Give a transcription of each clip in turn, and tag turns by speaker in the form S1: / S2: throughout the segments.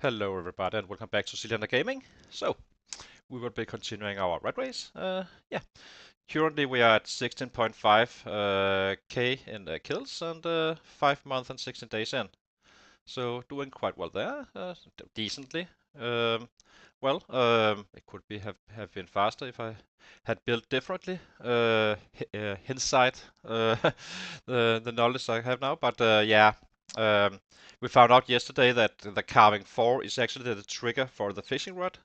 S1: Hello everybody and welcome back to Seelander Gaming. So, we will be continuing our rat race. Yeah, currently we are at 16.5 k in kills and 5 months and 16 days in. So, doing quite well there, decently. Um, it could have been faster if I had built differently. Hindsight, the knowledge I have now, but yeah. Um, we found out yesterday that the carving 4 is actually the trigger for the fishing rod.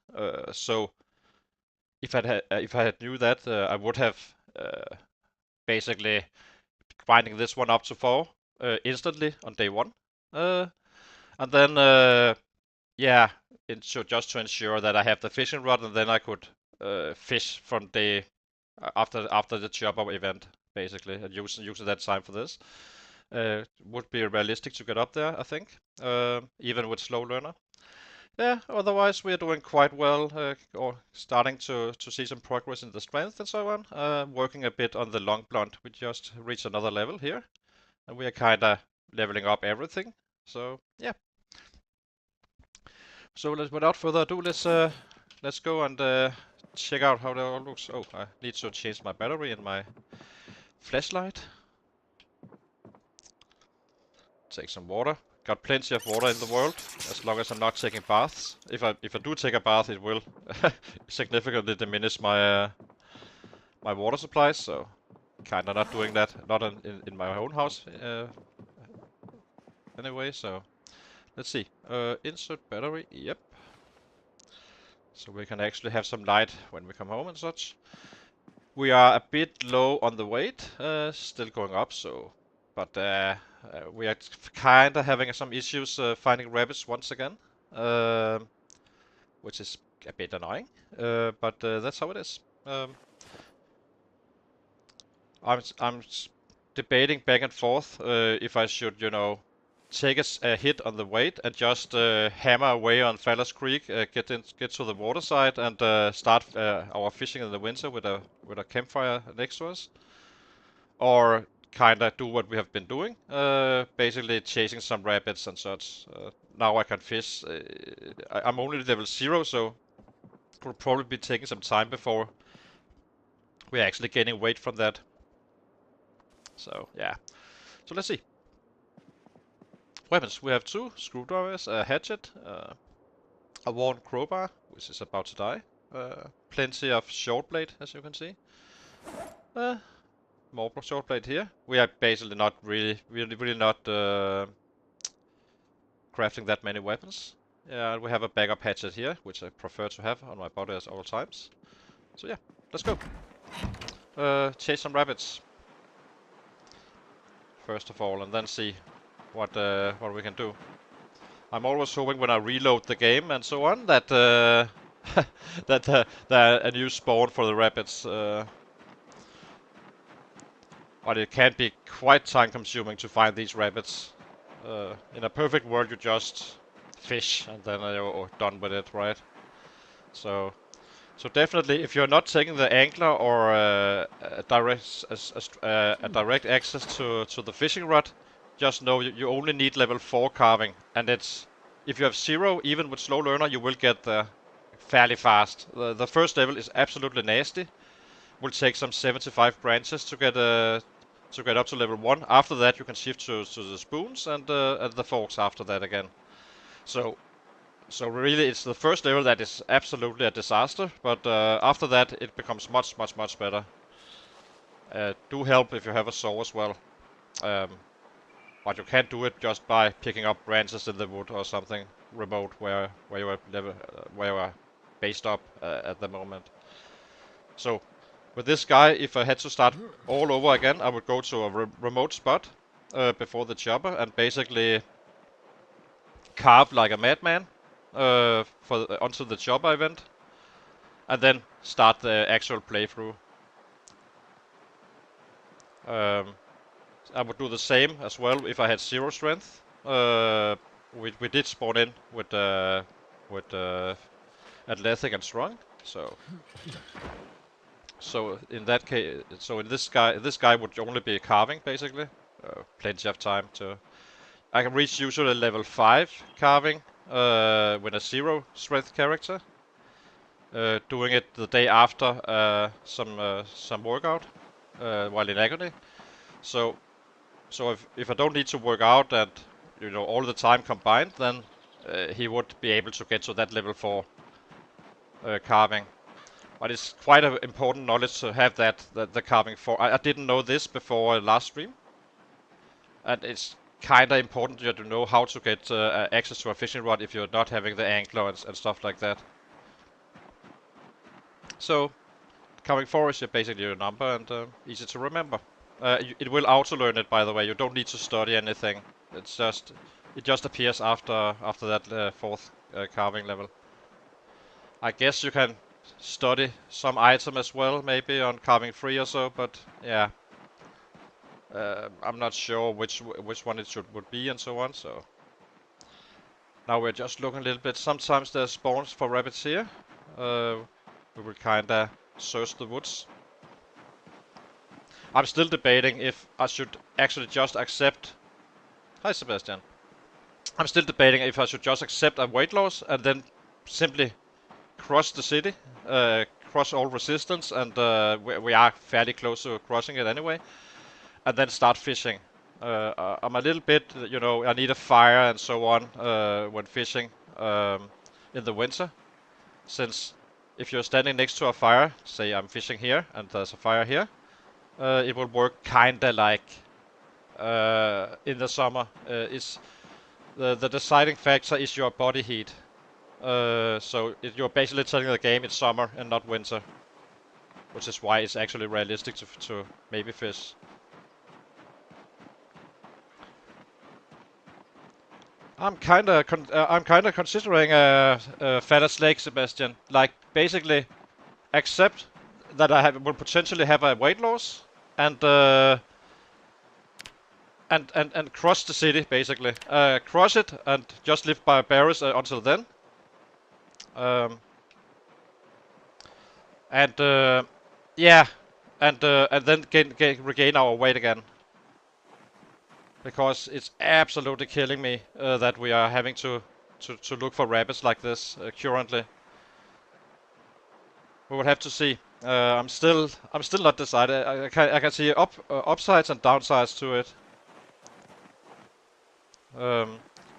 S1: So if I had knew that, I would have basically grinding this one up to 4 instantly on day 1. Uh, and then yeah, just to ensure that I have the fishing rod, and then I could fish from day after the chopper event, basically, and using that time for this. Would be realistic to get up there, I think, even with slow learner. Yeah, otherwise we are doing quite well, or starting to see some progress in the strength and so on. Working a bit on the long blunt. We just reached another level here, and we are kinda leveling up everything. So yeah. So without further ado, let's go and check out how that all looks. Oh, I need to change my battery in my flashlight. Take some water. Got plenty of water in the world, as long as I'm not taking baths. If I do take a bath, it will significantly diminish my my water supplies. So, kinda not doing that. Not in my own house anyway. So, let's see. Insert battery. Yep. So we can actually have some light when we come home and such. We are a bit low on the weight, still going up. So, but we are kind of having some issues finding rabbits once again, which is a bit annoying. But that's how it is. I'm debating back and forth if I should, take a hit on the weight and just hammer away on Fallas Creek, get to the water side, and start our fishing in the winter with a campfire next to us, or kinda do what we have been doing, basically chasing some rabbits and such. Now I can fish. I'm only level 0, so it will probably be taking some time before we're actually gaining weight from that. So yeah. So let's see. Weapons. We have 2 screwdrivers, a hatchet, a worn crowbar, which is about to die. Plenty of short blade, as you can see. More short blade here. We are basically not really not crafting that many weapons. Yeah, we have a backup hatchet here, which I prefer to have on my body at all times. So yeah, let's go. Chase some rabbits first of all, and then see what we can do. I'm always hoping when I reload the game and so on that that a new spawn for the rabbits. But it can be quite time consuming to find these rabbits. In a perfect world, you just fish and then you're done with it, right? So definitely, if you're not taking the angler or a direct access to the fishing rod, just know you only need level 4 carving, and it's if you have 0, even with slow learner, you will get there fairly fast. The first level is absolutely nasty. Will take some 75 branches to get up to level 1. After that, you can shift to the spoons and the forks after that again. So really, it's the first level that is absolutely a disaster, but after that, it becomes much better. Do help if you have a saw as well. But you can't do it just by picking up branches in the wood or something remote where you are where you are based up at the moment. So with this guy, if I had to start all over again, I would go to a remote spot before the chopper and basically carve like a madman onto the chopper event, and then start the actual playthrough. I would do the same as well if I had 0 strength. We did spawn in with athletic and strong, so in that case, in this guy would only be carving basically. Plenty of time to. I can reach usually level 5 carving with a 0 strength character. Doing it the day after some workout while in agony. So if I don't need to work out and all the time combined, then he would be able to get to that level 4 carving. But it's quite an important knowledge to have that the carving 4. I didn't know this before last stream, and it's kind of important to know how to get access to a fishing rod if you're not having the angler and stuff like that. So carving 4 is basically your number and easy to remember. It will auto-learn it, by the way. You don't need to study anything. It just appears after that 4th carving level. I guess you can study some item as well, maybe on carving 3 or so, but yeah, I'm not sure which one it would be and so on. So now we're just looking a little bit. Sometimes there's spawns for rabbits here. We will kinda search the woods. I'm still debating if I should actually just accept. Hi, Sebastian. I'm still debating if I should just accept a weight loss and then simply cross the city, cross all resistance, and we are fairly close to crossing it anyway, and then start fishing. I'm a little bit, I need a fire and so on when fishing in the winter, since if you're standing next to a fire, say I'm fishing here and there's a fire here, it will work kinda like in the summer. It's the deciding factor is your body heat. So you're basically telling the game it's summer and not winter, which is why it's actually realistic to maybe fish. I'm kinda considering Fatter's Lake, Sebastian. Like basically accept that I will potentially have a weight loss and cross the city basically. Cross it and just live by berries until then. Yeah, and then regain our weight again. Because it's absolutely killing me that we are having to look for rabbits like this currently. We will have to see. I'm still not decided. I can see upsides and downsides to it.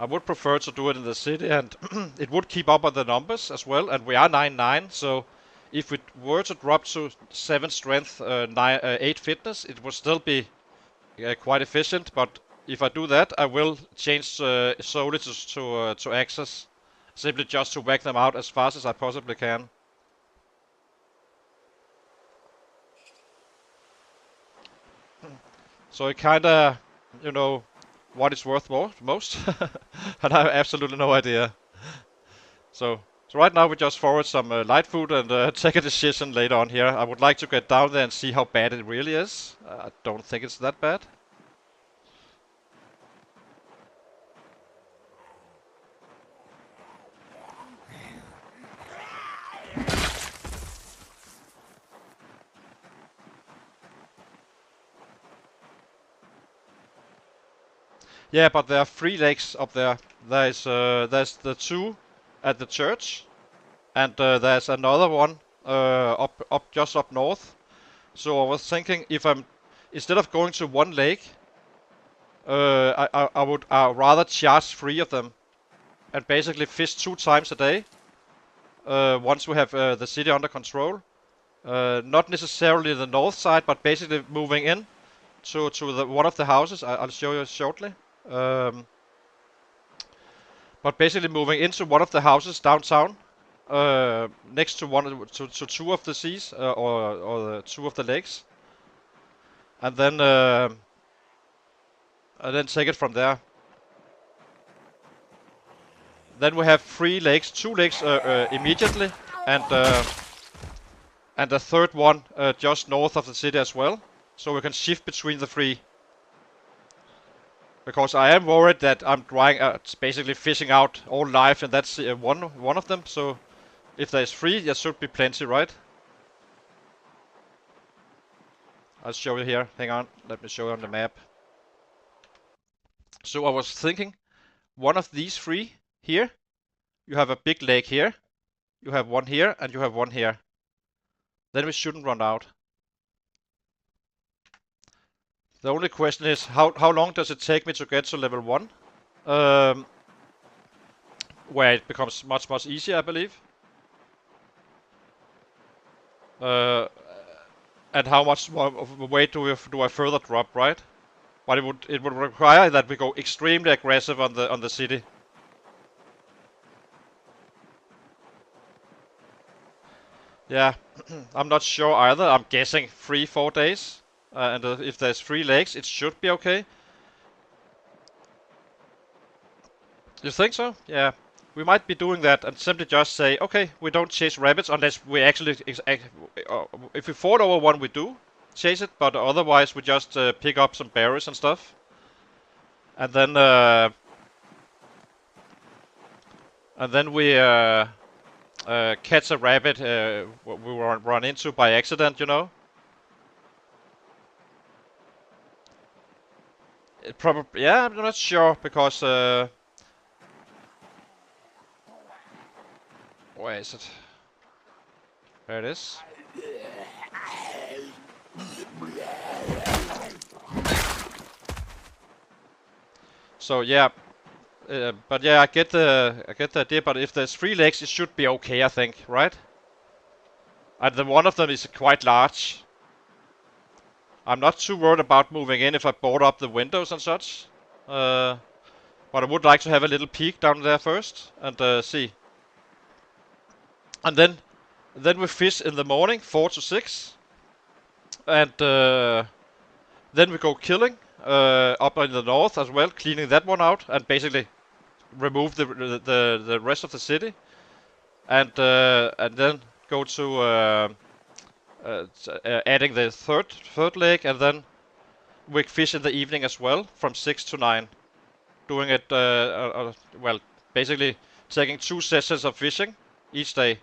S1: I would prefer to do it in the city, and it would keep up on the numbers as well. And we are 9-9, so if we were to drop to 7 strength, 8 fitness, it would still be quite efficient. But if I do that, I will change solely to access, simply just to whack them out as fast as I possibly can. So it kinda, what is worth most, and I have absolutely no idea. So right now we just forward some light food and take a decision later on here. I would like to get down there and see how bad it really is. I don't think it's that bad. Yeah, but there are 3 lakes up there. There's the 2 at the church, and there's another one just up north. So I was thinking if instead of going to 1 lake, I would rather charge 3 of them and basically fish 2 times a day. Once we have the city under control, not necessarily the north side, but basically moving in to one of the houses. I'll show you shortly. But basically moving into one of the houses downtown, next to to 2 of the seas or 2 of the lakes, and then take it from there. Then we have 3 lakes, 2 lakes immediately, and a third one just north of the city as well, so we can shift between the 3. Because I am worried that I'm basically fishing out all life, and that's one of them. So if there's 3, there should be plenty, right? I'll show you here. Hang on, let me show you on the map. So I was thinking, one of these 3 here You have a big lake here. You have one here, and you have one here. Then we shouldn't run out. The only question is, how long does it take me to get to level 1? Um, where it becomes much easier, I believe. Uh, and how much weight do I further drop, right? But it would require that we go extremely aggressive on the city. Yeah, I'm not sure either. I'm guessing 3-4 days. And if there's 3 lakes, it should be okay. You think so? Yeah. We might be doing that and simply just say, okay, we don't chase rabbits unless we actually, if we fall over one, we do chase it, but otherwise we just pick up some berries and stuff. And then we catch a rabbit we run into by accident, you know. It probably, yeah, I'm not sure because where is it? There it is. So yeah, but yeah, I get the idea. But if there's 3 legs, it should be okay, I think, right? And then one of them is quite large. I'm not too worried about moving in if I board up the windows and such. But I would like to have a little peek down there first and see. And then we fish in the morning, 4 to 6, and then we go killing up in the north as well, cleaning that one out, and basically remove the rest of the city, and then go to adding the third leg, and then we fish in the evening as well, from 6 to 9, doing it well, basically taking 2 sessions of fishing each day,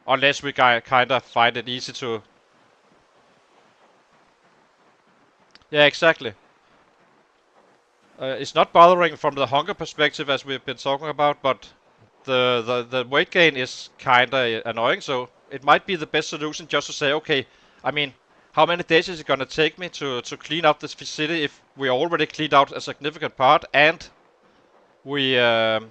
S1: unless we kind of find it easy to. Yeah, exactly. It's not bothering from the hunger perspective as we've been talking about, but the weight gain is kinda annoying. So it might be the best solution just to say, okay, I mean, how many days is it gonna take me to clean out this city if we already cleaned out a significant part and we are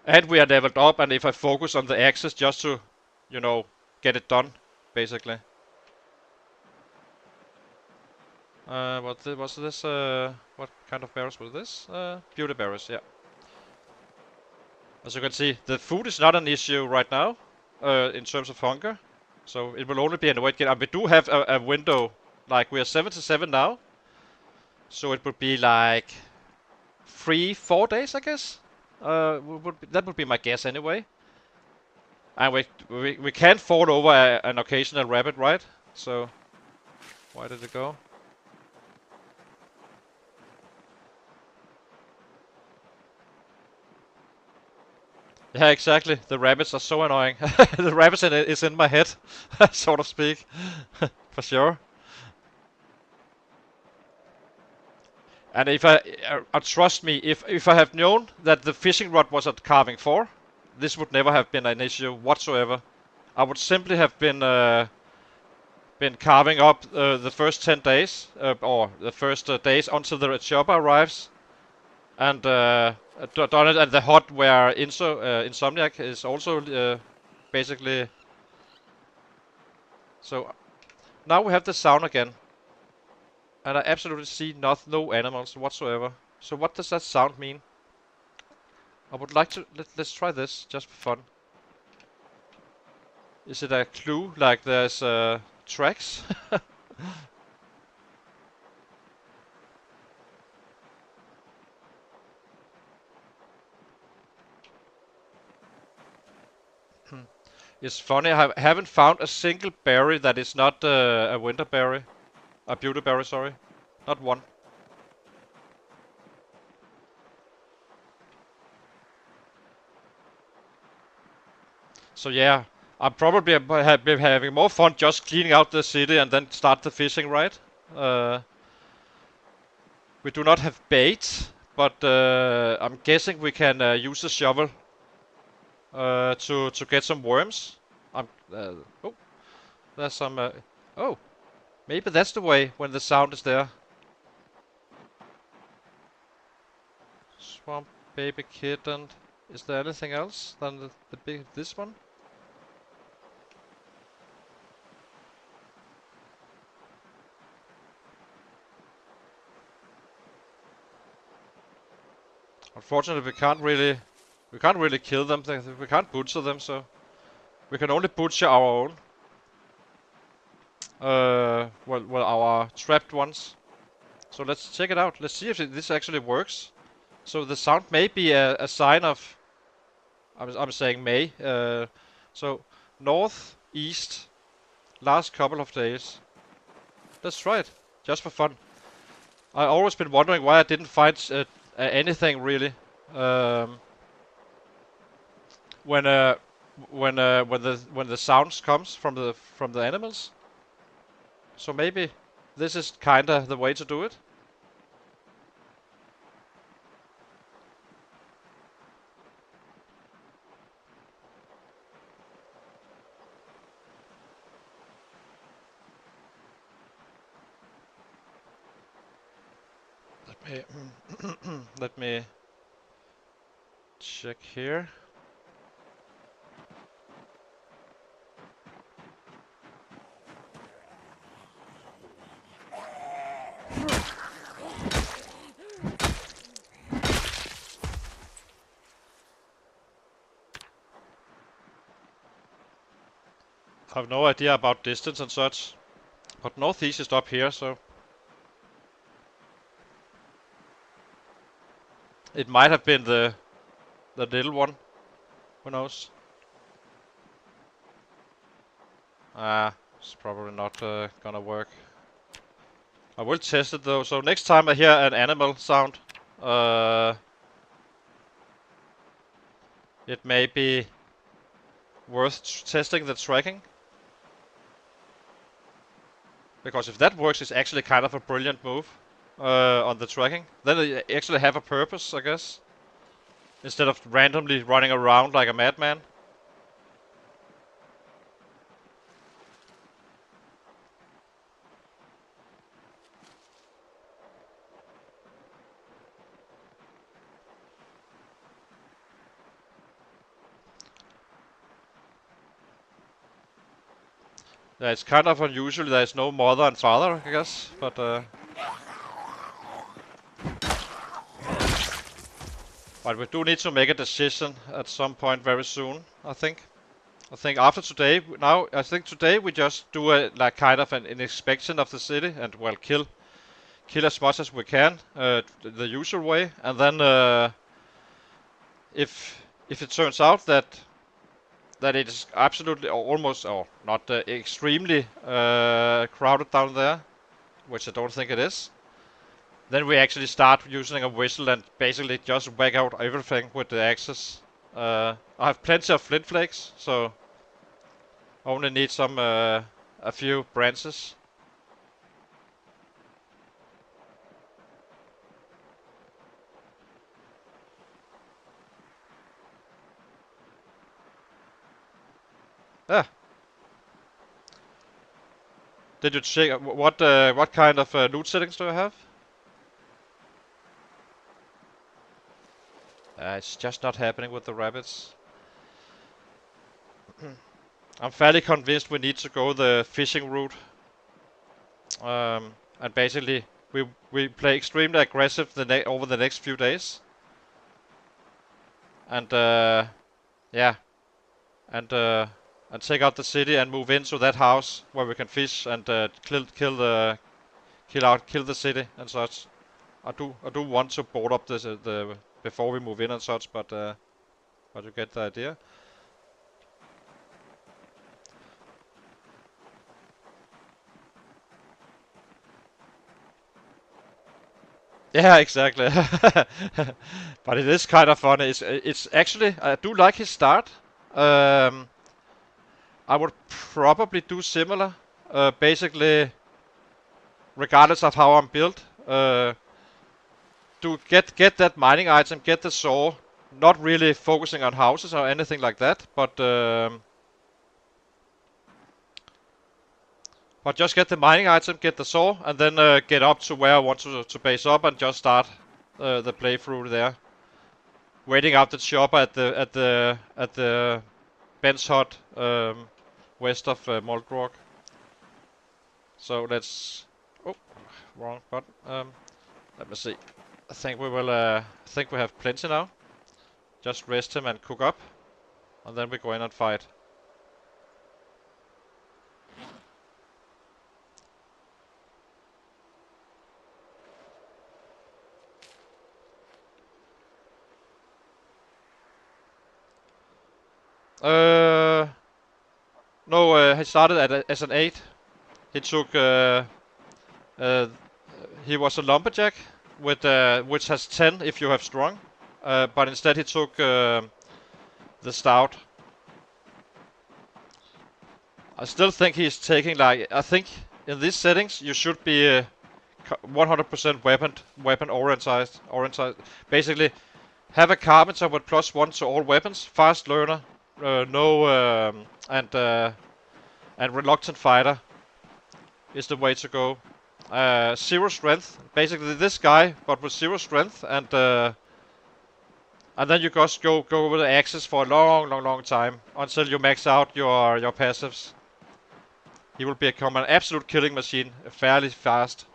S1: leveled up, and if I focus on the axis just to, you know, get it done, basically. What was this? What kind of berries was this? Beauty berries, yeah. As you can see, the food is not an issue right now, in terms of hunger. So it will only be an weight gain. And we do have a window, like we are 77 now. So it would be like 3-4 days, I guess. That would be my guess anyway. And we can fall over an occasional rabbit, right? So why did it go? Yeah, exactly. The rabbits are so annoying. The rabbits is in my head, so to speak, for sure. And if trust me, if I have known that the fishing rod was at carving 4, this would never have been an issue whatsoever. I would simply have been carving up the first 10 days, or the first days until the chopper arrives, and done it at the hut where Insomniac is also basically. So now we have the sound again, and I absolutely see no animals whatsoever. So what does that sound mean? I would like to let's try this just for fun. Is it a clue like there's tracks? It's funny, I haven't found a single berry that is not a winter berry. A beauty berry, sorry. Not one. So yeah, I'm probably have been having more fun just cleaning out the city and then start the fishing, right? We do not have bait, but I'm guessing we can use the shovel to get some worms. Oh, there's some. Oh, maybe that's the way when the sound is there. Swamp baby kitten. Is there anything else than the big this one? Unfortunately, we can't really kill them. We can't butcher them, so we can only butcher our own. Well, our trapped ones. So let's check it out. Let's see if this actually works. So the sound may be a sign of. I'm saying may. So north, east, last couple of days. Let's try it, just for fun. I've always been wondering why I didn't find anything really. When the sounds comes from the animals. So maybe this is kinda the way to do it. Let me check here. I have no idea about distance and such, but northeast is up here, so it might have been the little one. Who knows? It's probably not gonna work. I will test it though. So next time I hear an animal sound, it may be worth testing the tracking. Because if that works, it's actually kind of a brilliant move on the tracking. Then it actually have a purpose, I guess. Instead of randomly running around like a madman. Yeah, it's kind of unusual. There's no mother and father, I guess, but we do need to make a decision at some point very soon, I think. I think after today, I think today we just do a like kind of an inspection of the city and well kill as much as we can, the usual way, and then if it turns out that it is absolutely or almost or not extremely crowded down there, which I don't think it is, then we actually start using a whistle and basically just whack out everything with the axes. I have plenty of flint flakes, so only need some a few branches. Yeah. Did you check what kind of loot settings do you have? It's just not happening with the rabbits. I'm fairly convinced we need to go the fishing route. And basically we play extremely aggressive over the next few days. And yeah, and take out the city and move into that house where we can fish and kill the city and such. I do want to board up the before we move in and such, but you get the idea. Yeah, exactly. But it is kind of funny. It's actually I do like his start. I would probably do similar. Basically, regardless of how I'm built. get that mining item, get the saw. Not really focusing on houses or anything like that, but just get the mining item, get the saw, and then get up to where I want to base up and just start the playthrough there. Waiting out the chopper at the Ben's hut west of Moldrock. So let's. Oh, wrong button. Let me see. I think we will. I think we have plenty now. Just rest him and cook up, and then we go in and fight. No, he started as an 8. He took. He was a lumberjack with which has 10 if you have strong, but instead he took the stout. I still think he's taking like, I think in these settings you should be 100% weapon oriented. Basically, have a carpenter with +1 to all weapons, fast learner, and reluctant fighter is the way to go. 0 strength, basically this guy, but with 0 strength, and then you just go with the axes for a long time until you max out your passives. He will become an absolute killing machine fairly fast.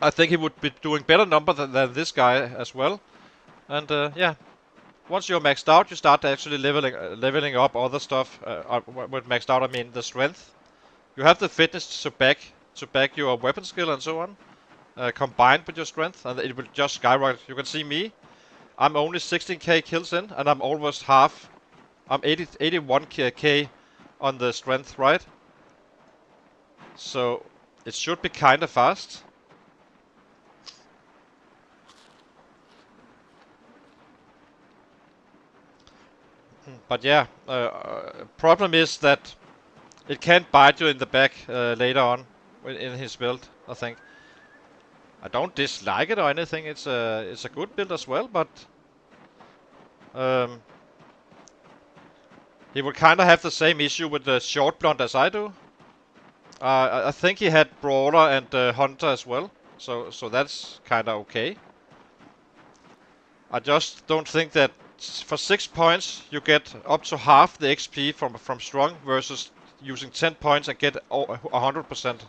S1: I think he would be doing better number than this guy as well. And yeah, once you're maxed out, you start actually leveling up other stuff. With maxed out, I mean the strength. You have the fitness to back your weapon skill and so on, combined with your strength, and it will just skyrocket. You can see me. I'm only 16k kills in, and I'm almost half. I'm 81k on the strength, right? So it should be kind of fast. But yeah, problem is that it can't bite you in the back later on in his build, I think. I don't dislike it or anything. It's a good build as well, but he will kind of have the same issue with the short blunt as I do. I think he had brawler and hunter as well, so that's kind of okay. I just don't think that for 6 points you get up to half the XP from strong versus using 10 points and get 100%.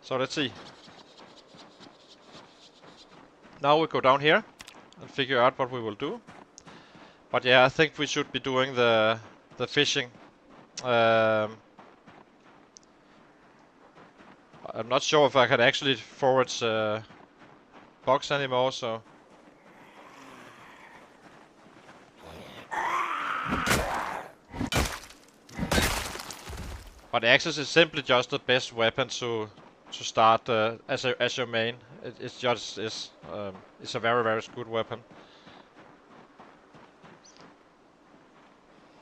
S1: So let's see. Now we go down here and figure out what we will do. But yeah, I think we should be doing the fishing. I'm not sure if I can actually forage box anymore, so. But axes is simply just the best weapon to start as your main. It's just it's a very good weapon.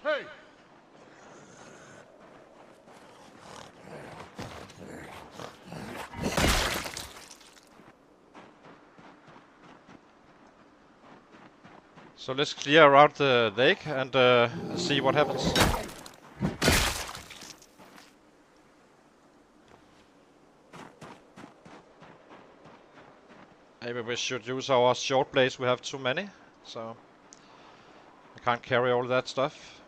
S2: Hey.
S1: So let's clear around the lake and see what happens. Maybe we should use our short blades. We have too many, so I can't carry all that stuff.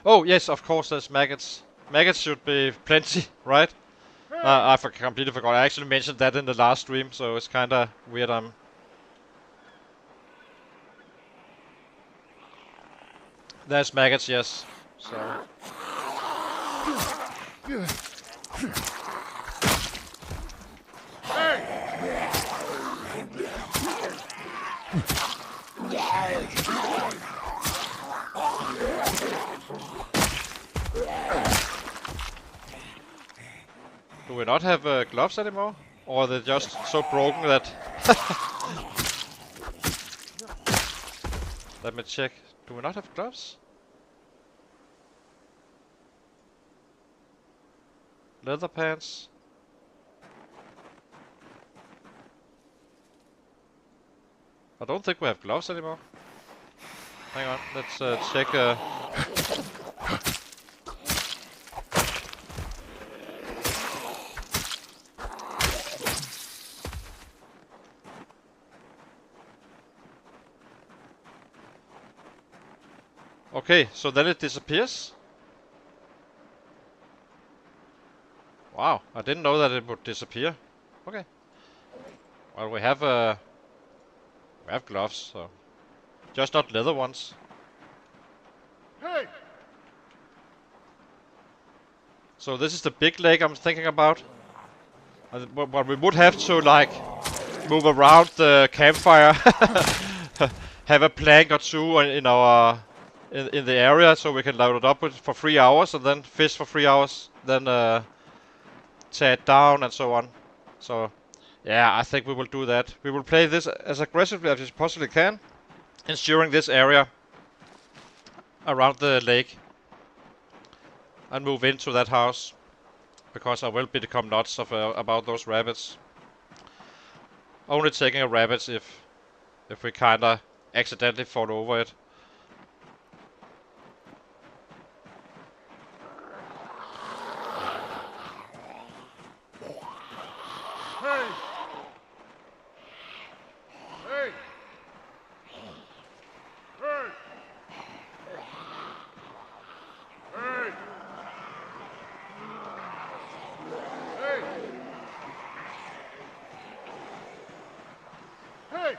S1: Oh yes, of course there's maggots. Maggots should be plenty, right? I completely forgot. I actually mentioned that in the last stream, so it's kinda weird. There's maggots, yes. So. Do we not have gloves anymore? Or are they just so broken that... Let me check. Do we not have gloves? Leather pants. I don't think we have gloves anymore. Hang on, let's check. Okay, so then it disappears. Wow, I didn't know that it would disappear. Okay. Well, we have gloves, so just not leather ones.
S2: Hey!
S1: So this is the big lake I'm thinking about. But we would have to like move around the campfire, have a plank or two in our in the area so we can load it up with for 3 hours and then fish for 3 hours, then tear it down and so on. So yeah, I think we will do that. We will play this as aggressively as we possibly can, ensuring this area around the lake, and move into that house, because I will become nuts about those rabbits. Only taking a rabbit if we kinda accidentally fall over it.
S2: Hey! Hey! Hey! Hey! Hey! Hey!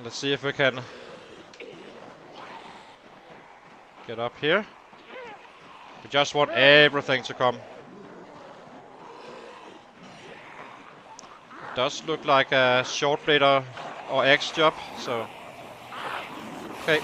S1: Let's see if we can get up here. We just want everything to come. Does look like a short blade or axe job, so okay.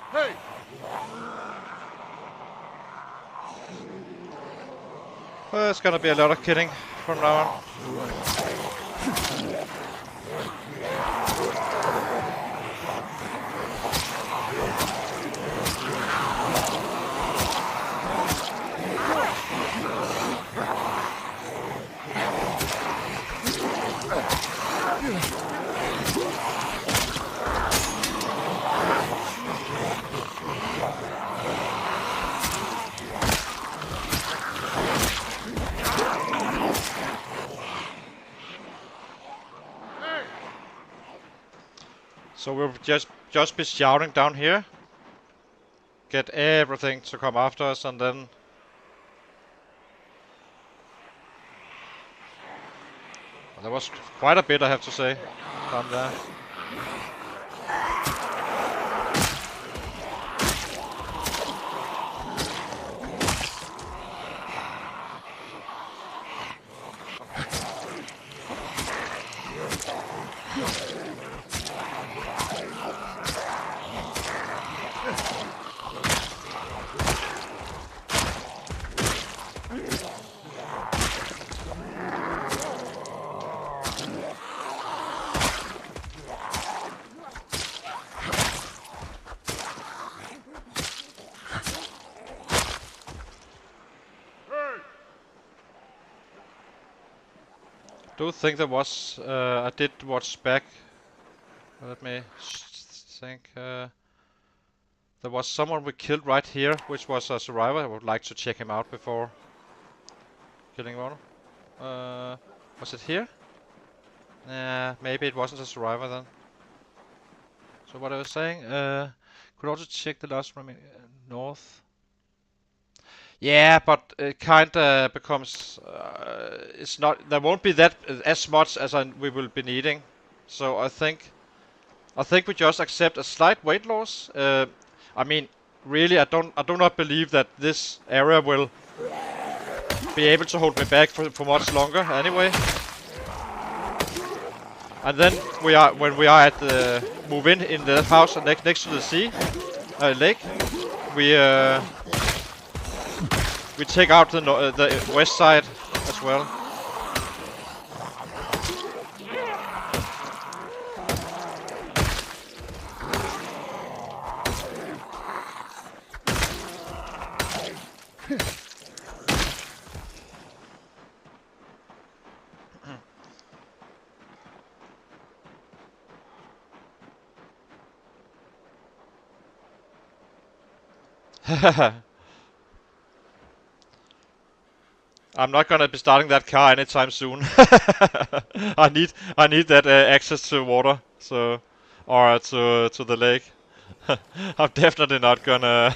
S2: Hey!
S1: Well, it's gonna be a lot of killing from now on. So we'll just be shouting down here. Get everything to come after us, and then well, there was quite a bit, I have to say, down there. do think there was. I did watch back. Let me think. There was someone we killed right here, which was a survivor. I would like to check him out before killing one. Was it here? Nah, maybe it wasn't a survivor then. So what I was saying, could also check the last remaining north. Yeah, but it kinda becomes. It's not. There won't be that as much as we will be needing. So I think we just accept a slight weight loss. I mean, really, I do not believe that this area will be able to hold me back for much longer. Anyway. And then when we are at the move in the house next to the sea, lake, we take out the west side as well. I'm not gonna be starting that car anytime soon. I need that access to water, so or to the lake. I'm definitely not gonna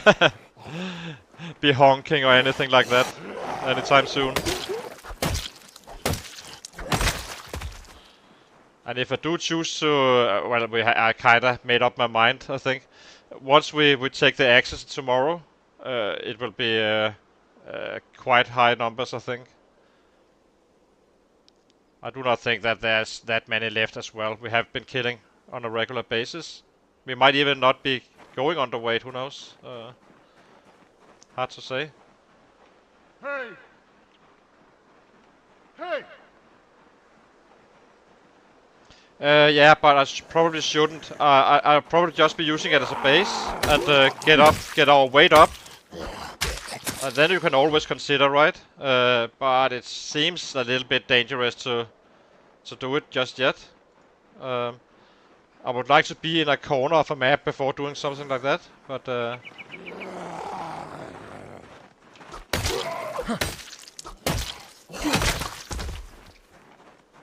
S1: be honking or anything like that anytime soon. And if I do choose to, well, I kinda made up my mind. I think once we take the access tomorrow, it will be quite high numbers. I think. I do not think that there's that many left as well. We have been killing on a regular basis. We might even not be going underweight. Who knows? Hard to say.
S2: Hey! Hey!
S1: Yeah, but I probably shouldn't. I'll probably just be using it as a base and get our weight up. And then you can always consider, right? But it seems a little bit dangerous to do it just yet. I would like to be in a corner of a map before doing something like that, but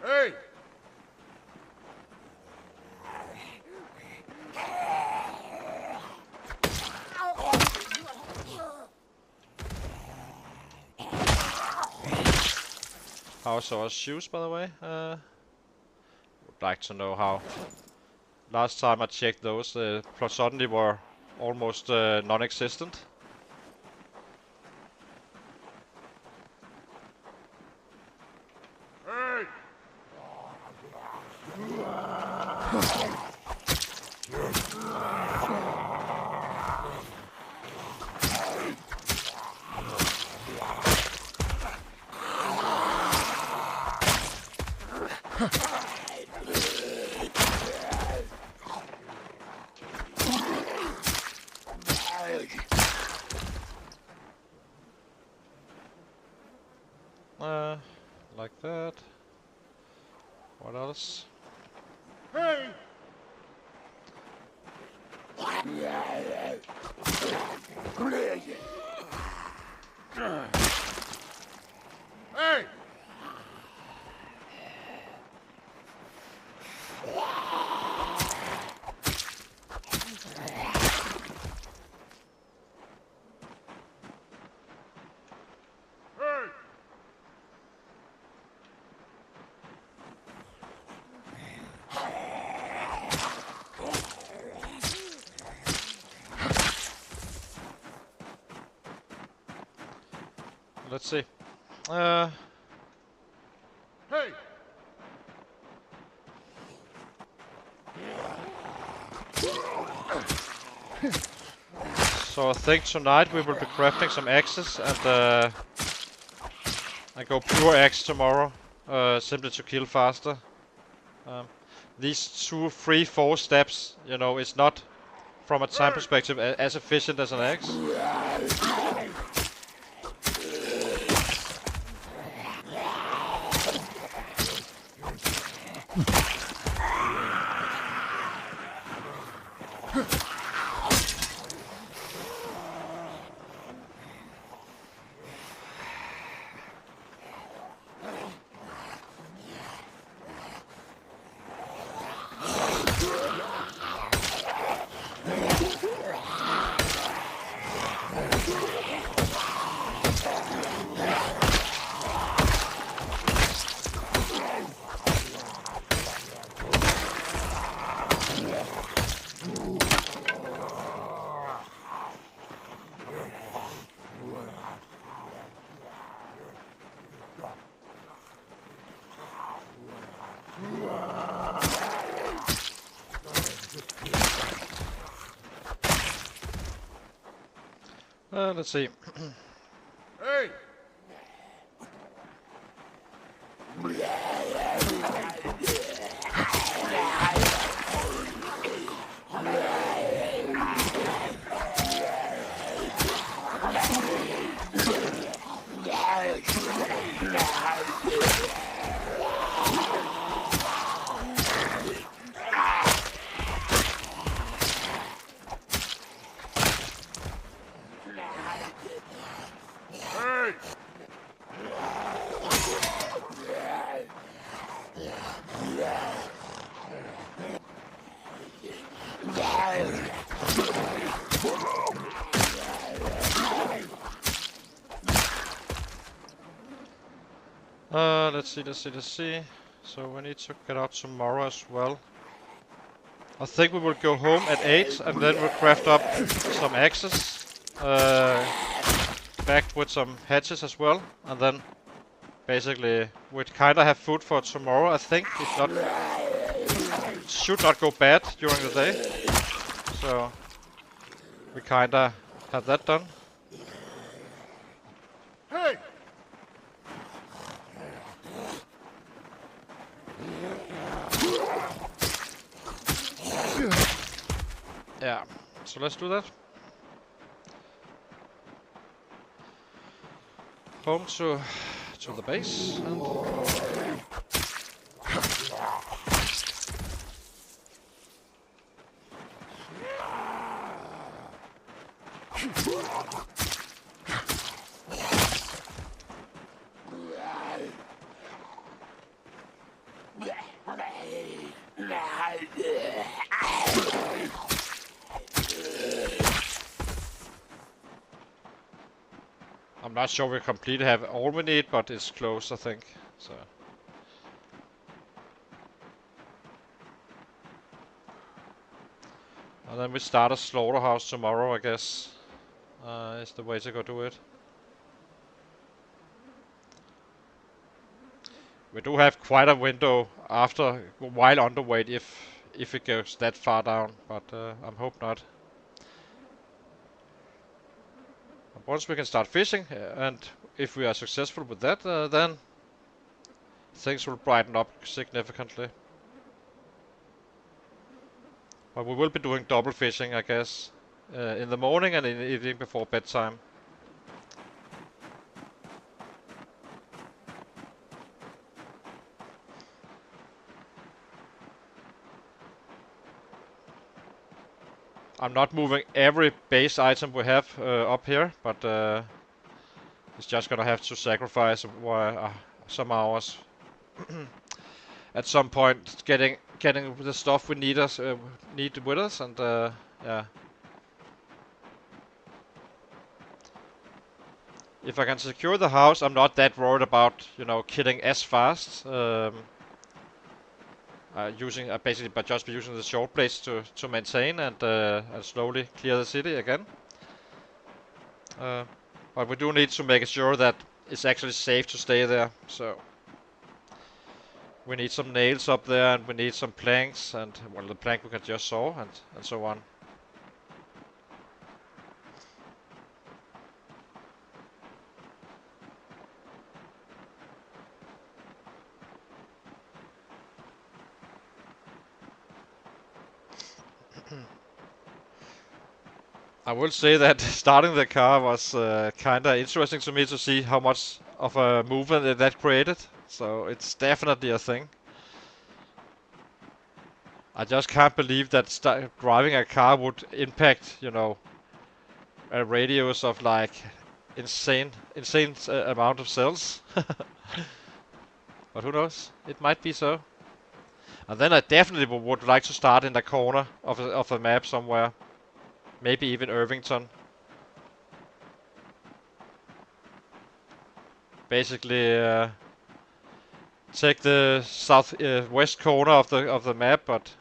S2: Hey!
S1: how's our shoes, by the way? Would like to know how. Last time I checked those, suddenly were almost non-existent.
S2: Hey!
S1: Like that. What else?
S2: Hey! Hey! Hey!
S1: Let's see.
S2: Hey!
S1: So I think tonight we will be crafting some axes and I go pure axe tomorrow, simply to kill faster. These 2, 3, 4 steps, you know, it's not from a time perspective as efficient as an axe. Let's see.
S2: Hey! Hey!
S1: Let's see. So we need to get out tomorrow as well. I think we will go home at 8 and then we'll craft up some axes. Backed with some hatches as well. And then basically we'd kinda have food for tomorrow, I think. If not, should not go bad during the day. So we kinda have that done.
S2: Hey!
S1: Yeah, so let's do that. Home to the base and I'm not sure we completely have all we need, but it's close, I think. So. And then we start a slaughterhouse tomorrow, I guess. Is the way to go do it. We do have quite a window after while underweight if it goes that far down, but I hope not. Once we can start fishing, and if we are successful with that, then things will brighten up significantly. But we will be doing double fishing, I guess, in the morning and in the evening before bedtime. I'm not moving every base item we have up here, but it's just gonna have to sacrifice some hours at some point, getting the stuff we need with us, and yeah. If I can secure the house, I'm not that worried about killing as fast. Basically, but just be using the short blades to maintain and slowly clear the city again. But we do need to make sure that it's actually safe to stay there. So we need some nails up there, and we need some planks, and well, the plank we can just saw, and so on. I will say that starting the car was kinda interesting to me to see how much of a movement that created. So it's definitely a thing. I just can't believe that driving a car would impact, you know, a radius of like insane amount of cells. But who knows? It might be so. And then I definitely would like to start in the corner of a map somewhere. Maybe even Irvington. Basically, take the south west corner of the map, but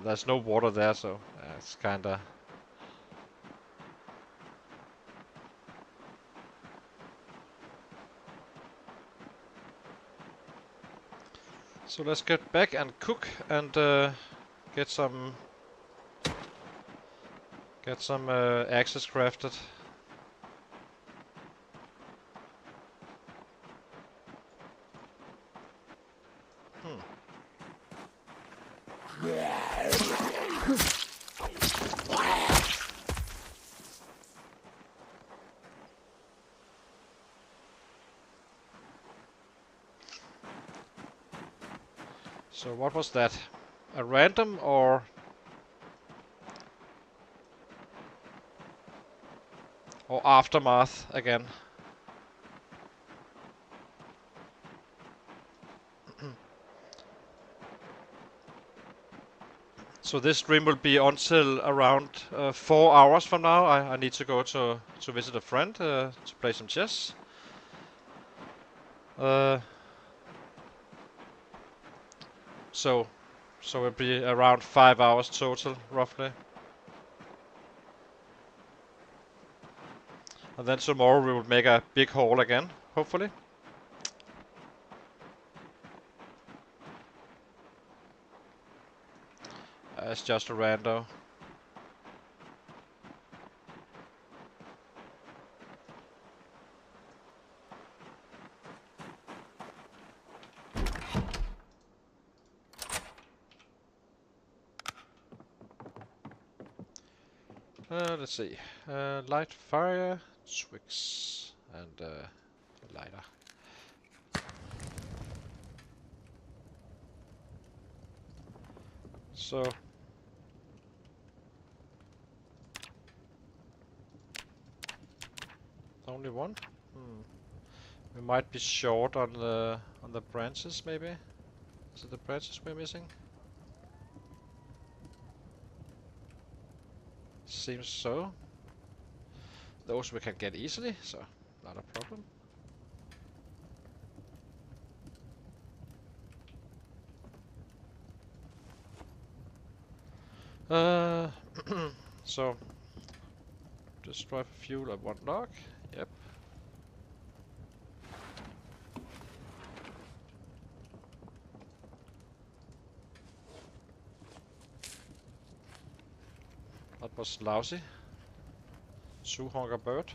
S1: there's no water there, so it's kinda. So let's get back and cook and get some axes crafted. Hmm. So what was that? A random or aftermath again? So this stream will be until around 4 hours from now. I need to go to visit a friend to play some chess. So it'll be around 5 hours total, roughly. And then tomorrow we will make a big haul again, hopefully. It's just a rando. Let's see. Light fire, twigs, and lighter. So only one. We might be short on the branches, maybe. Is it the branches we're missing? Seems so. Those we can get easily, so not a problem. So destroy fuel at one log. Yep. That was lousy. 2 hunger bird.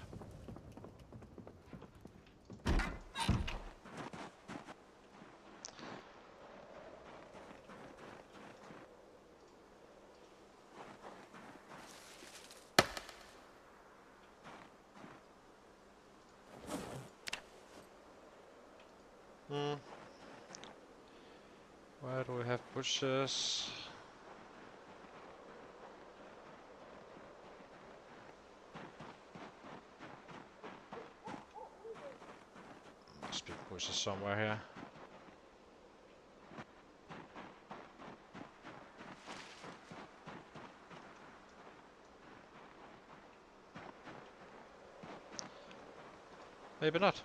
S1: Where do we have bushes? Must be bushes somewhere here. Maybe not.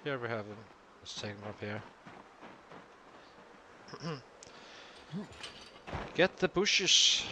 S1: Here we have them. Let's take them up here. Get the bushes.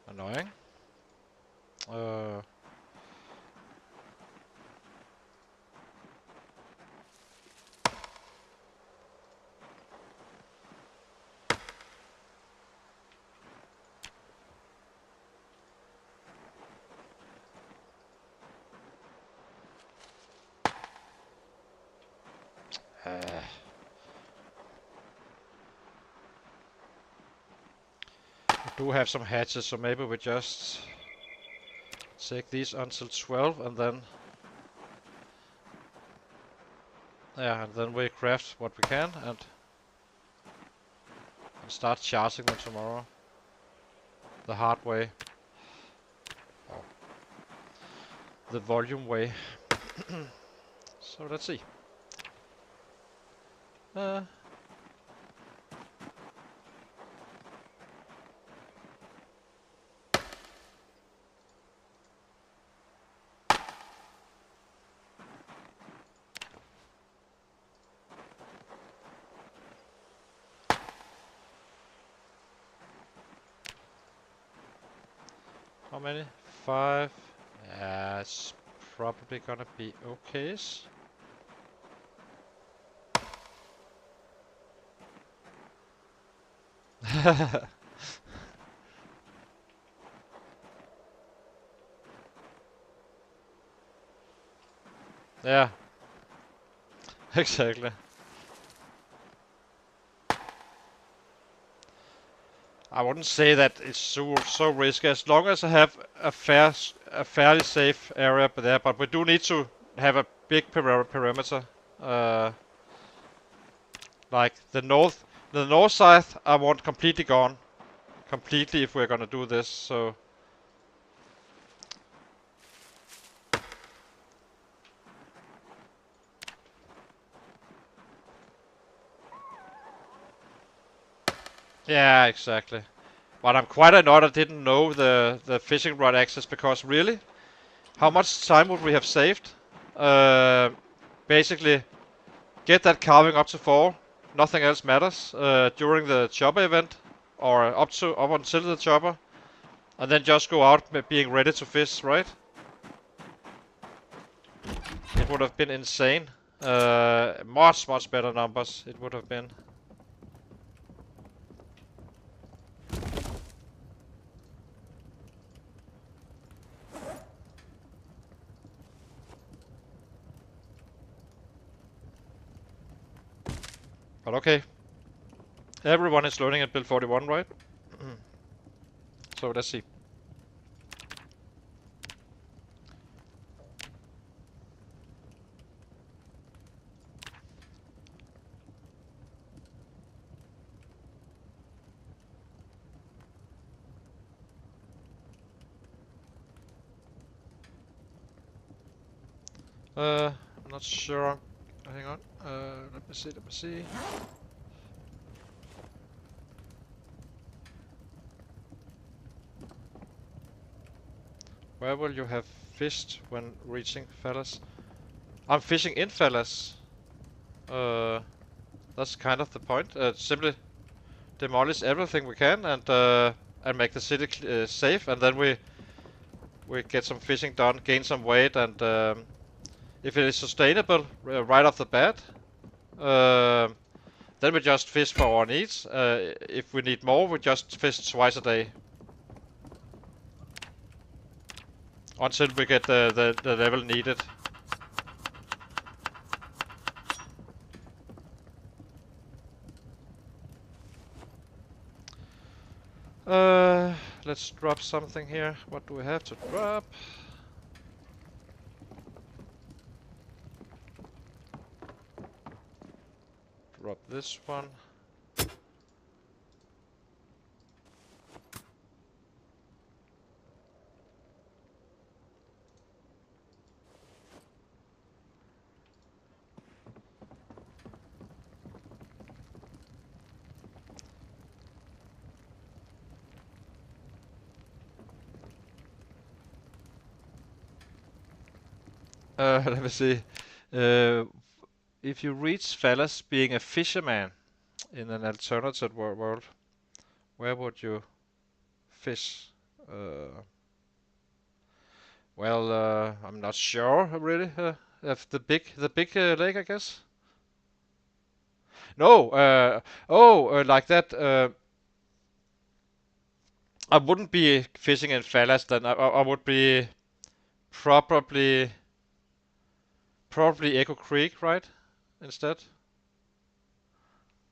S1: Annoying. Uh, we do have some hatches, so maybe we just take these until 12 and then... Yeah, and then we craft what we can and start charging them tomorrow. The hard way. Or the volume way. So let's see. How many? 5. Yeah, it's probably gonna be okay. Yeah, exactly. I wouldn't say that it's so risky as long as I have a fairly safe area there, but we do need to have a big perimeter. Uh, like the north side, I want completely gone, completely if we're gonna do this. So yeah, exactly. But I'm quite annoyed I didn't know the fishing rod access, because really, how much time would we have saved? Basically, get that carving up to 4. Nothing else matters during the chopper event, or up until the chopper, and then just go out being ready to fish. Right? It would have been insane. Much better numbers. It would have been. But okay. Everyone is learning at build 41, right? So let's see. I'm not sure. Hang on. Let me see. Where will you have fished when reaching Fallas? I'm fishing in Fallas. That's kind of the point. Simply demolish everything we can and make the city safe, and then we get some fishing done, gain some weight, and if it is sustainable right off the bat, then we just fish for our needs. If we need more, we just fish twice a day until we get the level needed. Let's drop something here. What do we have to drop? Drop this one. Let me see. If you reach Fallas being a fisherman in an alternative world, where would you fish? Well, I'm not sure really. The big lake, I guess. No. Like that. I wouldn't be fishing in Fallas then. I would be probably Echo Creek, right? Instead.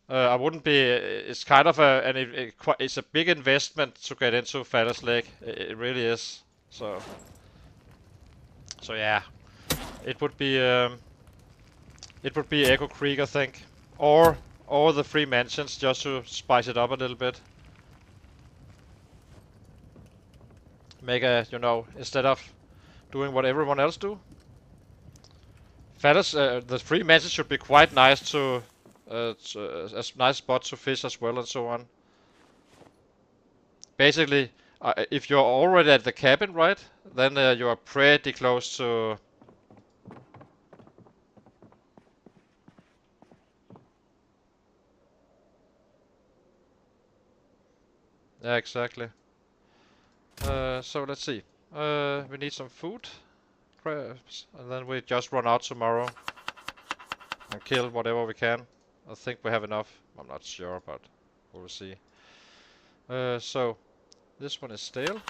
S1: I wouldn't be. It's kind of it's a big investment to get into Fella's Lake. It really is. So yeah, it would be Echo Creek, I think, or the Three Mansions, just to spice it up a little bit. Make instead of doing what everyone else do. Fella's the Three Mansions should be quite nice to a nice spot to fish as well and so on. Basically, if you're already at the cabin, right, then you are pretty close to. Yeah, exactly. So let's see. We need some food, crabs, and then we just run out tomorrow and kill whatever we can. I think we have enough. I'm not sure, but we'll see. So this one is stale.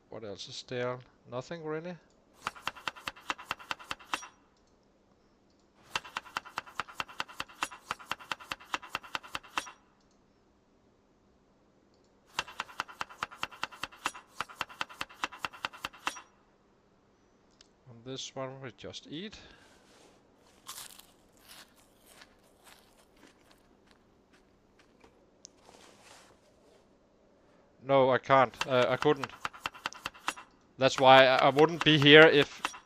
S1: What else is stale? Nothing really. And this one we just eat. No, I can't. I couldn't. That's why I wouldn't be here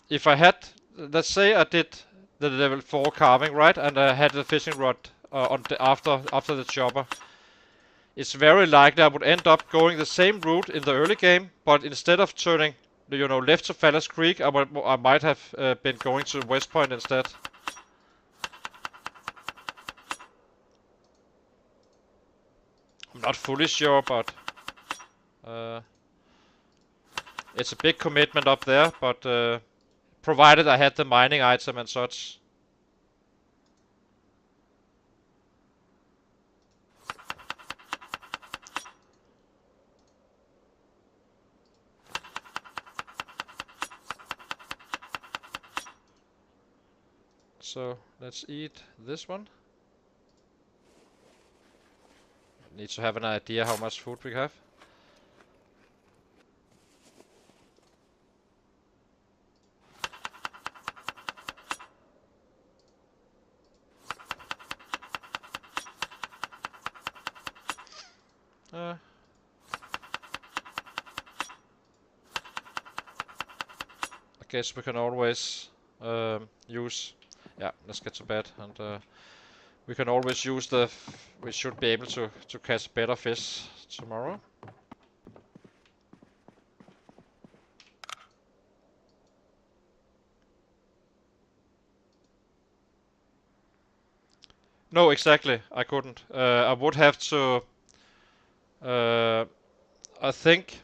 S1: if I had. Let's say I did the level 4 carving, right, and I had the fishing rod after the chopper. It's very likely I would end up going the same route in the early game, but instead of turning, left to Fallas Creek, I might have been going to West Point instead. I'm not fully sure, but it's a big commitment up there, but provided I had the mining item and such. So let's eat this one. Need to have an idea how much food we have. I guess we can always use. Yeah, let's get to bed, and we can always use we should be able to catch better fish tomorrow. No, exactly. I couldn't. I would have to. Uh, I think.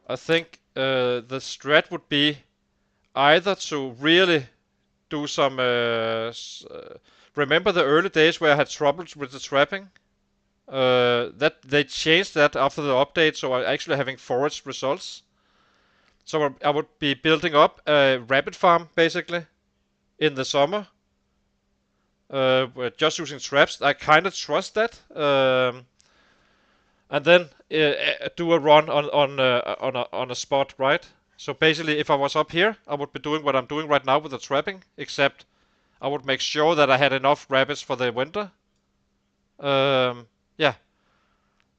S1: The strat would be either to really do some. Remember the early days where I had troubles with the trapping? That they changed that after the update, so I'm actually having foraged results. So I would be building up a rabbit farm basically in the summer, just using traps. I kind of trust that, and then do a run on a spot, right? So basically, if I was up here, I would be doing what I'm doing right now with the trapping, except I would make sure that I had enough rabbits for the winter. Yeah.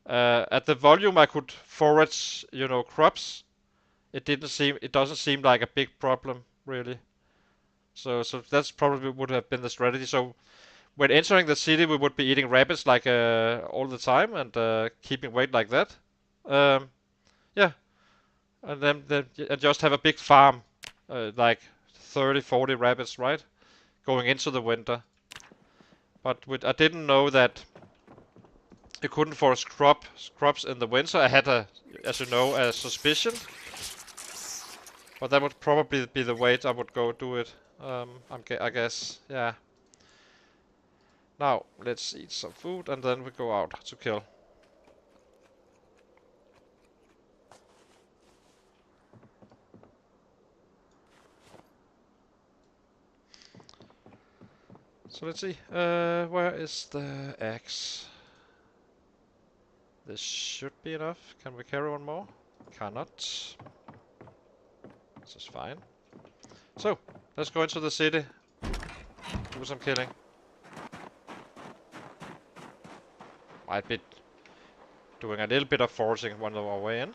S1: At the volume I could forage, crops. It doesn't seem like a big problem really. So that's probably would have been the strategy. So when entering the city, we would be eating rabbits like all the time and keeping weight like that. Um, yeah, and then just have a big farm, like 30, 40 rabbits, right? Going into the winter. But I didn't know that you couldn't forage crops in the winter. I had as you know, a suspicion. But that would probably be the way I would go do it. I guess, yeah. Now, let's eat some food and then we go out to kill. So let's see. Where is the axe? This should be enough. Can we carry one more? Cannot. This is fine. So, let's go into the city. Do some killing. Might be doing a little bit of foraging on our way in.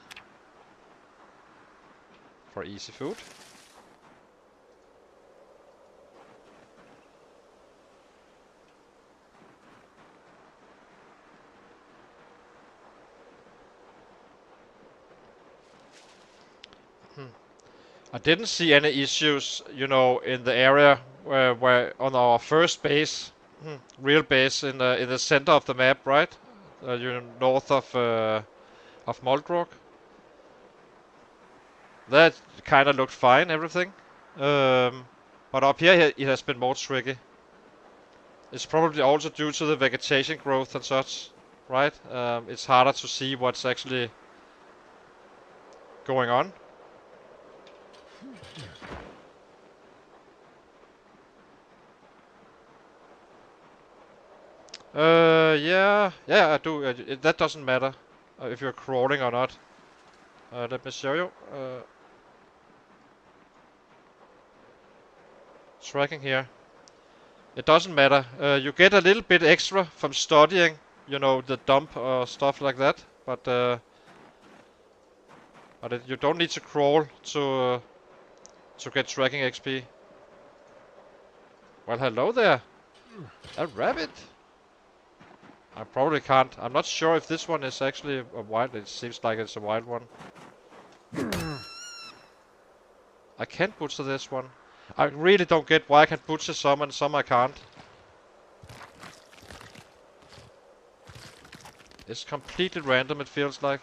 S1: For easy food. I didn't see any issues, you know, in the area where on our first base, real base in the center of the map, right? You know, north of Moldrog. That kind of looked fine, everything. But up here it has been more tricky. It's probably also due to the vegetation growth and such, right? It's harder to see what's actually going on. Yeah, I do. That doesn't matter if you're crawling or not. Let me show you. Tracking here. It doesn't matter. You get a little bit extra from studying, you know, the dump or stuff like that. But you don't need to crawl to get tracking XP. Well, hello there. A rabbit. I probably can't. I'm not sure if this one is actually a wild. It seems like it's a wild one. I can't butcher this one. I really don't get why I can butcher some and some I can't. It's completely random, it feels like.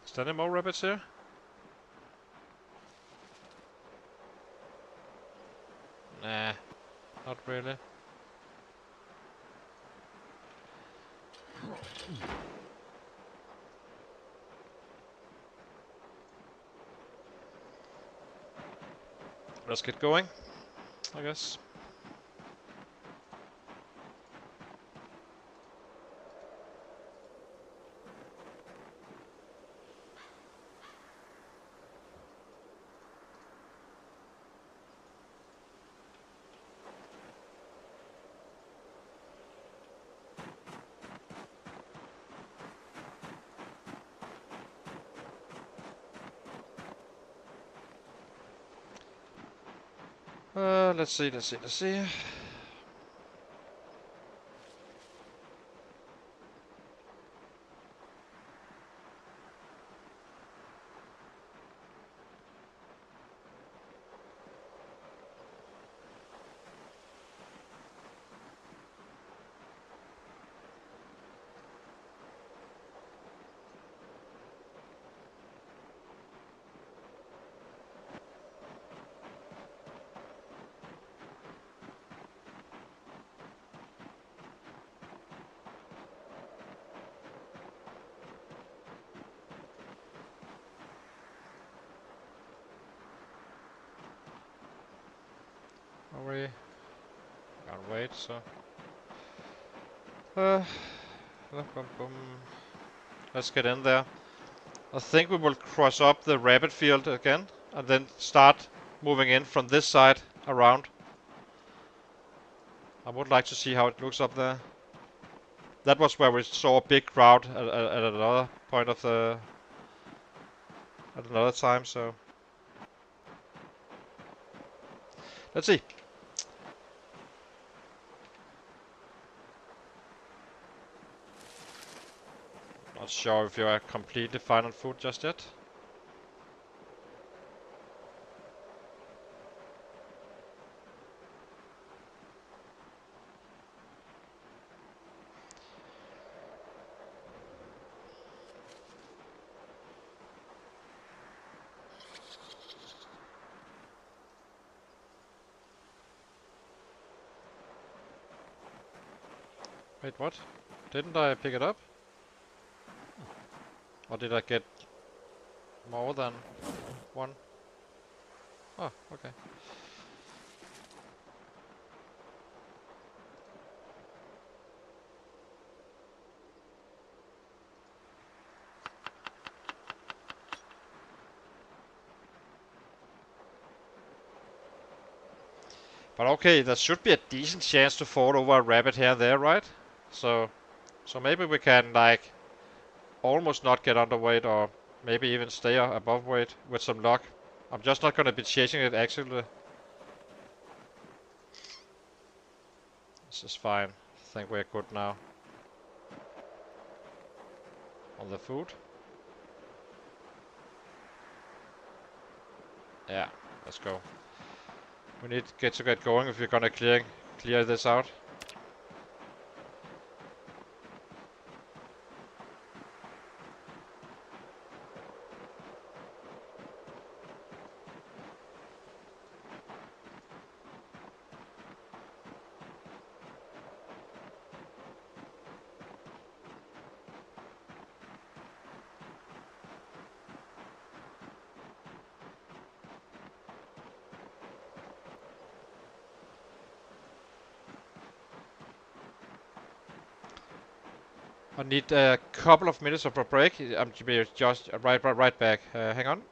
S1: Is there any more rabbits here? Nah, not really. Let's get going, I guess. Let's see. Are we? Can't wait, so. Let's get in there. I think we will cross up the rabbit field again and then start moving in from this side around. I would like to see how it looks up there. That was where we saw a big crowd at another point of the... at another time, so... Let's see. Not sure if you are completely fine on food just yet. Wait, what? Didn't I pick it up? Or did I get more than one? Oh, okay. But okay, there should be a decent chance to fall over a rabbit here and there, right? So maybe we can like almost not get underweight, or maybe even stay above weight with some luck. I'm just not gonna be chasing it actively. This is fine. I think we're good now. On the food. Yeah, let's go. We need to get going if we're gonna clear this out. I need a couple of minutes of a break. I'm to be just right back. Hang on.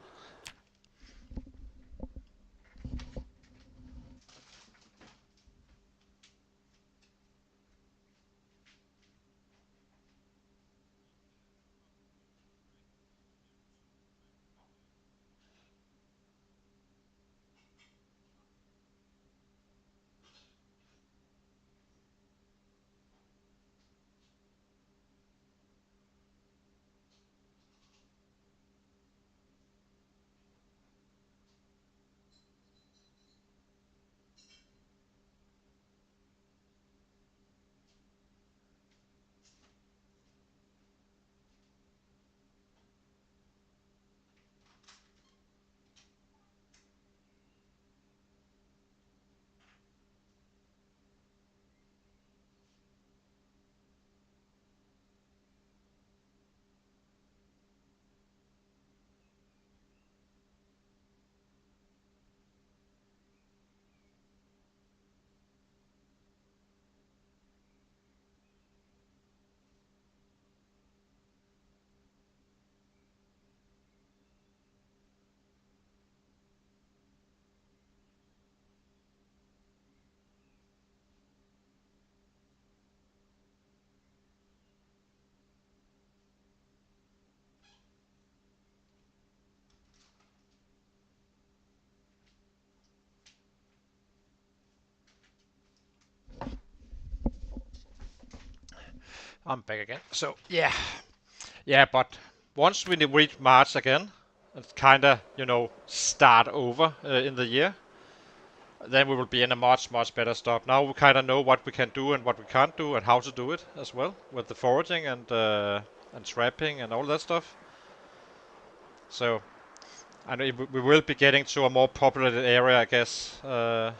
S1: I'm back again. So yeah, but once we reach March again, it's kinda start over in the year. Then we will be in a much better spot. Now we kind of know what we can do and what we can't do and how to do it as well with the foraging and trapping and all that stuff. So, and we will be getting to a more populated area, I guess. Not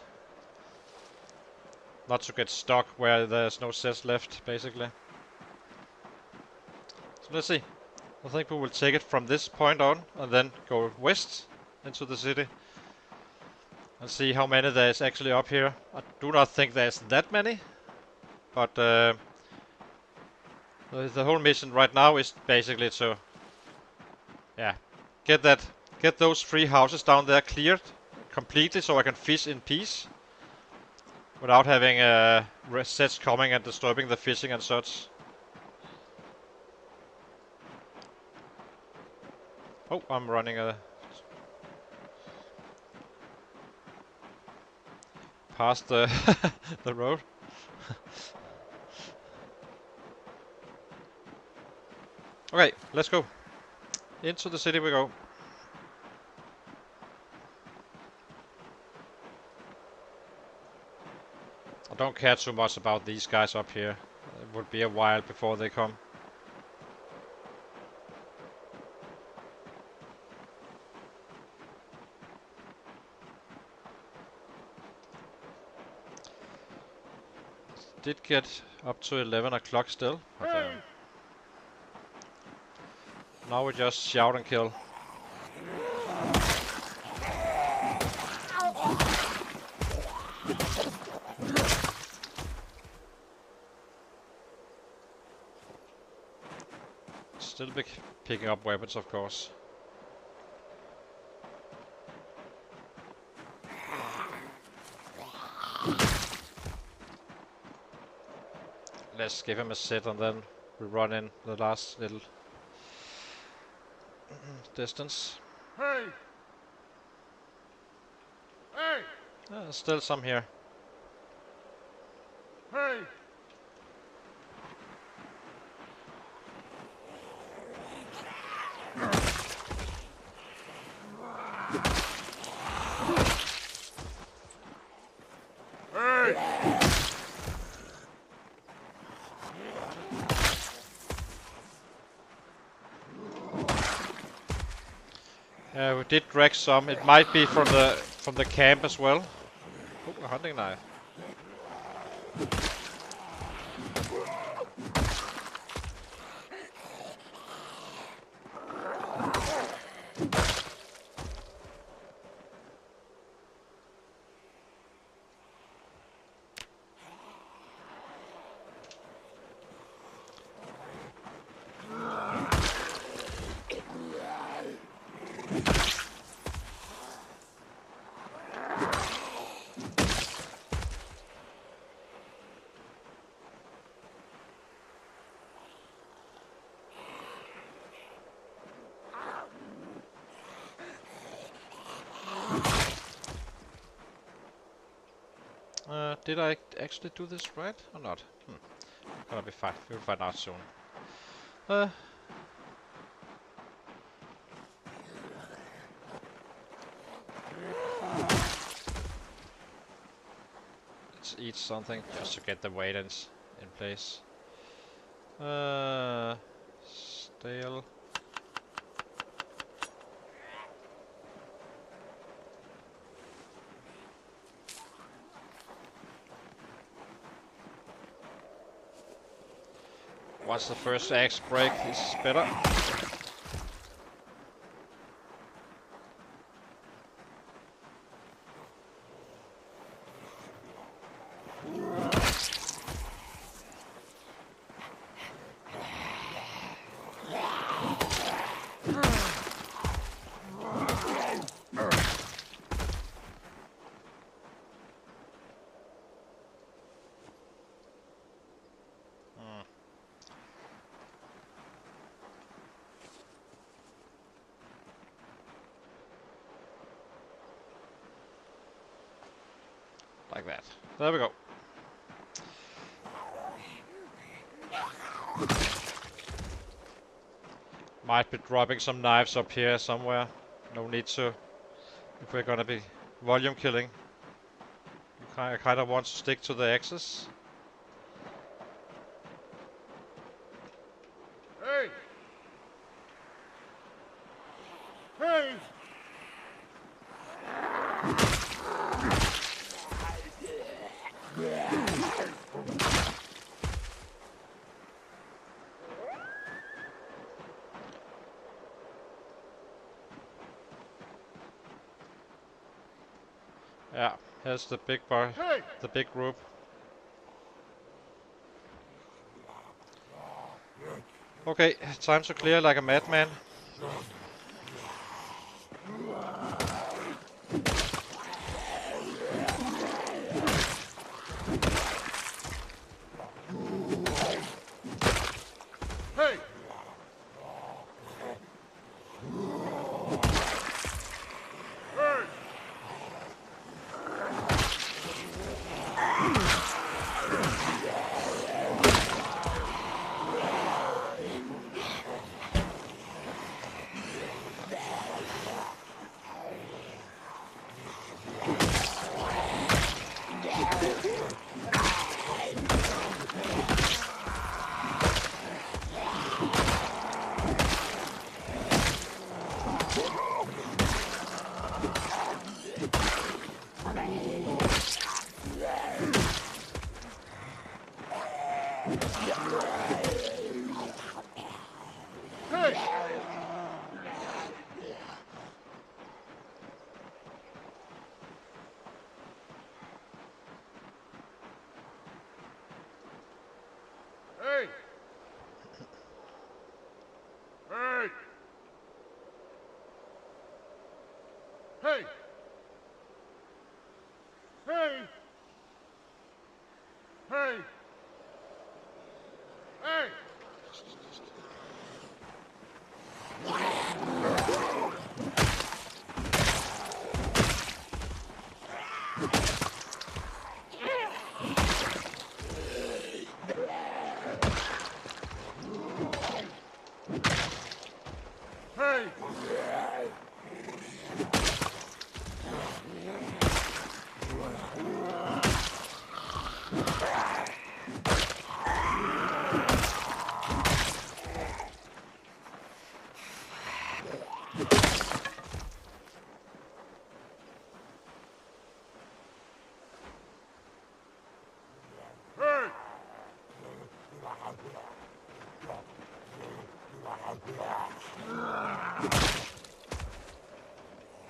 S1: to get stuck where there's no sets left, basically. So let's see. I think we will take it from this point on and then go west into the city and see how many there is actually up here. I do not think there's that many, but the whole mission right now is basically to get those 3 houses down there cleared completely so I can fish in peace without having sets coming and disturbing the fishing and such. Oh, I'm running past the the road. Okay, let's go. Into the city we go. I don't care too much about these guys up here. It would be a while before they come. did get up to 11 o'clock still. But,
S2: Hey!
S1: now we just shout and kill. Still picking up weapons, of course. Let's give him a sit and then we run in the last little distance.
S2: Hey! Hey!
S1: There's still some here.
S2: Hey!
S1: We did drag some. It might be from the camp as well. Oh, a hunting knife. Did I actually do this right or not? Gonna be fine. We'll find out soon. Let's eat something just to get the weight in place. Stale. Once the first axe break is better. Like that. There we go. Might be dropping some knives up here somewhere. No need to. If we're gonna be volume killing. I kind of want to stick to the axes.
S2: Hey! Hey!
S1: Yeah, here's the big bar,
S2: Hey!
S1: the big group. Okay, time to clear like a madman.
S2: Hey! Hey! Hey! Hey! Hey! Hey! Hey!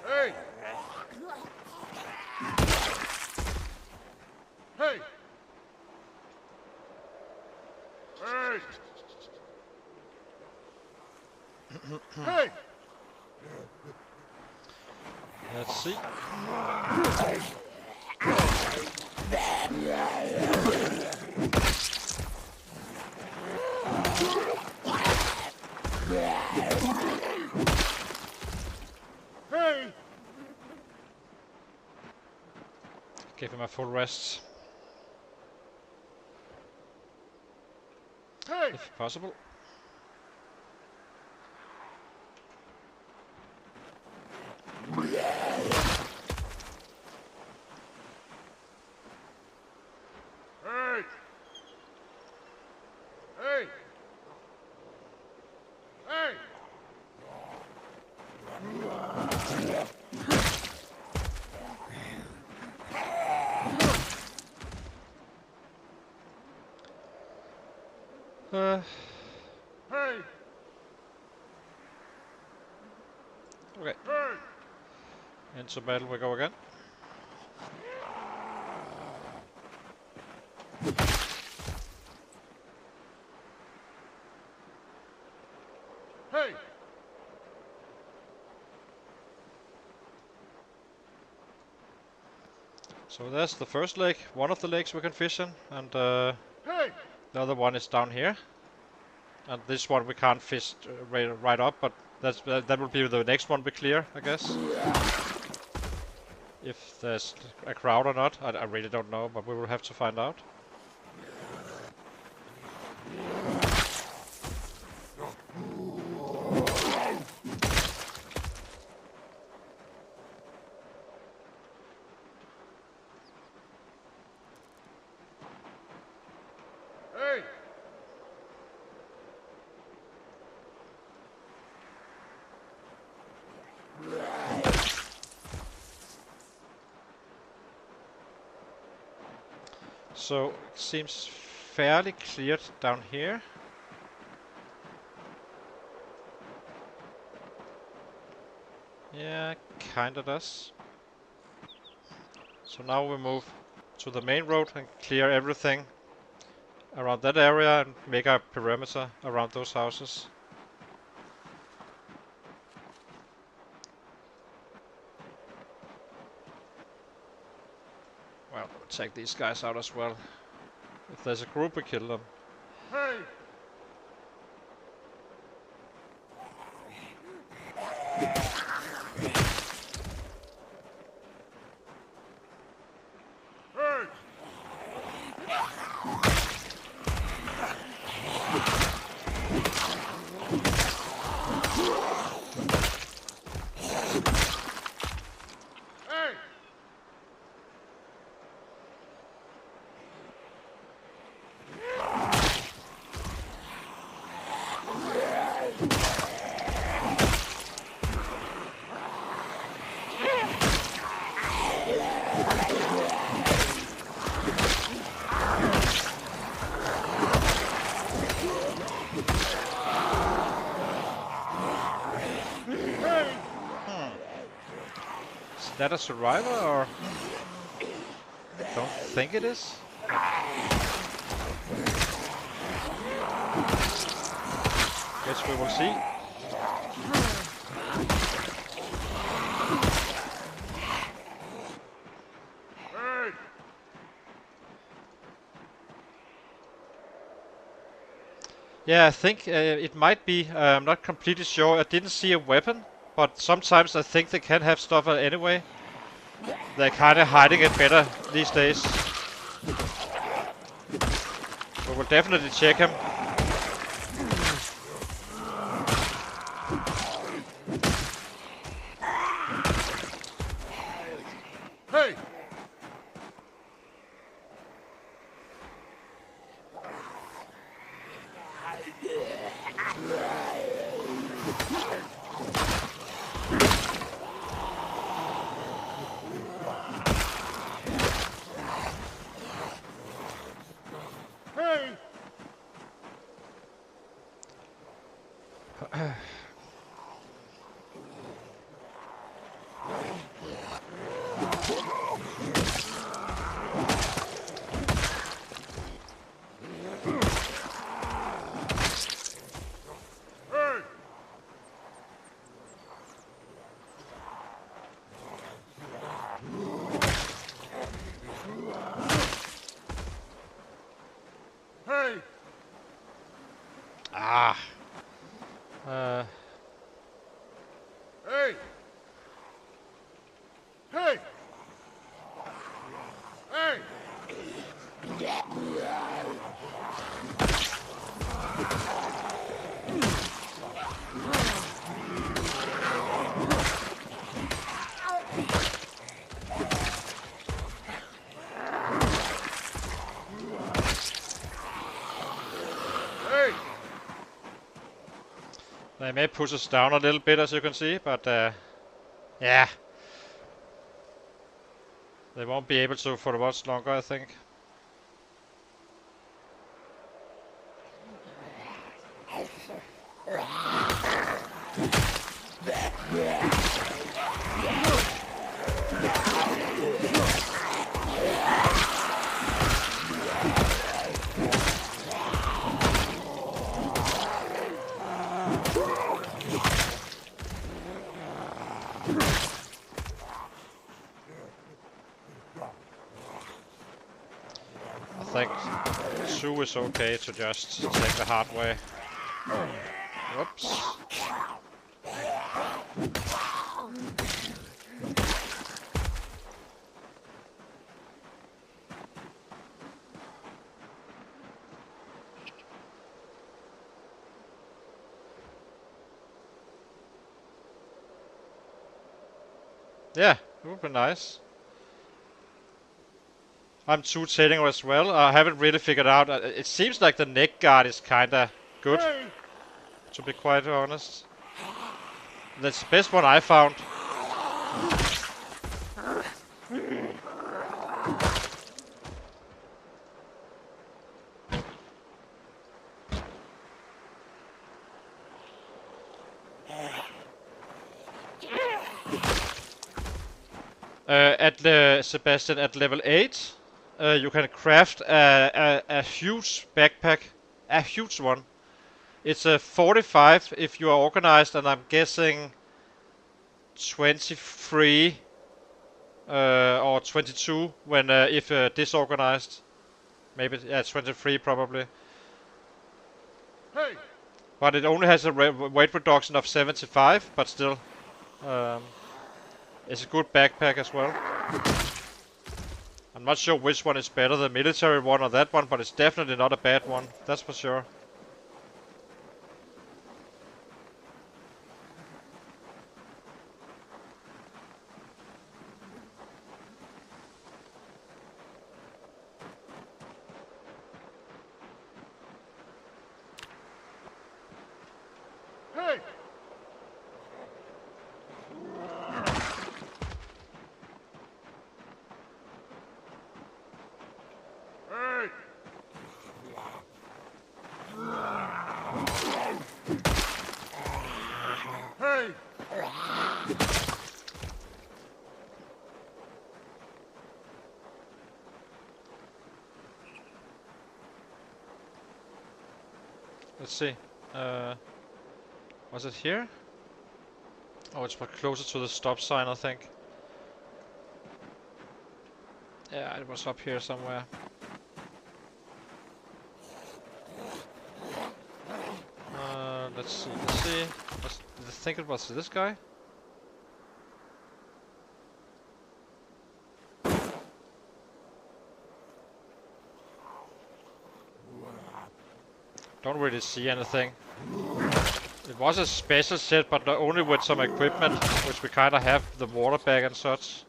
S2: Hey! Hey! Hey! Hey!
S1: Let's see.
S2: Hey!
S1: Give him a full rest,
S2: Hey!
S1: if possible.
S2: Hey! Hey! Hey! Hey!
S1: Okay,
S2: Hey!
S1: into battle we go again.
S2: Hey!
S1: So there's the first lake, one of the lakes we can fish in, and
S2: Hey!
S1: the other one is down here. And this one we can't fish right up, but that will be the next one we clear, I guess. If there's a crowd or not, I really don't know, but we will have to find out.
S2: Hey!
S1: So it seems fairly cleared down here. Yeah, kinda does. So now we move to the main road and clear everything around that area and make a perimeter around those houses. Well, we'll take these guys out as well. If there's a group, we kill them.
S2: Hey! Hey! Hey!
S1: Is that a survivor or? Don't think it is. Guess we will see.
S2: Hey!
S1: Yeah, I think it might be. I'm not completely sure. I didn't see a weapon, but sometimes I think they can have stuff anyway. They're kind of hiding it better these days. We will definitely check him.
S2: Hey! Hey! Hey! Hey!
S1: Ah. Uh,
S2: Hey! Hey! Hey! Hey!
S1: they may push us down a little bit, as you can see, but yeah, they won't be able to for much longer, I think. I think 2 is okay to just take the hard way. Whoops. Yeah, it would be nice. I'm 2 tailing as well. I haven't really figured out. It seems like the neck guard is kinda good,
S2: Hey!
S1: to be quite honest. That's the best one I found. Sebastian, at level 8, you can craft a huge backpack, a huge one. It's a 45 if you are organized, and I'm guessing 23 or 22 when if disorganized. Maybe 23 probably.
S2: Hey!
S1: But it only has a weight reduction of 75, but still, um, it's a good backpack as well. I'm not sure which one is better, the military one or that one, but it's definitely not a bad one, that's for sure.
S2: Hey! Hey! Hey!
S1: Let's see. Was it here? Oh, it's closer to the stop sign, I think. Yeah, it was up here somewhere. Let's see. Let's see. I think it was this guy. Don't really see anything. It was a special set, but only with some equipment, which we kind of have, the water bag and such.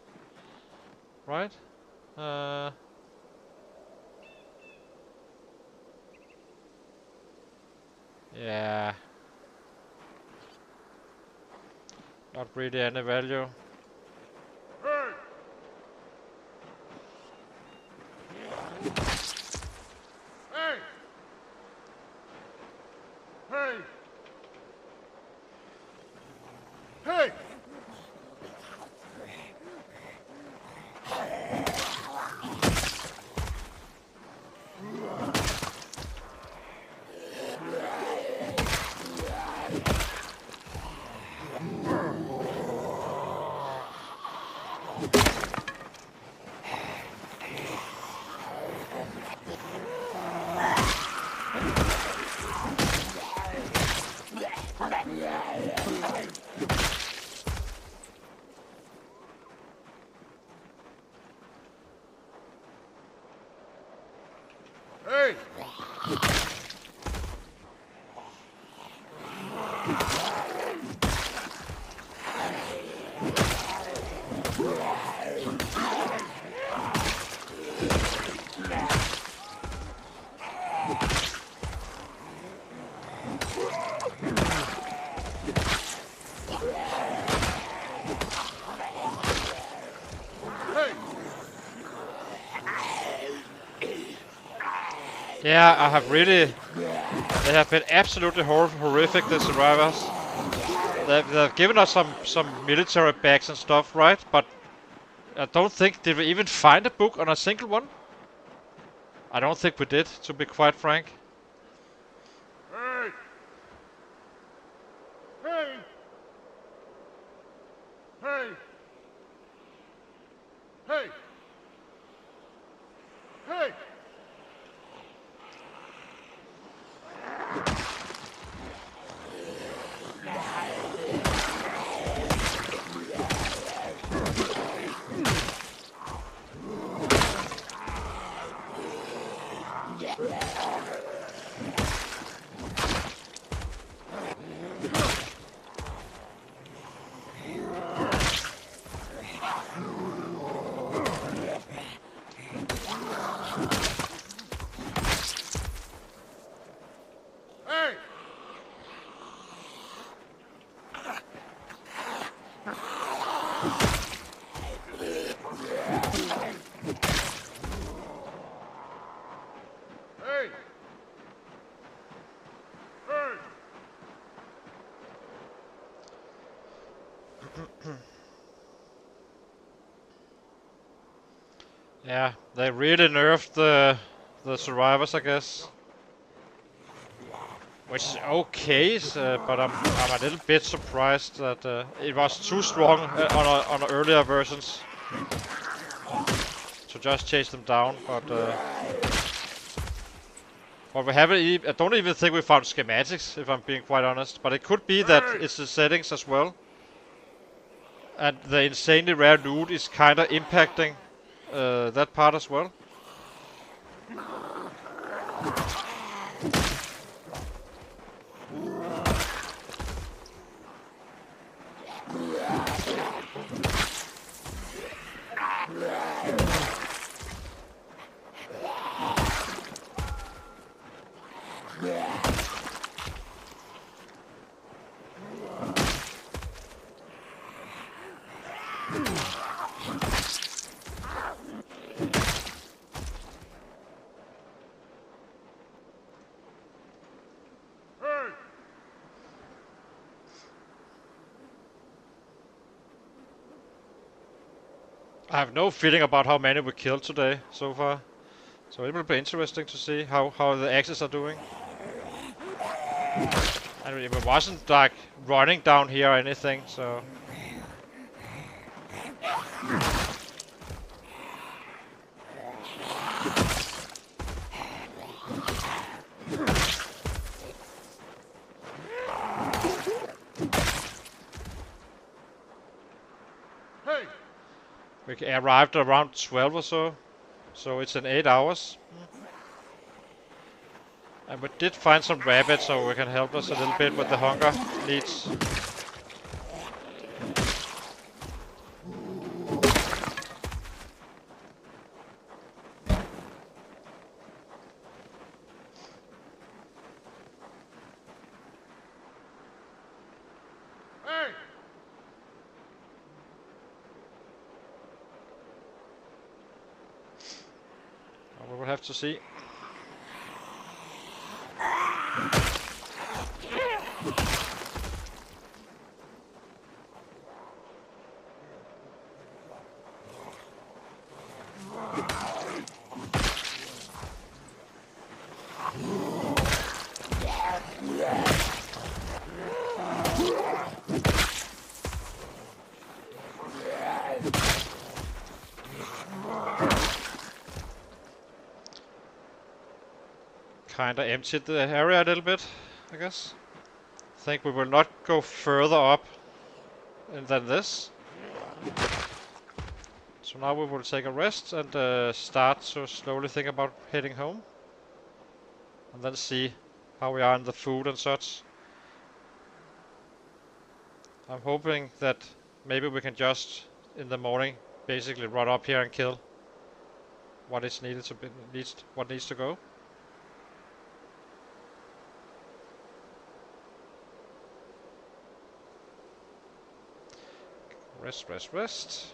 S1: Right? Yeah. Not really any value.
S2: Hey! Hey! Hey! Hey! Hey!
S1: Yeah, I have really... They have been absolutely horrific, the survivors. They've given us some military bags and stuff, right? But I don't think... Did we even find a book on a single one? I don't think we did, to be quite frank.
S2: Hey! Hey! Hey! Hey! Hey! Hey! Hey! Hey!
S1: Yeah, they really nerfed the survivors, I guess. Which is okay, but I'm a little bit surprised that it was too strong on earlier versions to just chase them down. But we haven't. I don't even think we found schematics, if I'm being quite honest. But it could be that it's the settings as well, and the insanely rare loot is kind of impacting that part as well. I have no feeling about how many we killed today so far. So it will be interesting to see how the axes are doing. And it wasn't like running down here or anything, so... arrived around 12 or so. So it's in 8 hours. And we did find some rabbits, so we can help us a little bit with the hunger needs.
S2: Hey!
S1: We will have to see. Kinda emptied the area a little bit, I guess. Think we will not go further up than this. So now we will take a rest and start to slowly think about heading home. And then see how we are in the food and such. I'm hoping that maybe we can just, in the morning, basically run up here and kill what is needed to be, what needs to go. Rest, rest, rest.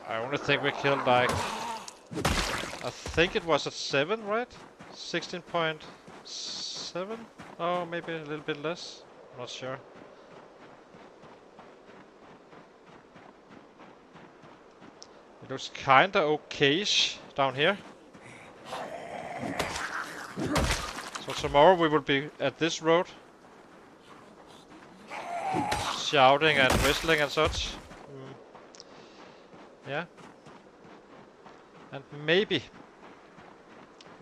S1: I only think we killed like, I think it was at 7, right? 16.7? Oh, maybe a little bit less. I'm not sure. It looks kinda okay-ish down here. So tomorrow we will be at this road. Shouting and whistling and such. Yeah. And maybe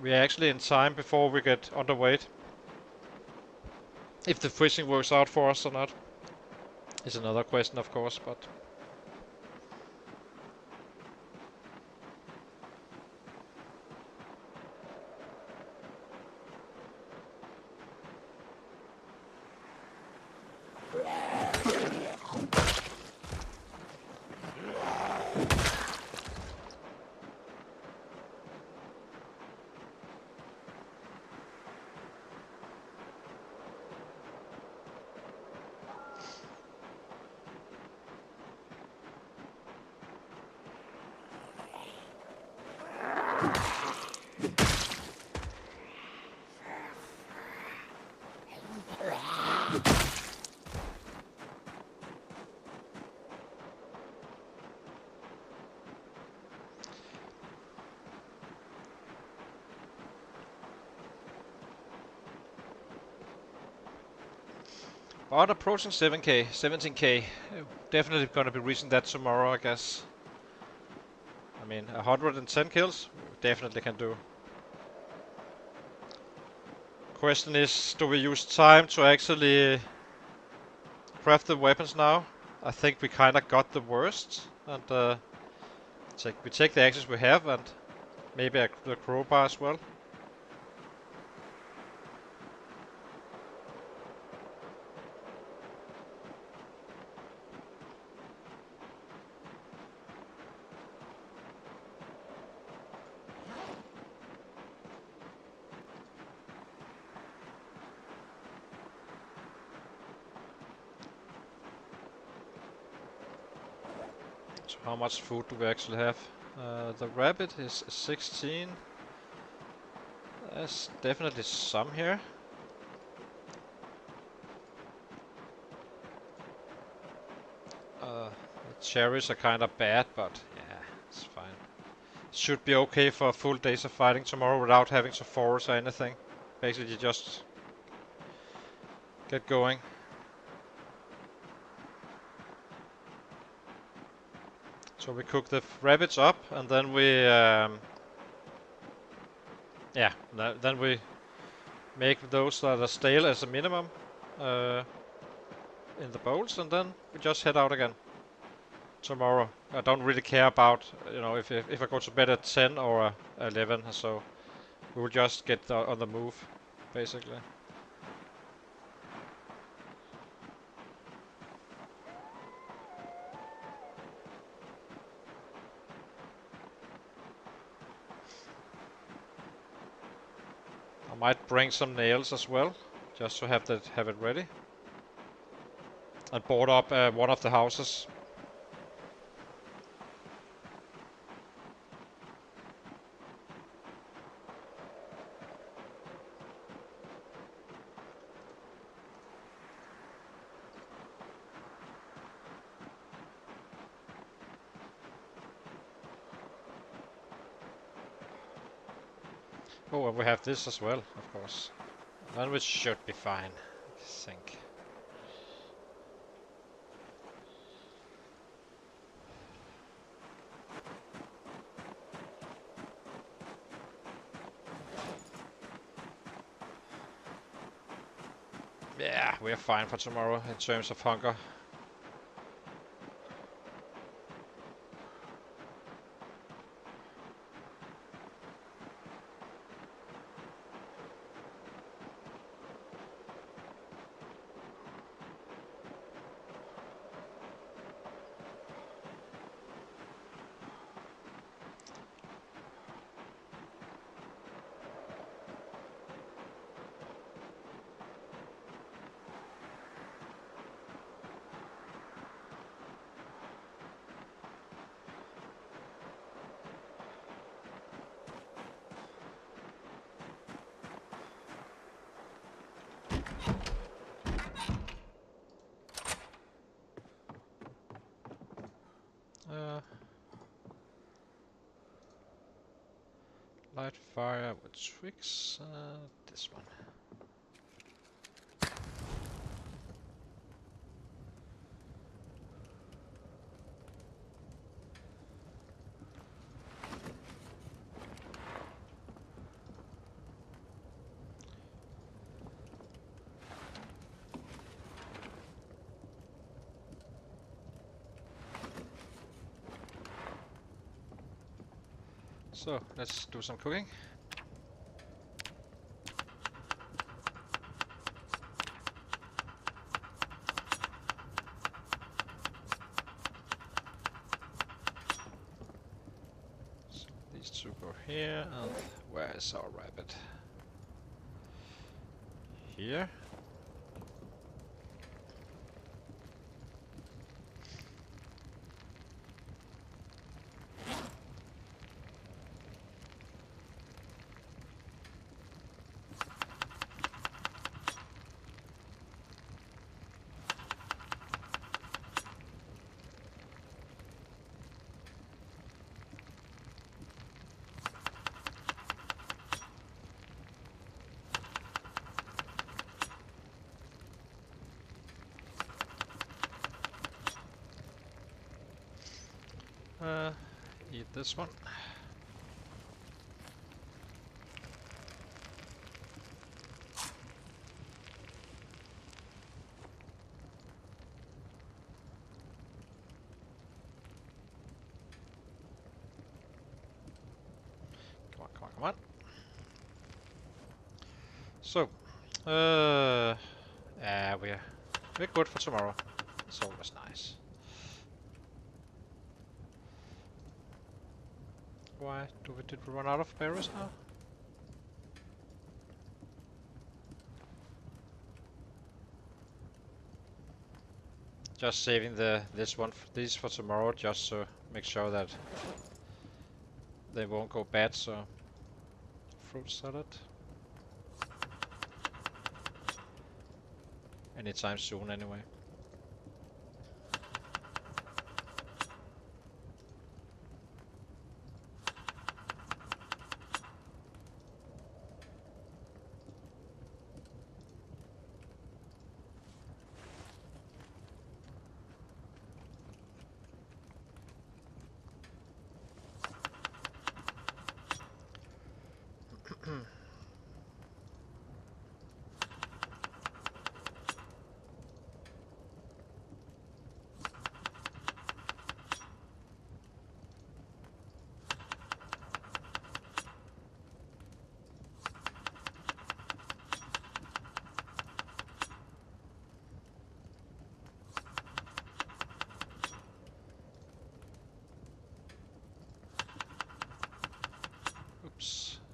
S1: we're actually in time before we get underweight. If the fishing works out for us or not is another question, of course, but approaching 7k, 17k. Definitely gonna be reaching that tomorrow, I guess. I mean, 110 kills, definitely can do. Question is, do we use time to actually craft the weapons now? I think we kinda got the worst, and we take the axes we have, and maybe the crowbar as well. So how much food do we actually have? The rabbit is 16. There's definitely some here. The cherries are kind of bad, but yeah, it's fine. Should be okay for a full days of fighting tomorrow without having to force or anything. Basically just get going. So we cook the rabbits up, and then we then we make those that are stale as a minimum in the bowls, and then we just head out again tomorrow. I don't really care about, you know, if I go to bed at 10 or 11, so we will just get on the move, basically. I might bring some nails as well, just to have it ready. And board up one of the houses. Oh, and we have this as well, of course. Then we should be fine, I think. Yeah, we're fine for tomorrow in terms of hunger. Light fire with twigs. This one. So let's do some cooking. So these two go here, and where is our rabbit? Here. Eat this one. Come on, come on, come on. So, yeah, we're good for tomorrow. It's always nice. Why did we run out of berries now? Just saving these for tomorrow, just to make sure that they won't go bad. So, fruit salad. Anytime soon, anyway.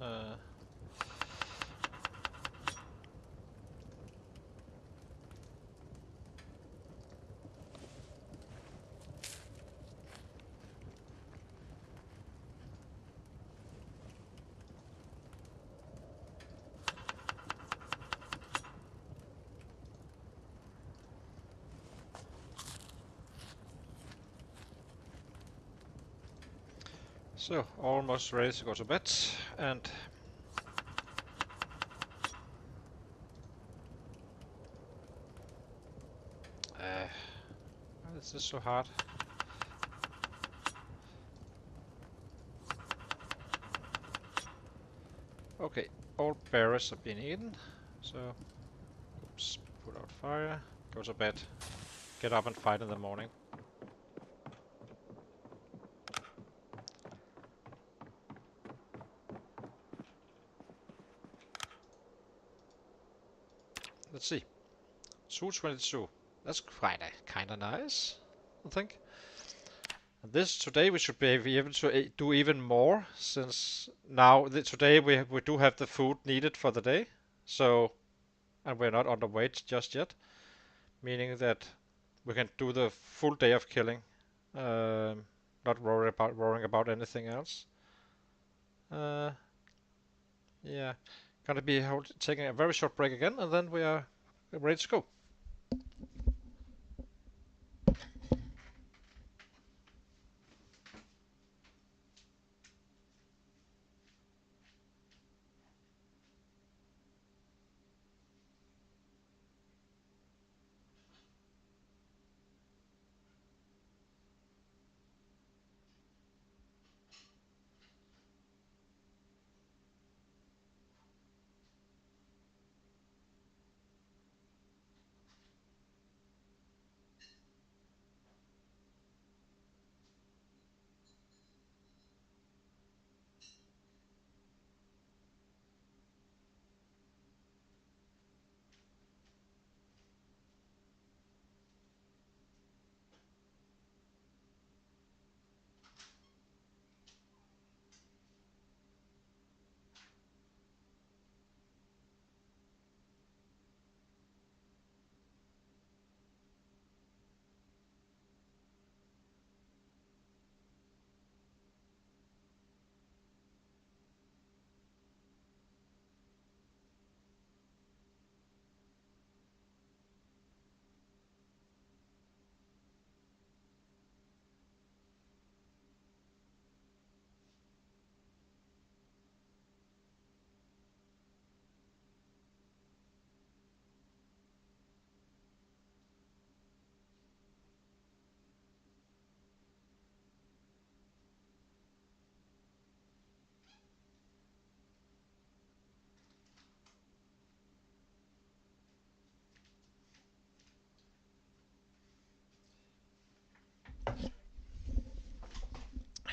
S1: Uh, so, almost ready to go to bed, and why is this so hard? Okay, all berries have been eaten, so oops, put out fire, go to bed, get up and fight in the morning. Let's see, 222. That's quite kinda nice, I think. And this today we should be able to do even more, since now today we do have the food needed for the day. So, and we're not underweight just yet, meaning that we can do the full day of killing, not worrying about anything else. Uh, yeah, gonna be taking a very short break again, and then we are ready to go.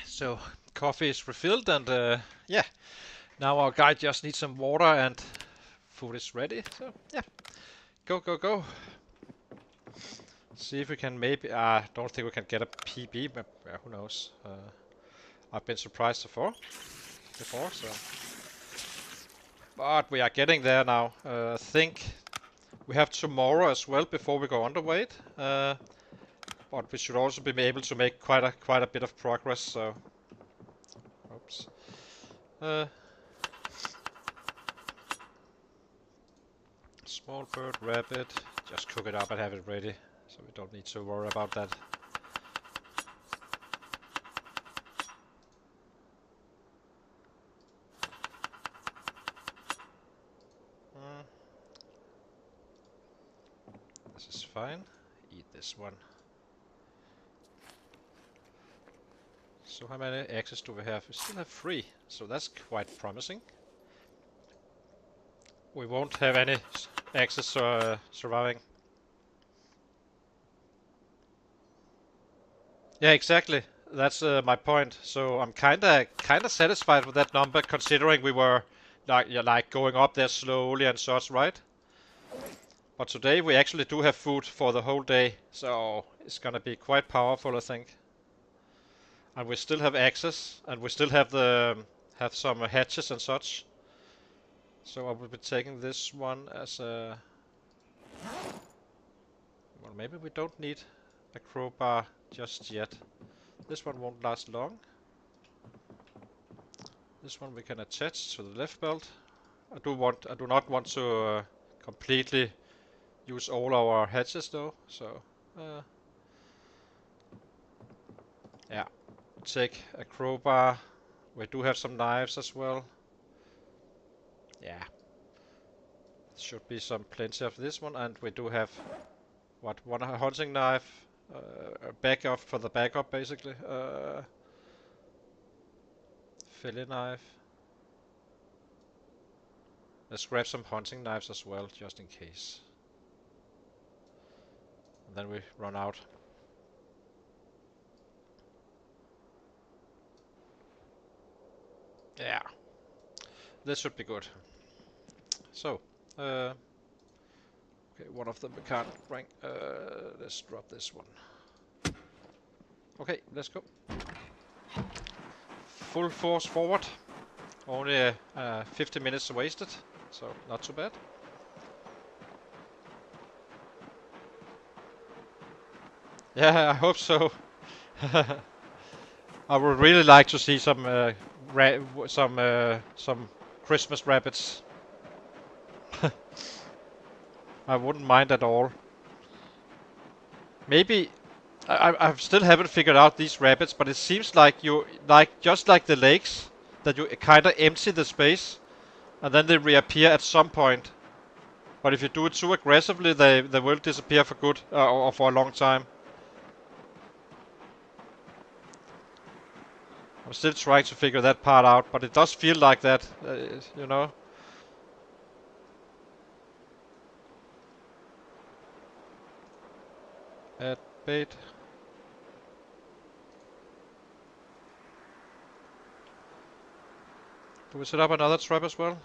S1: So coffee is refilled, and yeah, now our guy just needs some water, and food is ready. So yeah, go go go. See if we can maybe. I don't think we can get a PB, but who knows? I've been surprised before, so. But we are getting there now. I think we have tomorrow as well before we go underweight. But we should also be able to make quite a bit of progress. So, oops. Uh, Small bird, rabbit. Just cook it up and have it ready, so we don't need to worry about that. This is fine. Eat this one. So how many axes do we have? We still have 3, so that's quite promising. We won't have any axes surviving. Yeah, exactly. That's my point. So I'm kinda satisfied with that number, considering we were like going up there slowly and such, right? But today we actually do have food for the whole day, so it's gonna be quite powerful, I think. And we still have access, and we still have the have some hatches and such. So I will be taking this one as a... Well, maybe we don't need a crowbar just yet. This one won't last long. This one we can attach to the left belt. I do not want to completely use all our hatches though, so yeah. Take a crowbar. We do have some knives as well. Yeah. Should be some plenty of this one, and we do have one hunting knife, a backup for the backup basically. Fillet knife. Let's grab some hunting knives as well, just in case. And then we run out. Yeah. This should be good. So, okay, one of them we can't bring. Let's drop this one. Okay, let's go. Full force forward. Only 50 minutes wasted, so not too bad. Yeah, I hope so. I would really like to see some Christmas rabbits. I wouldn't mind at all. Maybe I still haven't figured out these rabbits, but it seems like just like the lakes, that you kind of empty the space, and then they reappear at some point. But if you do it too aggressively, they will disappear for good, or for a long time. I'm still trying to figure that part out, but it does feel like that, you know. Add bait. Do we set up another trap as well?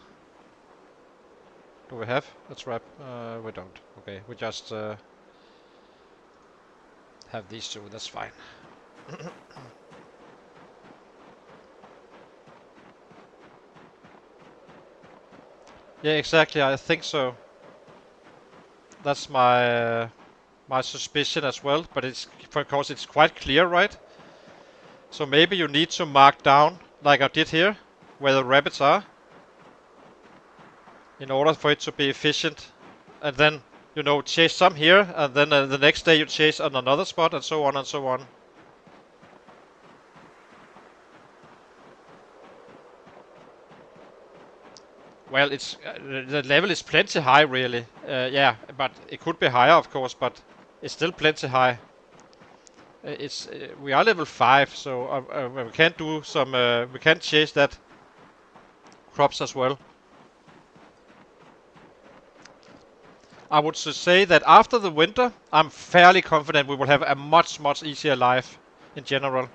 S1: Do we have a trap? We don't. Okay, we just have these two, that's fine. Yeah, exactly, I think so. That's my my suspicion as well, but it's because it's quite clear, right? So maybe you need to mark down, like I did here, where the rabbits are, in order for it to be efficient. And then, you know, chase some here, and then the next day you chase on another spot, and so on and so on. Well, it's the level is plenty high, really. Yeah, but it could be higher, of course, but it's still plenty high. It's we are level 5, so we can do some. We can chase that crops as well. I would say that after the winter, I'm fairly confident we will have a much easier life in general.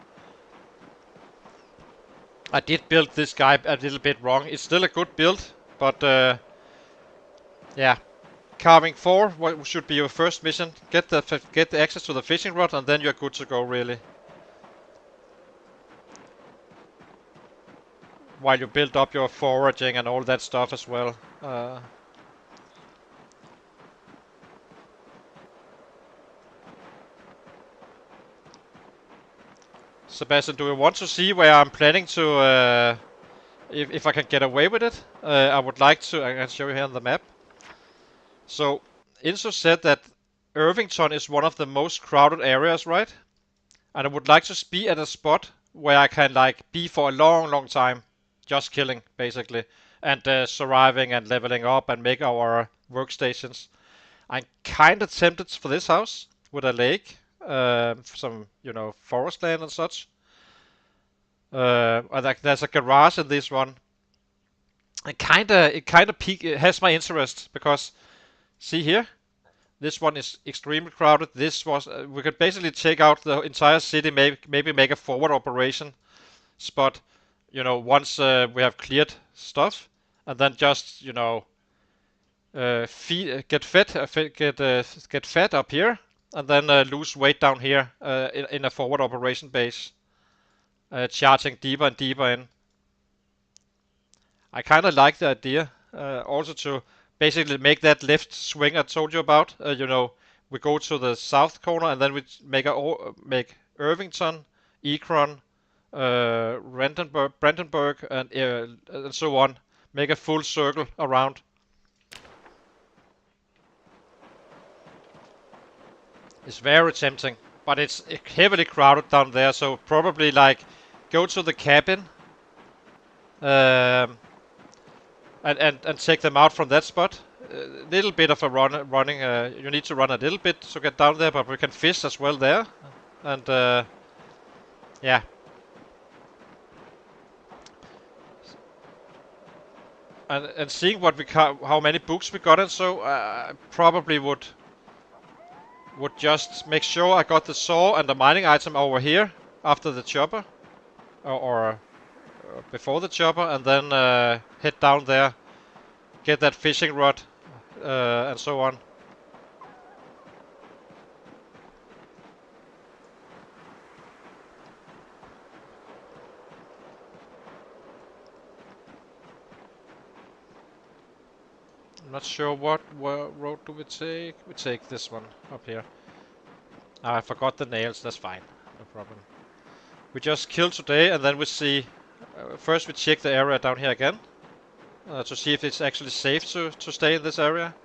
S1: I did build this guy a little bit wrong. It's still a good build, but yeah. Carving 4 what should be your first mission. Get the access to the fishing rod, and then you're good to go, really. While you build up your foraging and all that stuff as well. Sebastian, do you want to see where I'm planning to, if I can get away with it? I would like to, I can show you here on the map. So, Inso said that Irvington is one of the most crowded areas, right? And I would like to be at a spot where I can like be for a long time, just killing basically, and surviving and leveling up and make our workstations. I'm kind of tempted for this house with a lake, some forest land and such. There's a garage in this one. It has my interest because see here. This one is extremely crowded. This was we could basically take out the entire city, maybe make a forward operation spot, once we have cleared stuff, and then just get fed up here, and then lose weight down here in a forward operation base, charging deeper and deeper in. I kind of like the idea. Also to basically make that left swing I told you about. You know, we go to the south corner and then we make Irvington, Ekron, Brandenburg, and so on. Make a full circle around. It's very tempting, but it's heavily crowded down there. So probably like go to the cabin. Um, and take them out from that spot. A little bit of a running. You need to run a little bit to get down there, but we can fish as well there. And yeah, and seeing what how many books we got, and so I probably would just make sure I got the saw and the mining item over here after the chopper, or before the chopper, and then head down there, get that fishing rod, and so on. I'm not sure what road do we take. We take this one up here. I forgot the nails, that's fine. No problem. We just kill today and then we see... first we check the area down here again. To see if it's actually safe to stay in this area.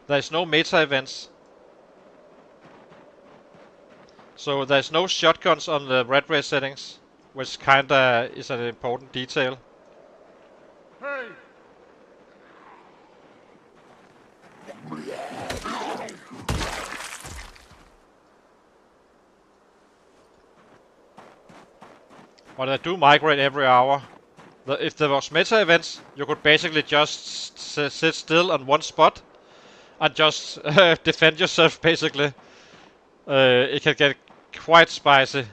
S1: There's no meta events. So there's no shotguns on the Rat Race settings, which kinda is an important detail.
S2: Hey!
S1: But I do migrate every hour. If there was meta events, you could basically just sit still on one spot and just defend yourself, basically. It can get quite spicy.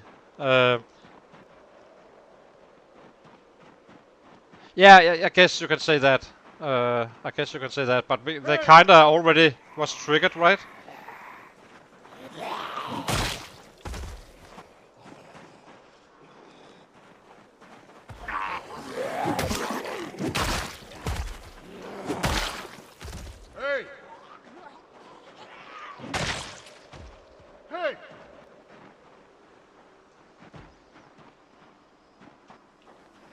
S1: Yeah, I guess you can say that. I guess you can say that, but they kinda already was triggered, right?
S2: Hey! Hey!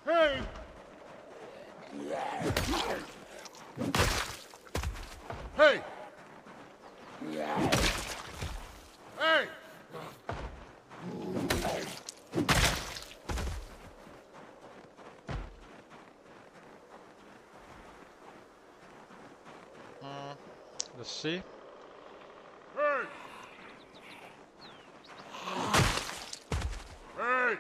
S2: Hey! Hey! Hey!
S1: Let's see.
S2: Hey! Hey!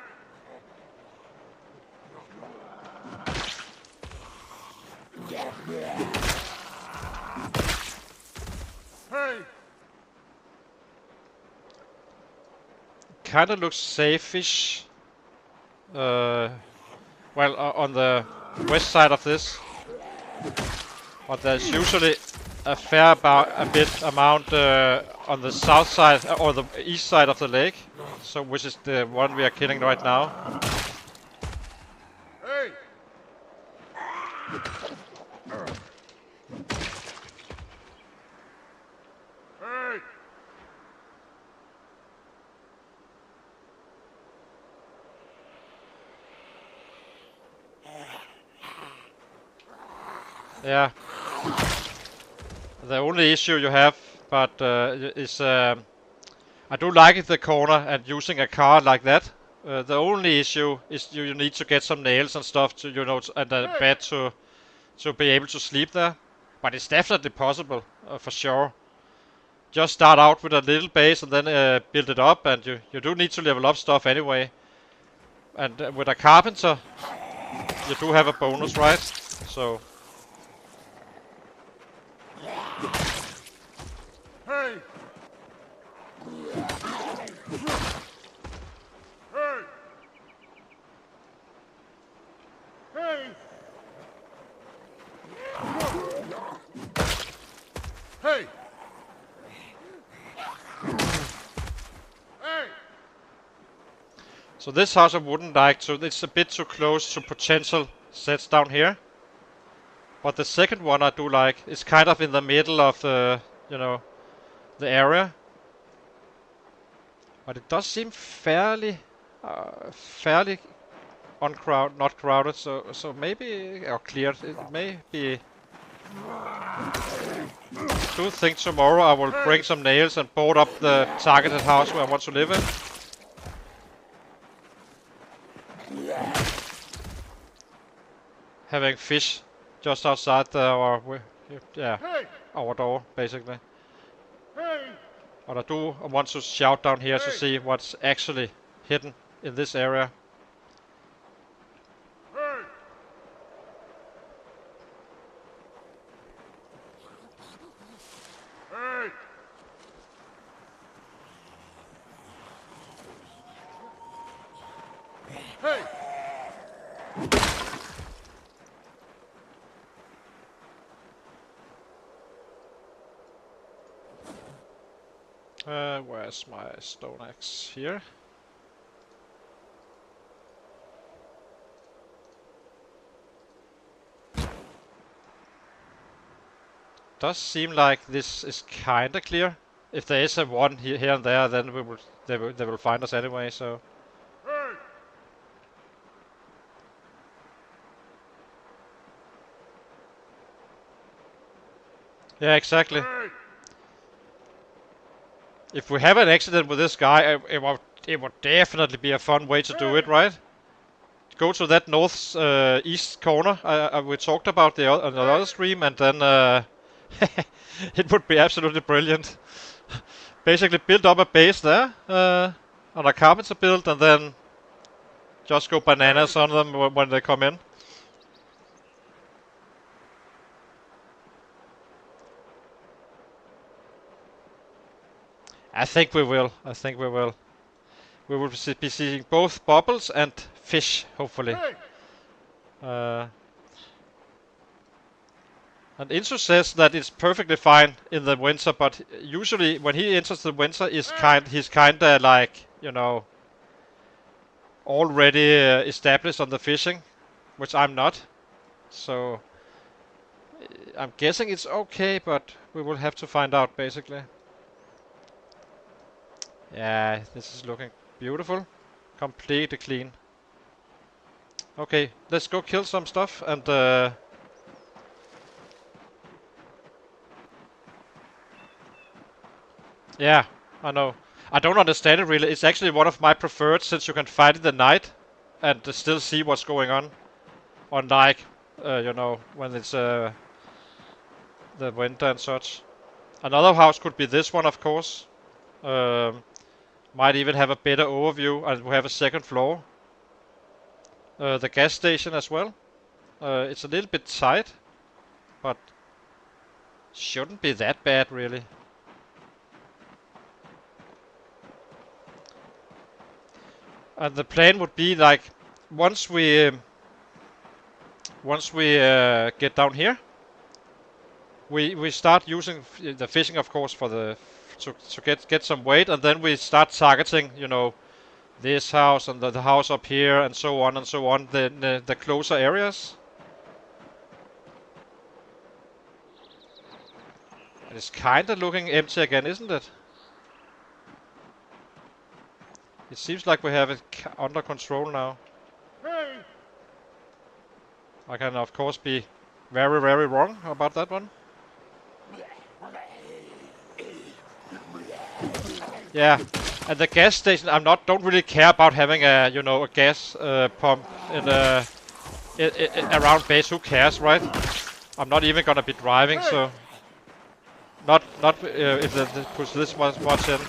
S2: Hey!
S1: Kinda looks safe-ish. Well, on the west side of this. But there's usually a bit amount on the south side or the east side of the lake, so which is the one we are killing right now.
S2: Hey! Hey!
S1: Yeah. The only issue you have, but is I do like the corner and using a car like that. The only issue is you need to get some nails and stuff to and a bed to be able to sleep there. But it's definitely possible, for sure. Just start out with a little base and then build it up, and you do need to level up stuff anyway. And with a carpenter, you do have a bonus, right? So
S2: Hey! Hey! Hey! Hey!
S1: So this house I wouldn't like to. It's a bit too close to potential sets down here. But the second one I do like. It's kind of in the middle of the, you know, the area. But it does seem fairly not crowded. So maybe or cleared. It may be. I do think tomorrow I will bring some nails and board up the targeted house where I want to live in. Having fish just outside our door, basically. But I do want to shout down here to see what's actually hidden in this area. Where's my stone axe? Here. Does seem like this is kinda clear. If there is a one here and there, then they will find us anyway. So. Yeah, exactly. If we have an accident with this guy, it would definitely be a fun way to do it, right? Go to that north east corner we talked about the other stream, and then it would be absolutely brilliant. Basically, build up a base there on a carpenter build, and then just go bananas on them when they come in. I think we will. We will be seeing both bubbles and fish, hopefully. And Insu says that it's perfectly fine in the winter, but usually when he enters the winter, he's kinda like, you know, already established on the fishing, which I'm not. So I'm guessing it's okay, but we will have to find out, basically. Yeah, this is looking beautiful. Completely clean. Okay, let's go kill some stuff and yeah, I know. I don't understand it really. It's actually one of my preferred, since you can fight in the night and still see what's going on. Unlike, you know, when it's the winter and such. Another house could be this one, of course. Might even have a better overview, and we have a second floor. The gas station as well. It's a little bit tight, but shouldn't be that bad, really. And the plan would be like, once we get down here, we start using the fishing, of course, for to get some weight, and then we start targeting, you know, this house and the house up here, and so on and so on, the closer areas. And it's kinda looking empty again, isn't it? It seems like we have it under control now. I can, of course, be very, very wrong about that one. Yeah, and the gas station, don't really care about having a, you know, a gas pump in around base. Who cares, right? I'm not even gonna be driving, so not if they push this much in.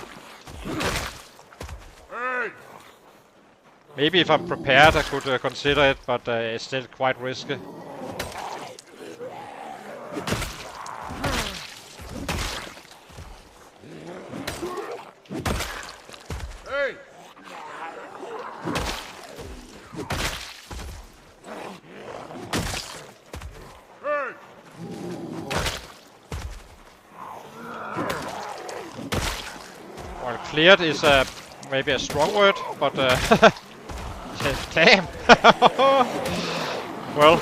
S1: Maybe if I'm prepared, I could consider it, but it's still quite risky.
S2: Hey! Hey!
S1: Well, cleared is maybe a strong word, but Damn! Well,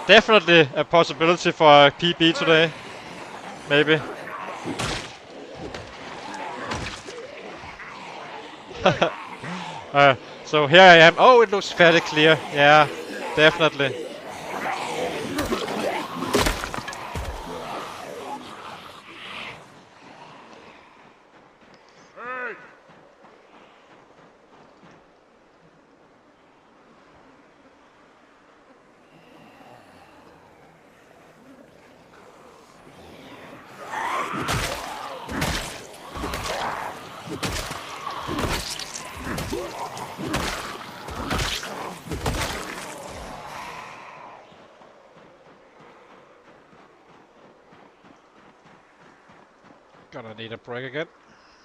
S1: definitely a possibility for a PB today. Maybe. So here I am. Oh, it looks fairly clear. Yeah, definitely.
S2: Hey!
S1: Gonna need a break again.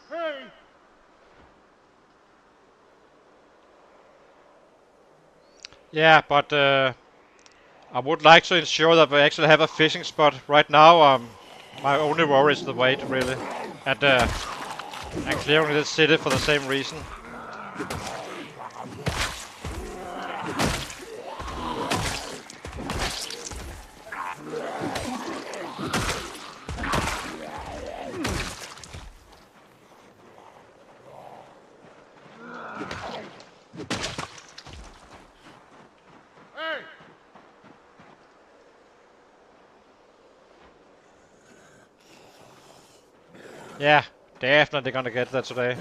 S2: Hey!
S1: Yeah, but I would like to ensure that we actually have a fishing spot. Right now, my only worry is the weight, really. And clearing this city for the same reason.
S2: Hey!
S1: Yeah, definitely gonna get that today.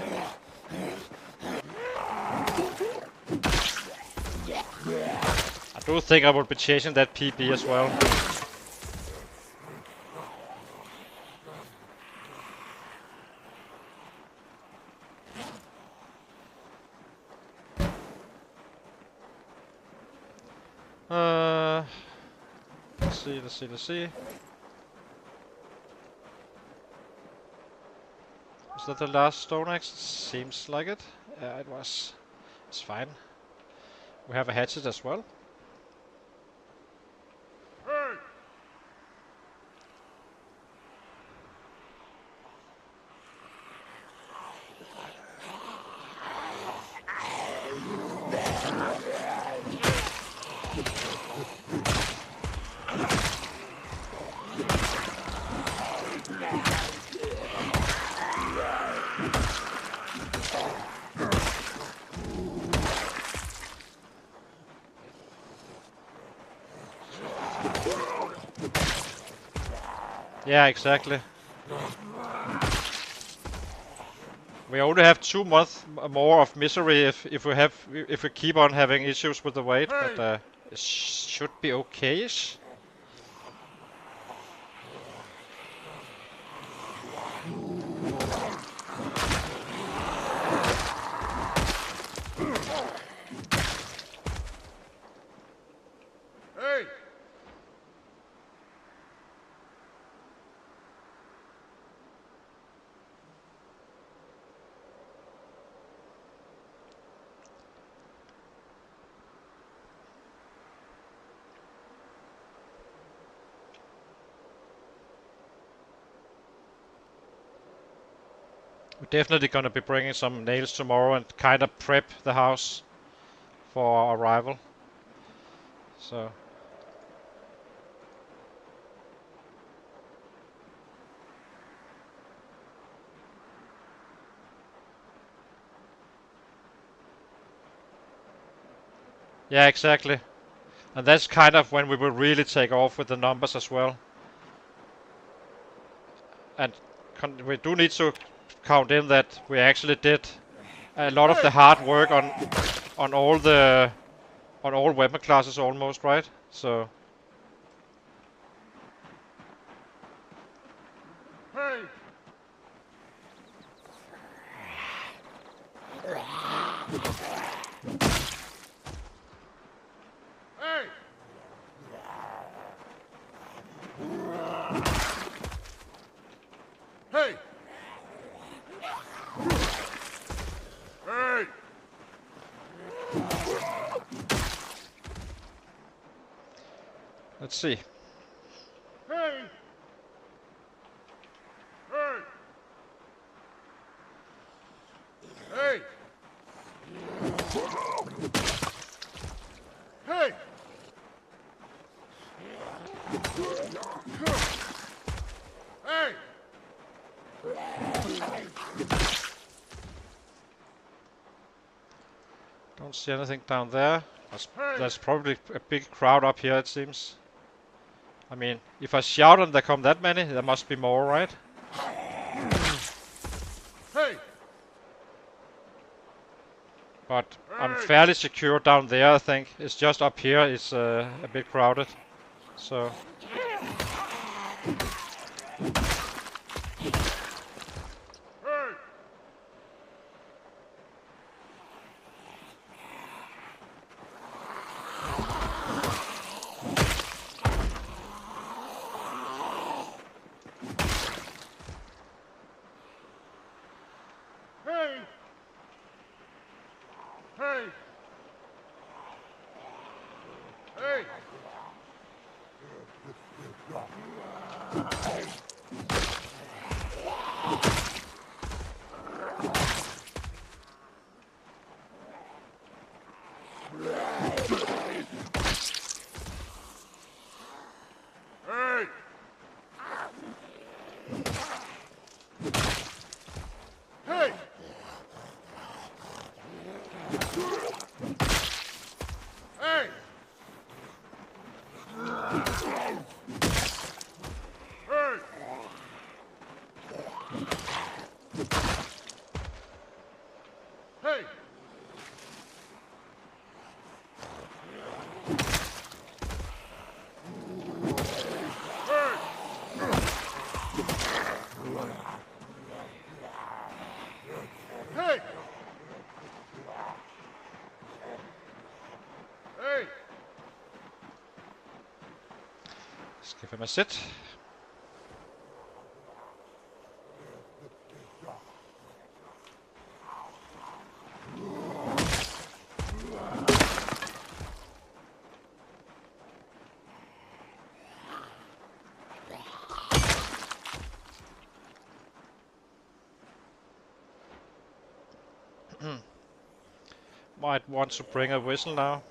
S1: I do think I would be chasing that PB as well. Let's see. Was that the last stone axe? Seems like it. Yeah, it was. It's fine. We have a hatchet as well.
S2: Hey!
S1: Yeah, exactly. We only have 2 months more of misery if we keep on having issues with the weight,
S2: Hey!
S1: but it should be okay-ish.
S2: Hey!
S1: We're definitely gonna be bringing some nails tomorrow and kind of prep the house for our arrival. So yeah, exactly. And that's kind of when we will really take off with the numbers as well. And we do need to count in that we actually did a lot of the
S2: Hey!
S1: hard work on all the on all weapon classes almost, right? So
S2: Hey! Hey! Hey! Hey!
S1: let's see.
S2: Hey! Hey! Hey!
S1: see anything down there.
S2: Hey!
S1: There's probably a big crowd up here, it seems. I mean, if I shout and there come that many, there must be more, right?
S2: Hey!
S1: But I'm
S2: Hey!
S1: fairly secure down there, I think. It's just up here, it's a bit crowded. So...
S2: Hey! Hey! Hey! Hey! Hey! Hey! Hey! Hey! Hey! Hey! Hey!
S1: Let's give him a sit. Might want to bring a whistle now.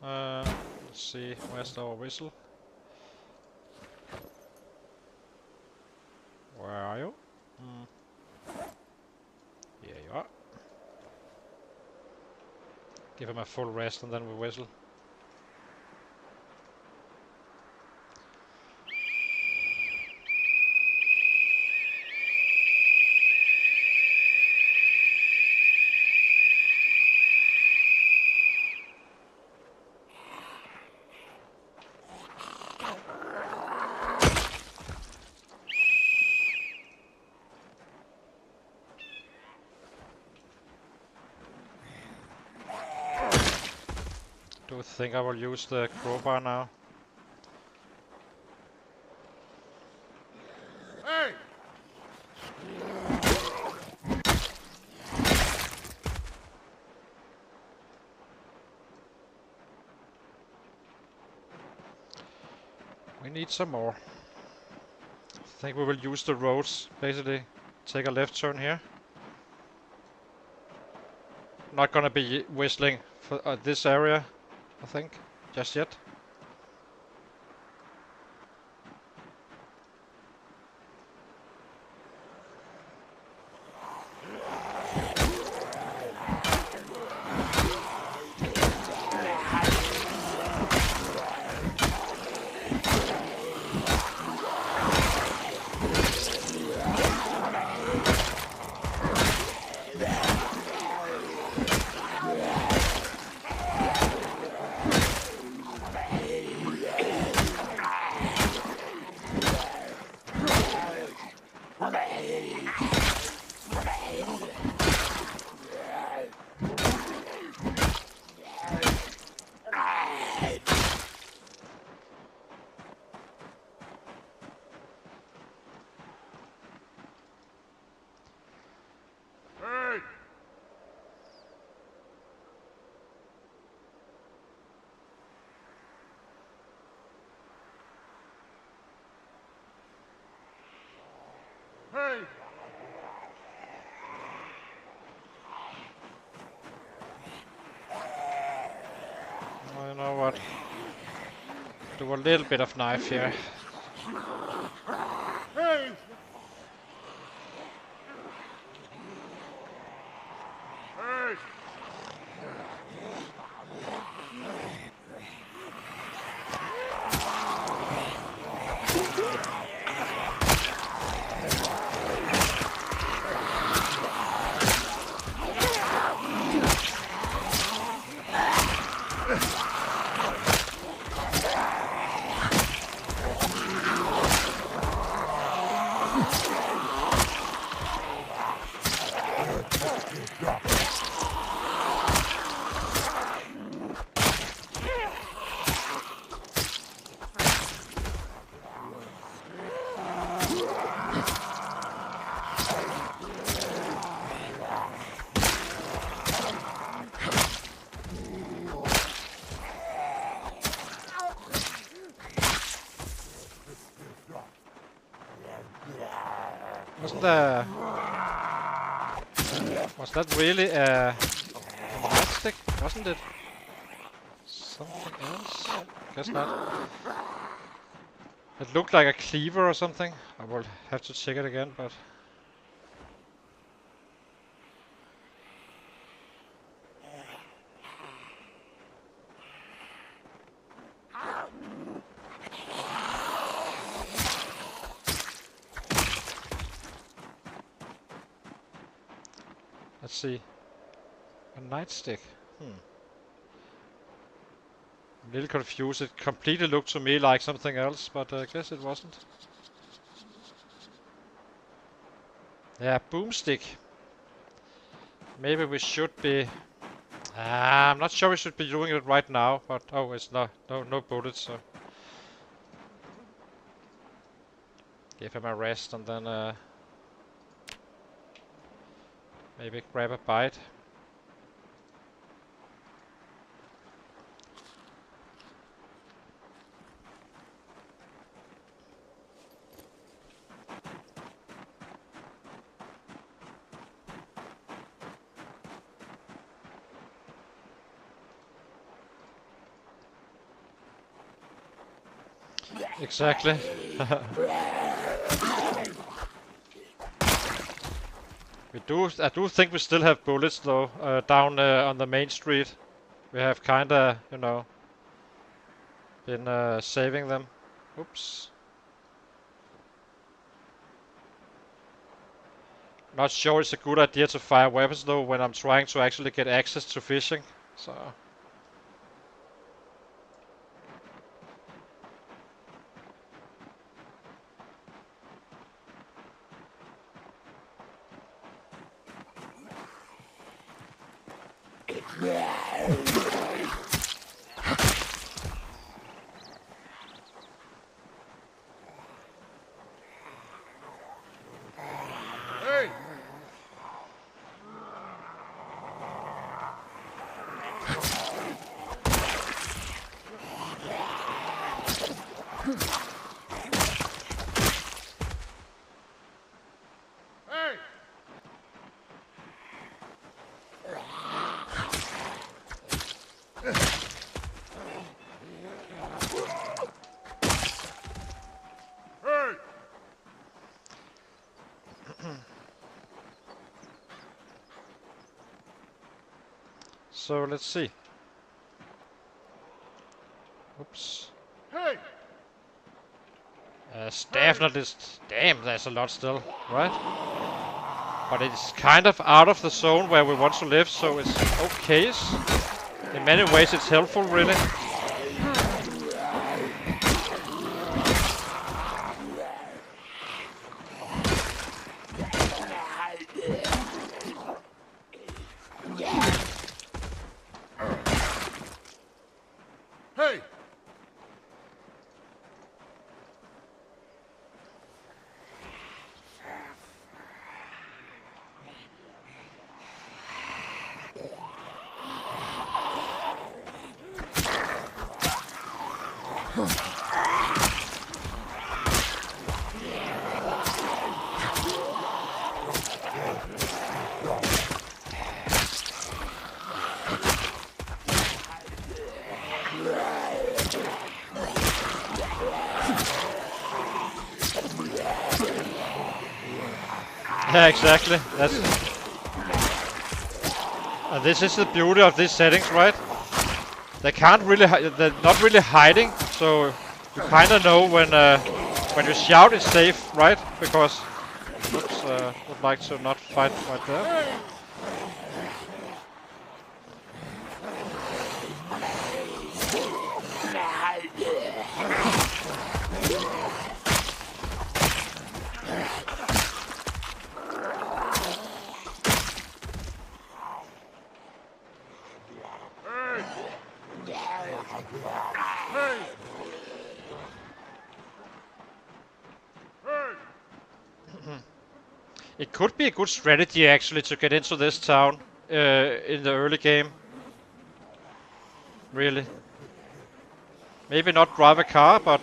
S1: Let's see, where's our whistle? Where are you? Here you are. Give him a full rest and then we whistle. Do you think I will use the crowbar now?
S2: Hey!
S1: We need some more. I think we will use the roads, basically. Take a left turn here. Not gonna be whistling for this area, I think, just yet.
S2: Hey! Hey!
S1: Well, you know what? Do a little bit of knife here.
S2: Hey!
S1: Was that really a matchstick? Wasn't it something else? Guess not. It looked like a cleaver or something. I will have to check it again, but... Let's see. A nightstick. I'm a little confused. It completely looked to me like something else, but I guess it wasn't. Yeah, boomstick. Maybe we should be... I'm not sure we should be doing it right now, but... Oh, it's no bullets, so... Give him a rest and then... maybe grab a bite. Exactly. I do think we still have bullets though, down on the main street. We have kinda, you know, been saving them. Oops. Not sure it's a good idea to fire weapons though when I'm trying to actually get access to fishing. So.
S2: Hey! Hey! Hey!
S1: So let's see. Oops.
S2: Hey!
S1: Definitely. Damn, there's a lot still, right? But it's kind of out of the zone where we want to live, so it's okay. In many ways, it's helpful, really.
S2: Hey!
S1: Yeah, exactly. And this is the beauty of these settings, right? They can't really, they're not really hiding, so you kind of know when you shout it's safe, right? Because, oops, would like to not fight right there.
S2: Hey! Hey!
S1: It could be a good strategy actually to get into this town in the early game. Really. Maybe not drive a car, but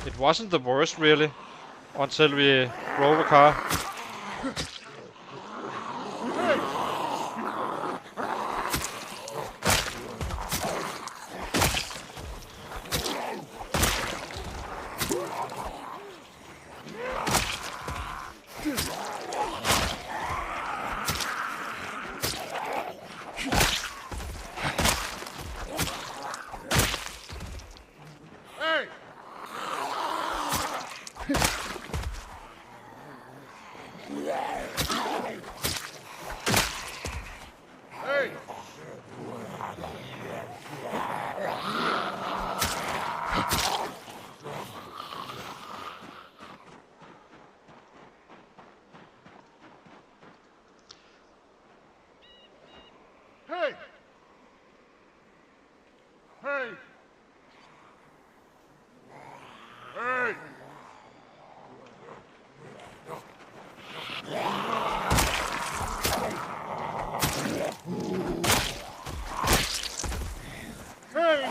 S1: it wasn't the worst really until we drove a car.
S2: Hey! Hey! Hey! Hey! Hey! Hey!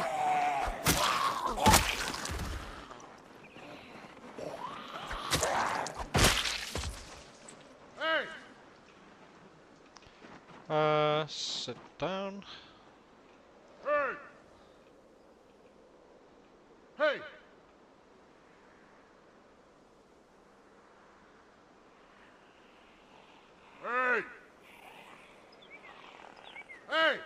S2: Hey!
S1: Sit down.
S2: Hey! Hey! Hey! Hey!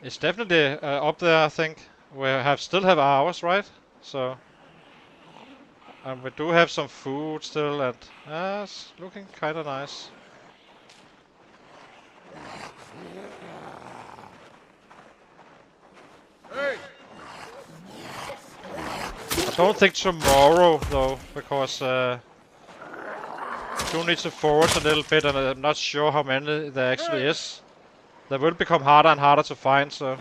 S1: It's definitely up there, I think. We still have hours, right? So, and we do have some food still, and it's looking kind of nice.
S2: Hey!
S1: I don't think tomorrow though, because do need to forage a little bit, and I'm not sure how many there actually is. They will become harder and harder to find, so.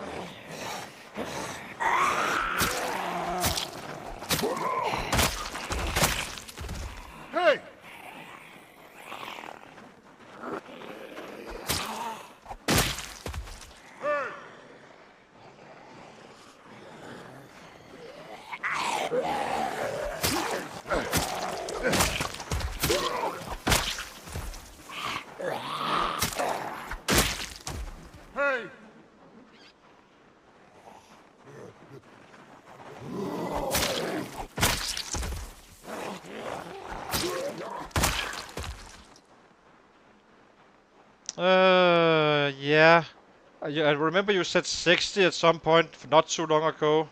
S2: Hey! Hey! Hey!
S1: Yeah. I remember you said 60 at some point not too long ago.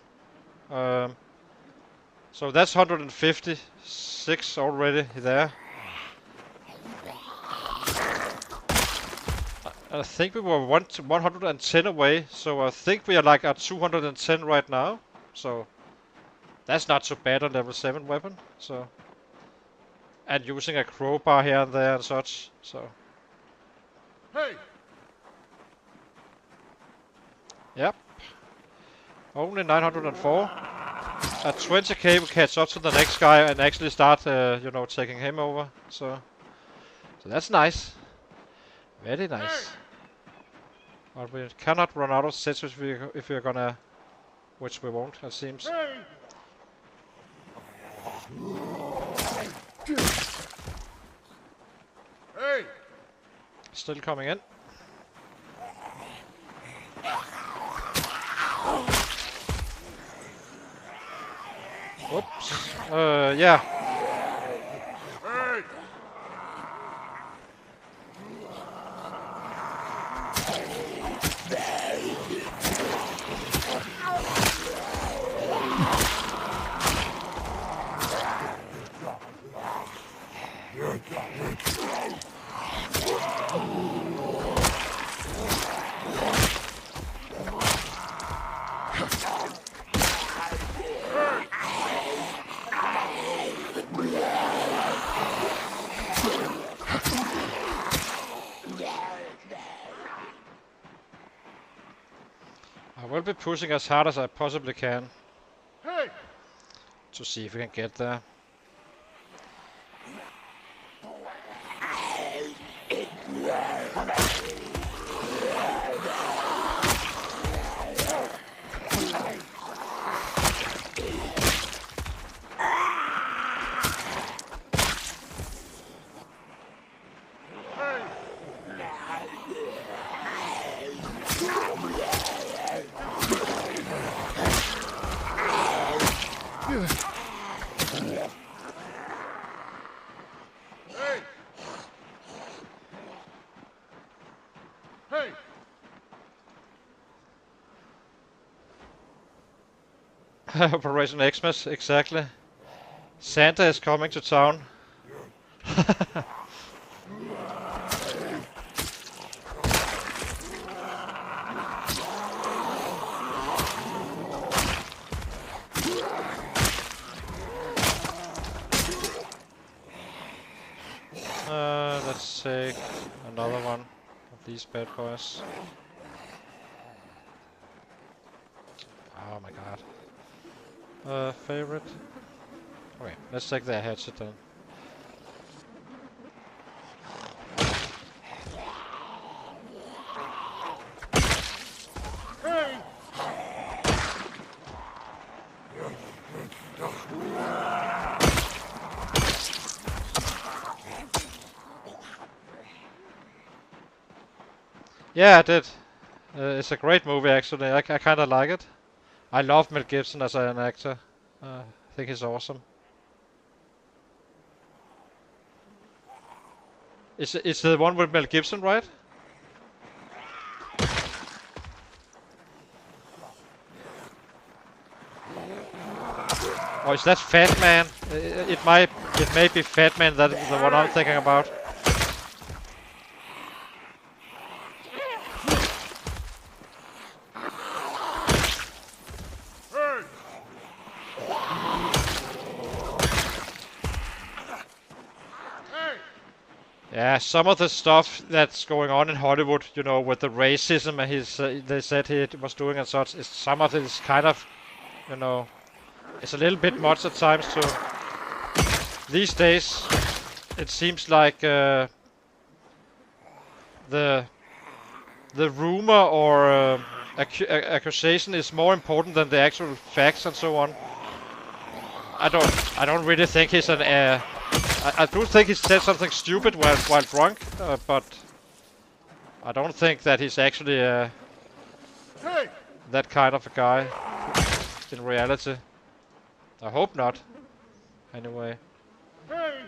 S1: So that's 156 already there. I think we were 110 away, so I think we are like at 210 right now. So that's not so bad on level 7 weapon. So, and using a crowbar here and there and such. So
S2: Hey!
S1: yep, only 904. At 20k we catch up to the next guy and actually start, you know, taking him over. So that's nice. Very nice. But we cannot run out of sets if we're gonna, which we won't, it seems.
S2: Hey! Hey!
S1: Still coming in. Oops. Yeah.
S2: Hey!
S1: I will be pushing as hard as I possibly can
S2: Hey!
S1: to see if we can get there.
S2: Hey!
S1: Operation Xmas, exactly. Santa is coming to town. Let's take another one of these bad boys. Oh my god. Favorite? Okay, let's take their hatchet then.
S2: Hey!
S1: Yeah, I did. It's a great movie actually. I kind of like it. I love Mel Gibson as an actor. I think he's awesome. It's the one with Mel Gibson, right? Or is that Fat Man? It may be Fat Man, that the one I'm thinking about.
S2: Hey! Hey!
S1: Yeah, some of the stuff that's going on in Hollywood, you know, with the racism they said he was doing and such, some of it is kind of, you know, it's a little bit much at times too. These days, it seems like the rumor or accusation is more important than the actual facts and so on. I don't really think he's an. I do think he said something stupid while drunk, but I don't think that he's actually
S2: Hey!
S1: that kind of a guy in reality. I hope not. Anyway.
S2: Hey!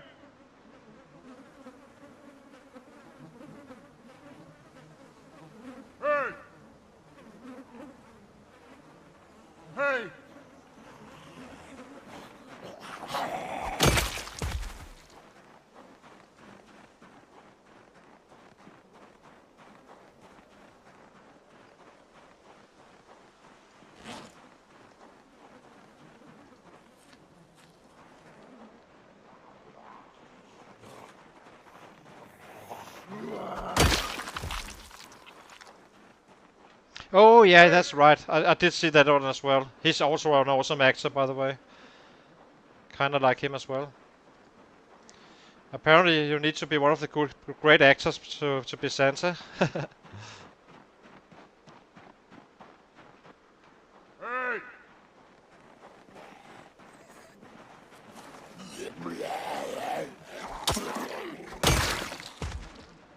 S2: Hey! Hey!
S1: Oh yeah, that's right. I did see that one as well. He's also an awesome actor, by the way. Kinda like him as well. Apparently, you need to be one of the great actors to be Santa.
S2: Hey!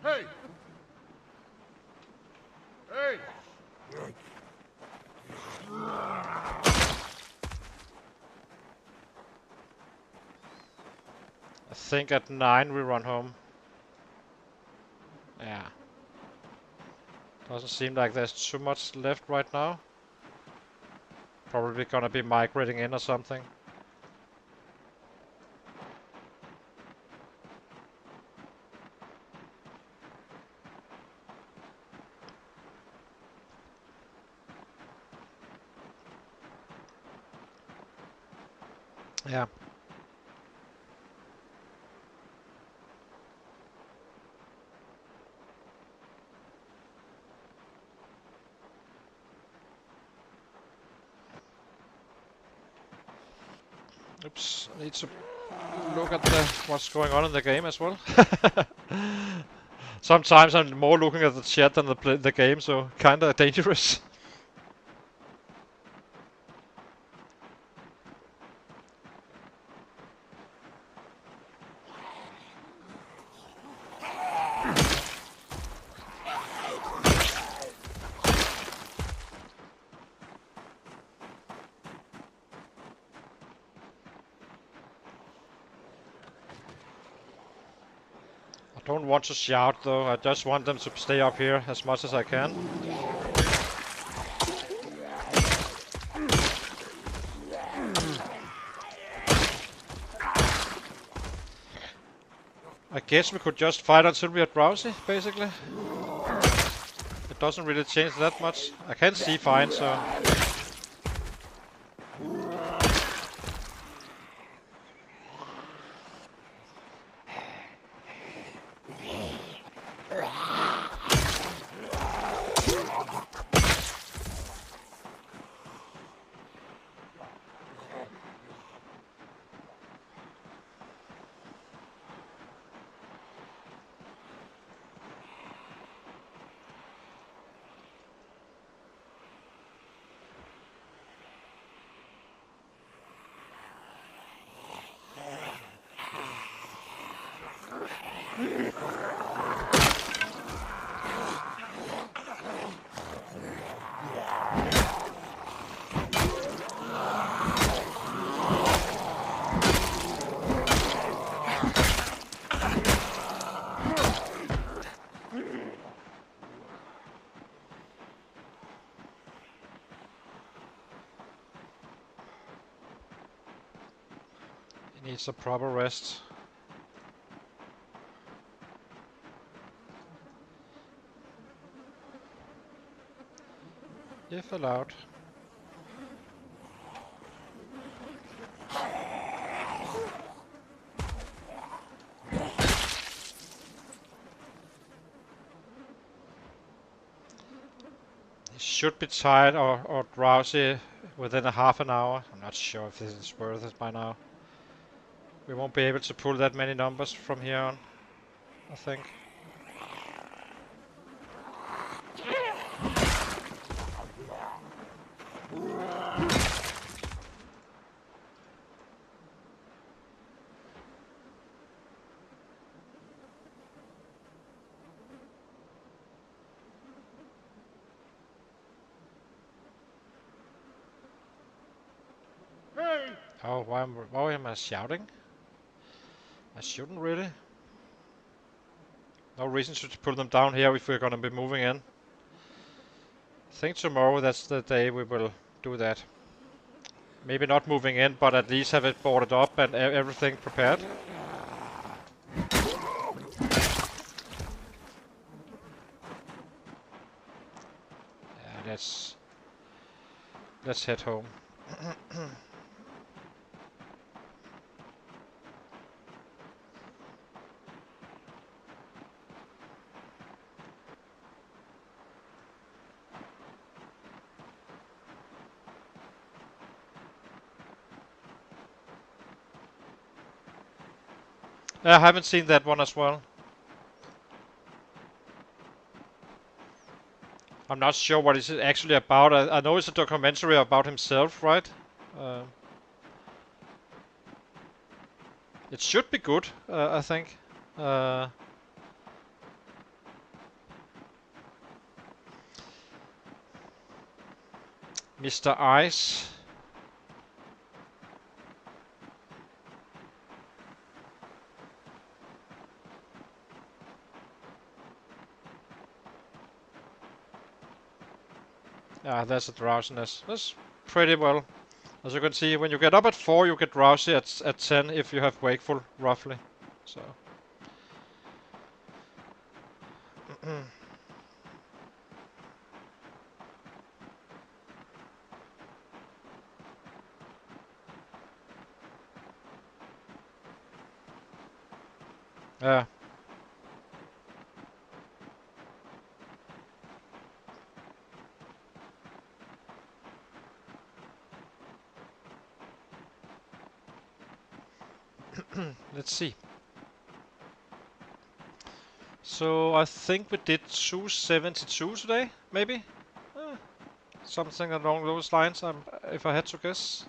S2: Hey! Hey!
S1: I think at 9 we run home. Yeah. Doesn't seem like there's too much left right now. Probably gonna be migrating in or something. Yeah. Oops, I need to look at what's going on in the game as well. Sometimes I'm more looking at the chat than the game, so kinda dangerous. I don't want to shout though, I just want them to stay up here as much as I can. I guess we could just fight until we are drowsy, basically. It doesn't really change that much. I can see fine, so... He needs a proper rest. If allowed. He should be tired or drowsy within a half an hour. I'm not sure if this is worth it by now. We won't be able to pull that many numbers from here on, I think.
S2: Hey!
S1: Oh, why am I shouting? I shouldn't really. No reason to pull them down here if we're gonna be moving in. I think tomorrow that's the day we will do that. Maybe not moving in, but at least have it boarded up and everything prepared. Yeah, let's head home. I haven't seen that one as well. I'm not sure what it's actually about. I know it's a documentary about himself, right? Uh, it should be good, I think. Uh, Mr. Ice. Yeah, there's a drowsiness. That's pretty well. As you can see, when you get up at 4, you get drowsy at 10 if you have wakeful, roughly. So. Yeah. Let's see. So I think we did 272 today, maybe? Uh, Something along those lines, if I had to guess.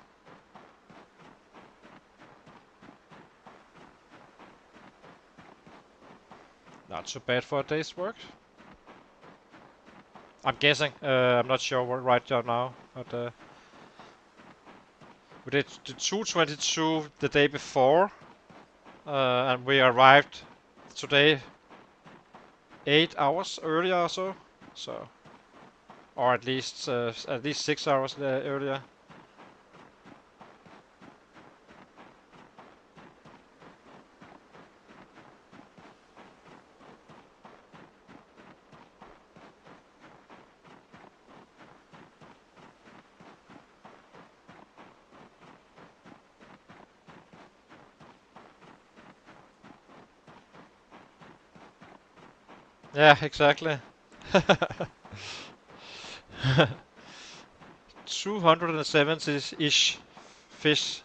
S1: Not too bad for a day's work. I'm guessing. I'm not sure what right now, but we did 222 the day before, and we arrived today 8 hours earlier or so. So, or at least 6 hours earlier. Yeah, exactly. 270-ish fish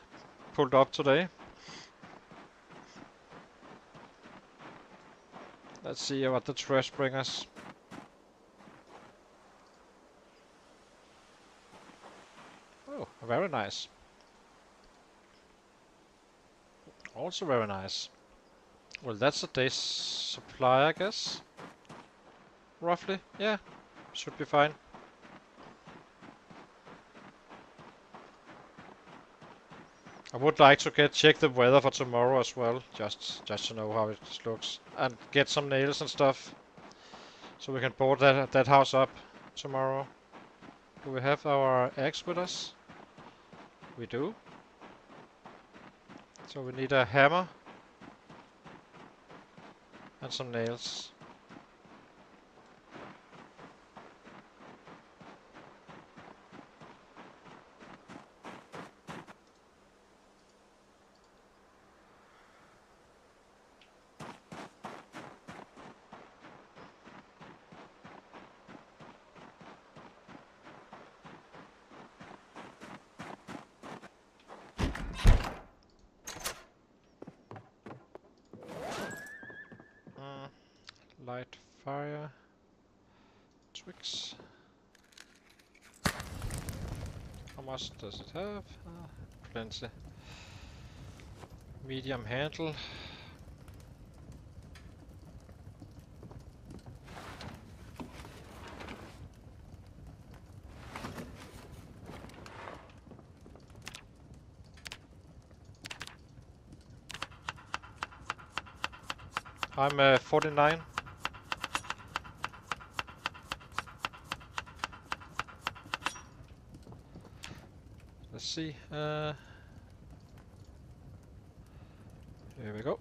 S1: pulled up today. Let's see what the trash brings us. Oh, very nice. Also very nice. Well, that's a day's supply, I guess. Roughly. Yeah, should be fine. I would like to check the weather for tomorrow as well, just to know how it looks, and get some nails and stuff, so we can board that house up tomorrow. Do we have our axe with us? We do. So we need a hammer and some nails. Light fire. Twigs. How much does it have? Plenty. Medium handle. I'm 49. Let's see. Here we go.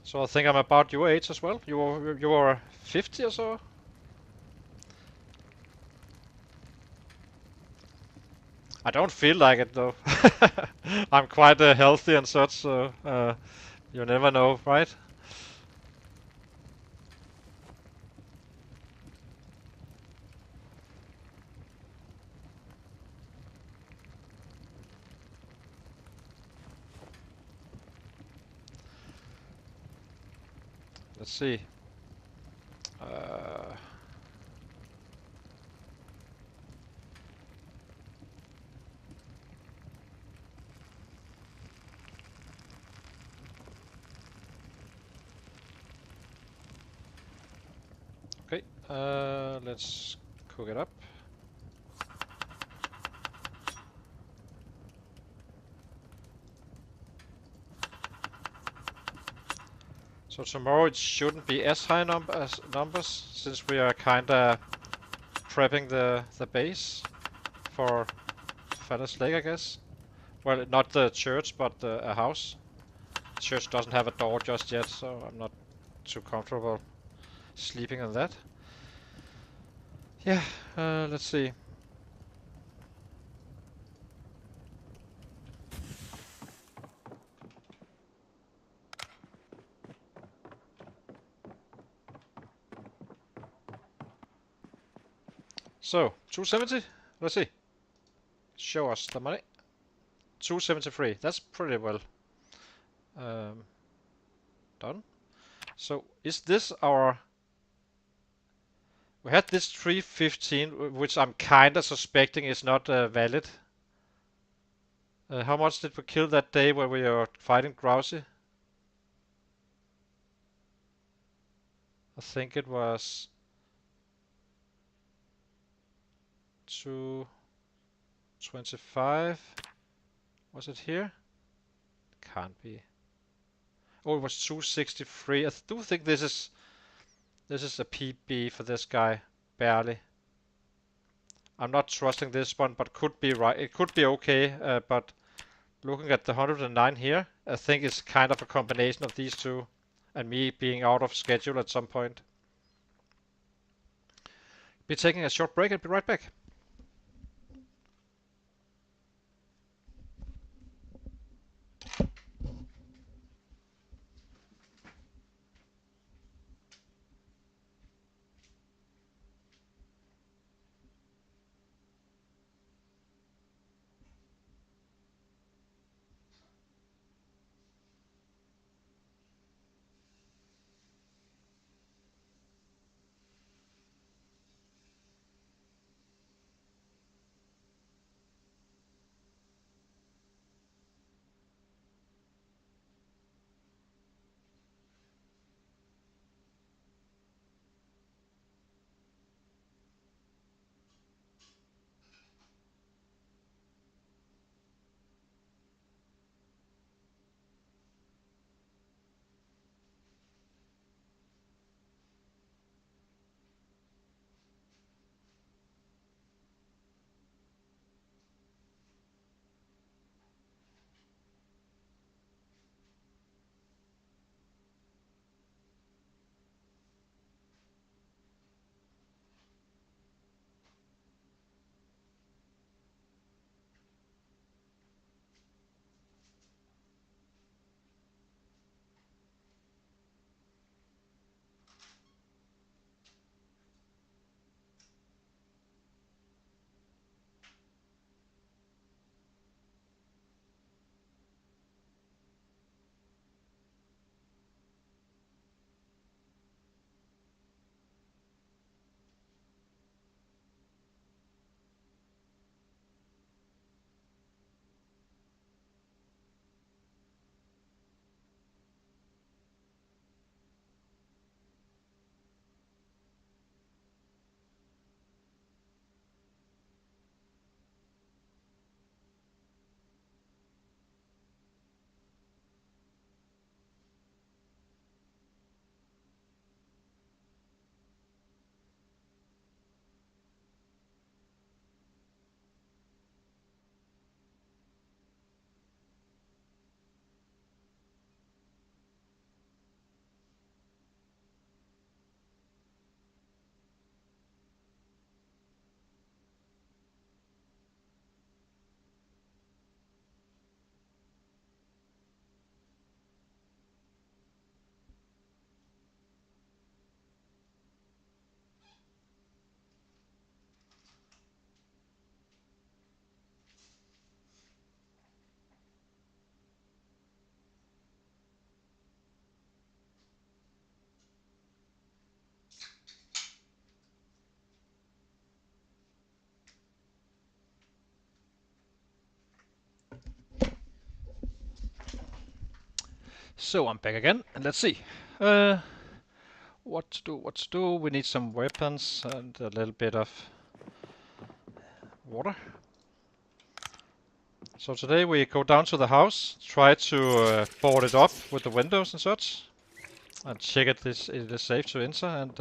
S1: So I think I'm about your age as well. You are 50 or so. I don't feel like it though. I'm quite healthy and such, so you never know, right? Let's see. Okay, let's cook it up. So tomorrow it shouldn't be as high numbers, since we are kinda prepping the base for Feather's Lake, I guess. Well, not the church, but a house. The church doesn't have a door just yet, so I'm not too comfortable sleeping on that. Yeah, let's see. So, 270. Let's see. Show us the money. 273. That's pretty well done. So, is this our... We had this 315, which I'm kinda suspecting is not valid. How much did we kill that day when we were fighting Grousey? I think it was 225. Was it here? Can't be. Oh, it was 263. I do think this is a PB for this guy. Barely. I'm not trusting this one, but could be right. It could be okay, but looking at the 109 here, I think it's kind of a combination of these two and me being out of schedule at some point. Be taking a short break and be right back. So I'm back again, and let's see. What to do, what to do. We need some weapons and a little bit of water. So today we go down to the house, try to board it up with the windows and such, and check it is safe to enter, and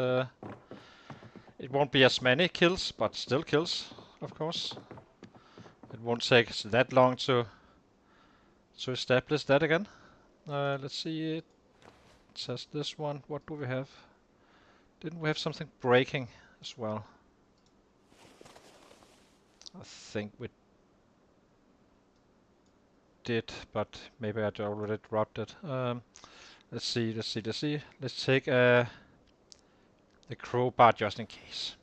S1: it won't be as many kills, but still kills, of course. It won't take that long to establish that again. Let's see, it says this one. What do we have? Didn't we have something breaking as well? I think we did, but maybe I already dropped it. Let's see. Let's take the crowbar just in case.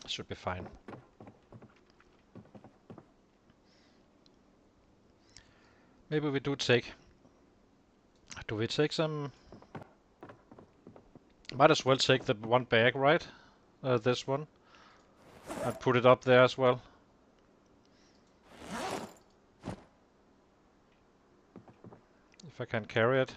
S1: Should be fine. Maybe we do take... Do we take some... Might as well take the one bag, right? This one. And put it up there as well. If I can carry it.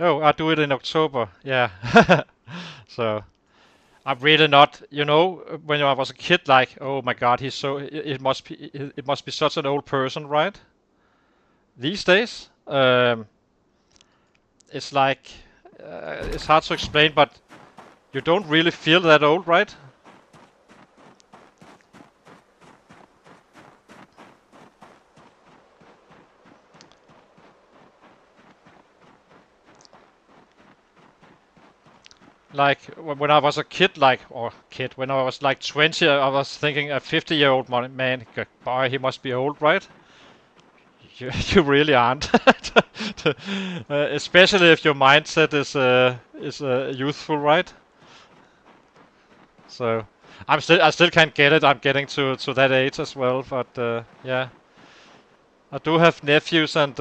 S1: Oh, I do it in October. Yeah. So I'm really not, you know, when I was a kid, like, oh my God, he's so, it must be such an old person, right? These days, it's like, it's hard to explain, but you don't really feel that old, right? Like when I was a kid, when I was like 20, I was thinking a 50-year-old man, boy, he must be old, right? You really aren't. Especially if your mindset is youthful, right? So I still can't get it. I'm getting to that age as well, but yeah, I do have nephews and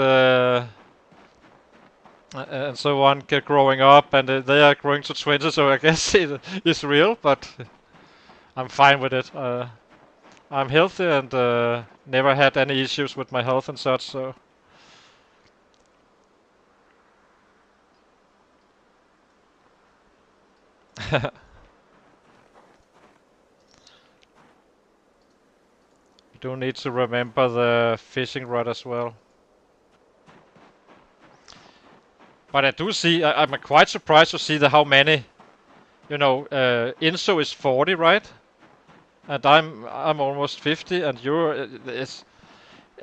S1: so on get growing up, and they are growing to 20. So I guess it's real, but I'm fine with it. I'm healthy and never had any issues with my health and such. So do need to remember the fishing rod as well. But I do see, I'm quite surprised to see how many, you know, Inso is 40, right? And I'm almost 50, and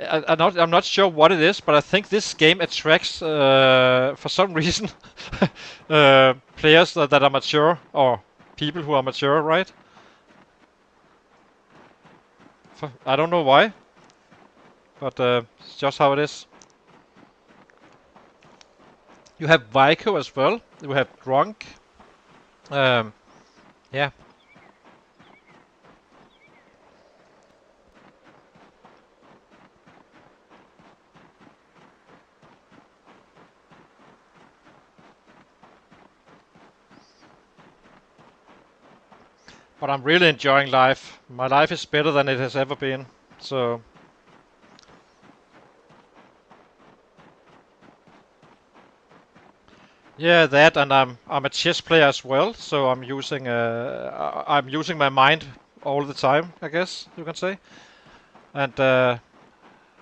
S1: I'm not sure what it is, but I think this game attracts, for some reason, players that are mature, or people who are mature, right? I don't know why, but it's just how it is. You have Vico as well. You have Drunk. Yeah. But I'm really enjoying life. My life is better than it has ever been. So yeah, that, and I'm a chess player as well. So I'm using my mind all the time, I guess you can say, and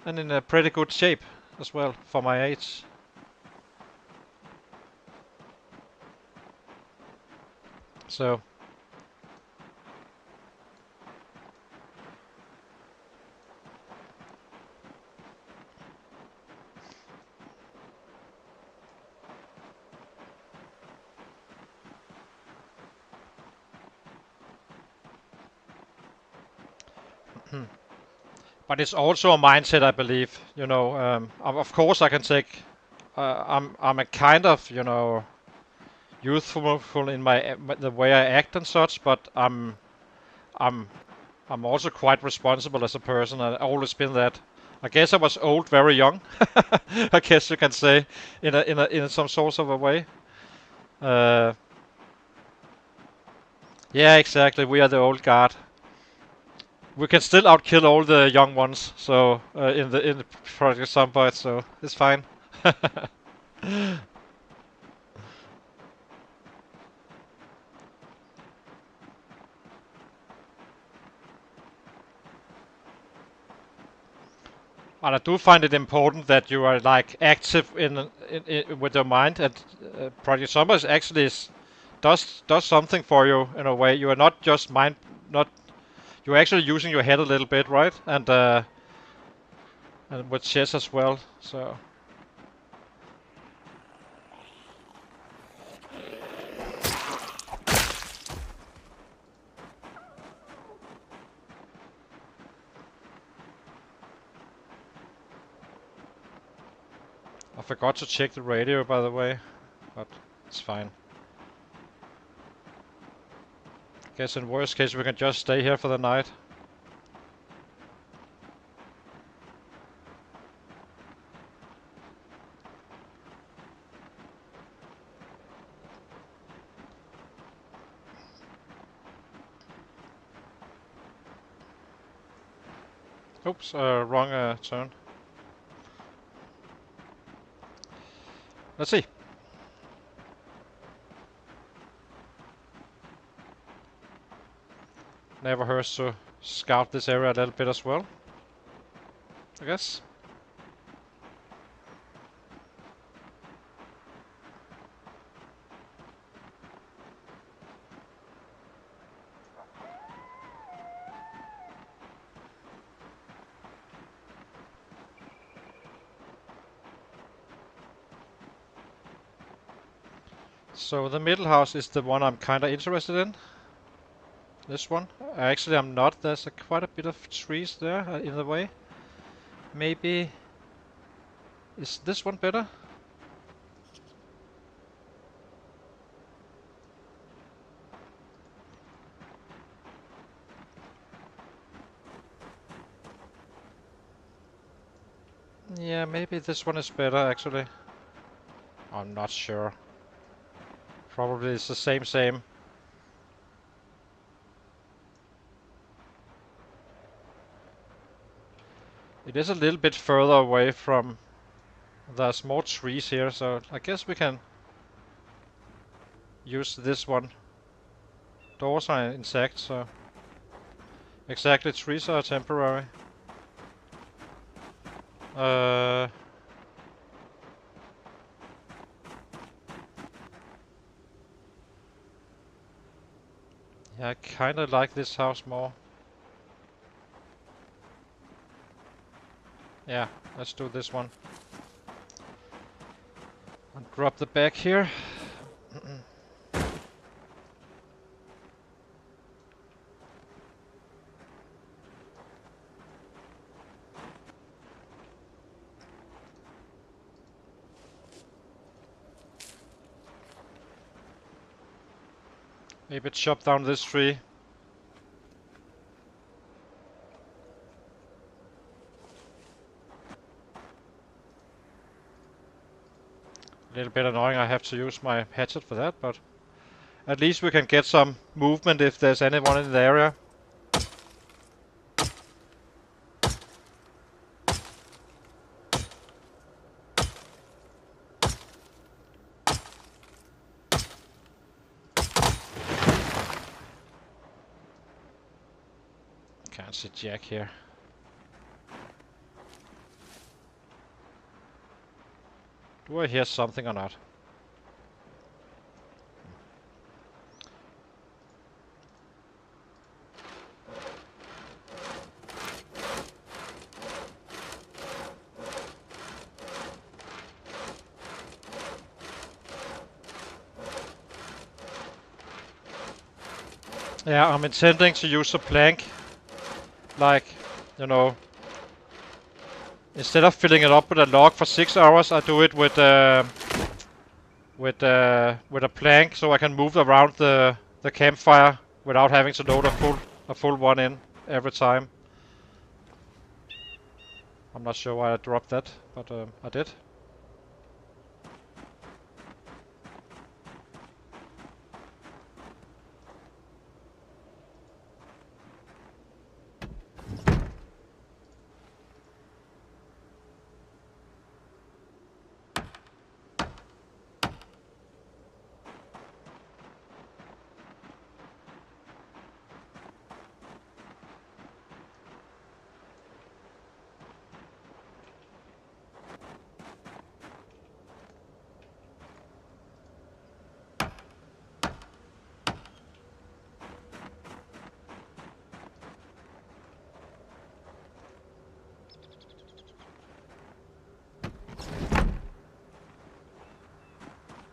S1: in a pretty good shape as well for my age. So but it's also a mindset, I believe. You know, of course I can take. I'm a kind of, you know, youthful in the way I act and such, but I'm I'm also quite responsible as a person. I've always been that. I guess I was old very young. I guess you can say in some sort of a way. Uh, yeah, exactly. We are the old guard. We can still outkill all the young ones. So in the Project Zomboid, so it's fine. And I do find it important that you are like active in with your mind. And Project Zomboid actually does something for you in a way. You are not just not you're actually using your head a little bit, right? And with chess as well. So I forgot to check the radio, by the way. But It's fine. Guess in worst case we can just stay here for the night. Oops, wrong turn. Let's see. Never hurts to scout this area a little bit as well, I guess. So the middle house is the one I'm kinda interested in. This one. Actually, I'm not. There's quite a bit of trees there in the way. Maybe... Is this one better? Yeah, maybe this one is better, actually. I'm not sure. Probably it's the same. It is a little bit further away from... There's more trees here, so I guess we can use this one. Doors are intact, so... Exactly, trees are temporary. Yeah, I kinda like this house more. Yeah, let's do this one. And drop the back here. Maybe chop down this tree. A little bit annoying I have to use my hatchet for that, but at least we can get some movement if there's anyone in the area. Can't see Jack here. Do I hear something or not? Yeah, I'm intending to use a plank. Like, you know, instead of filling it up with a log for 6 hours, I do it with a plank, so I can move around the campfire without having to load a full one in every time. I'm not sure why I dropped that, but I did.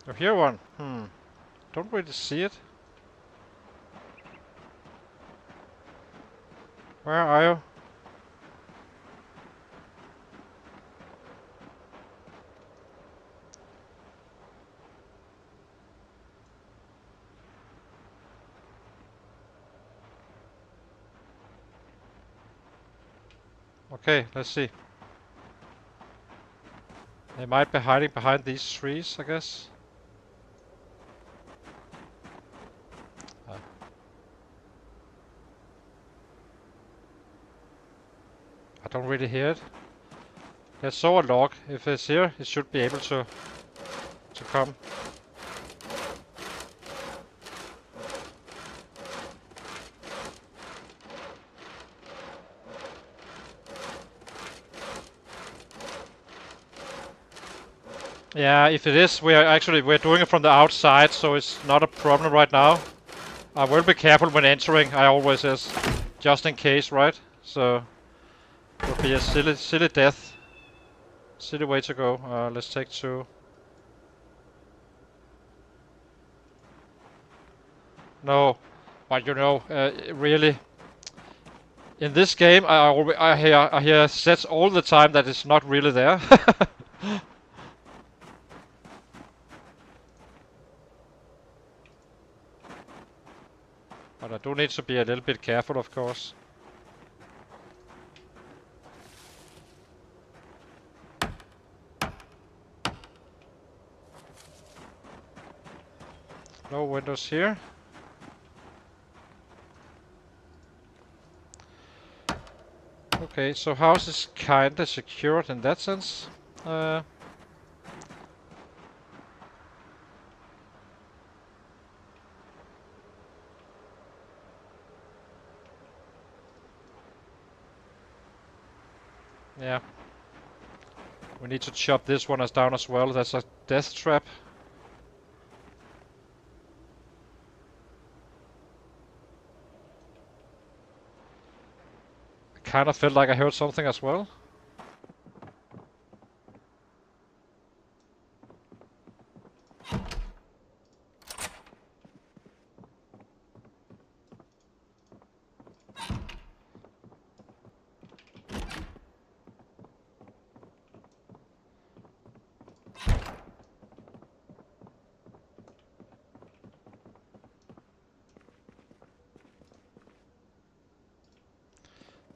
S1: Oh, here one. Don't really see it. Where are you? Okay, let's see. They might be hiding behind these trees, I guess. I don't really hear it. I saw a log. If it's here, it should be able to come. Yeah, if it is, we're doing it from the outside, so it's not a problem right now. I will be careful when entering. I always is, just in case, right? So it would be a silly death, silly way to go. Let's take 2. No, but you know, really, in this game, I hear sets all the time that it's not really there. But I do need to be a little bit careful, of course. No windows here. Okay, so house is kinda secured in that sense. Yeah. We need to chop this one down as well. That's a death trap. I kind of felt like I heard something as well.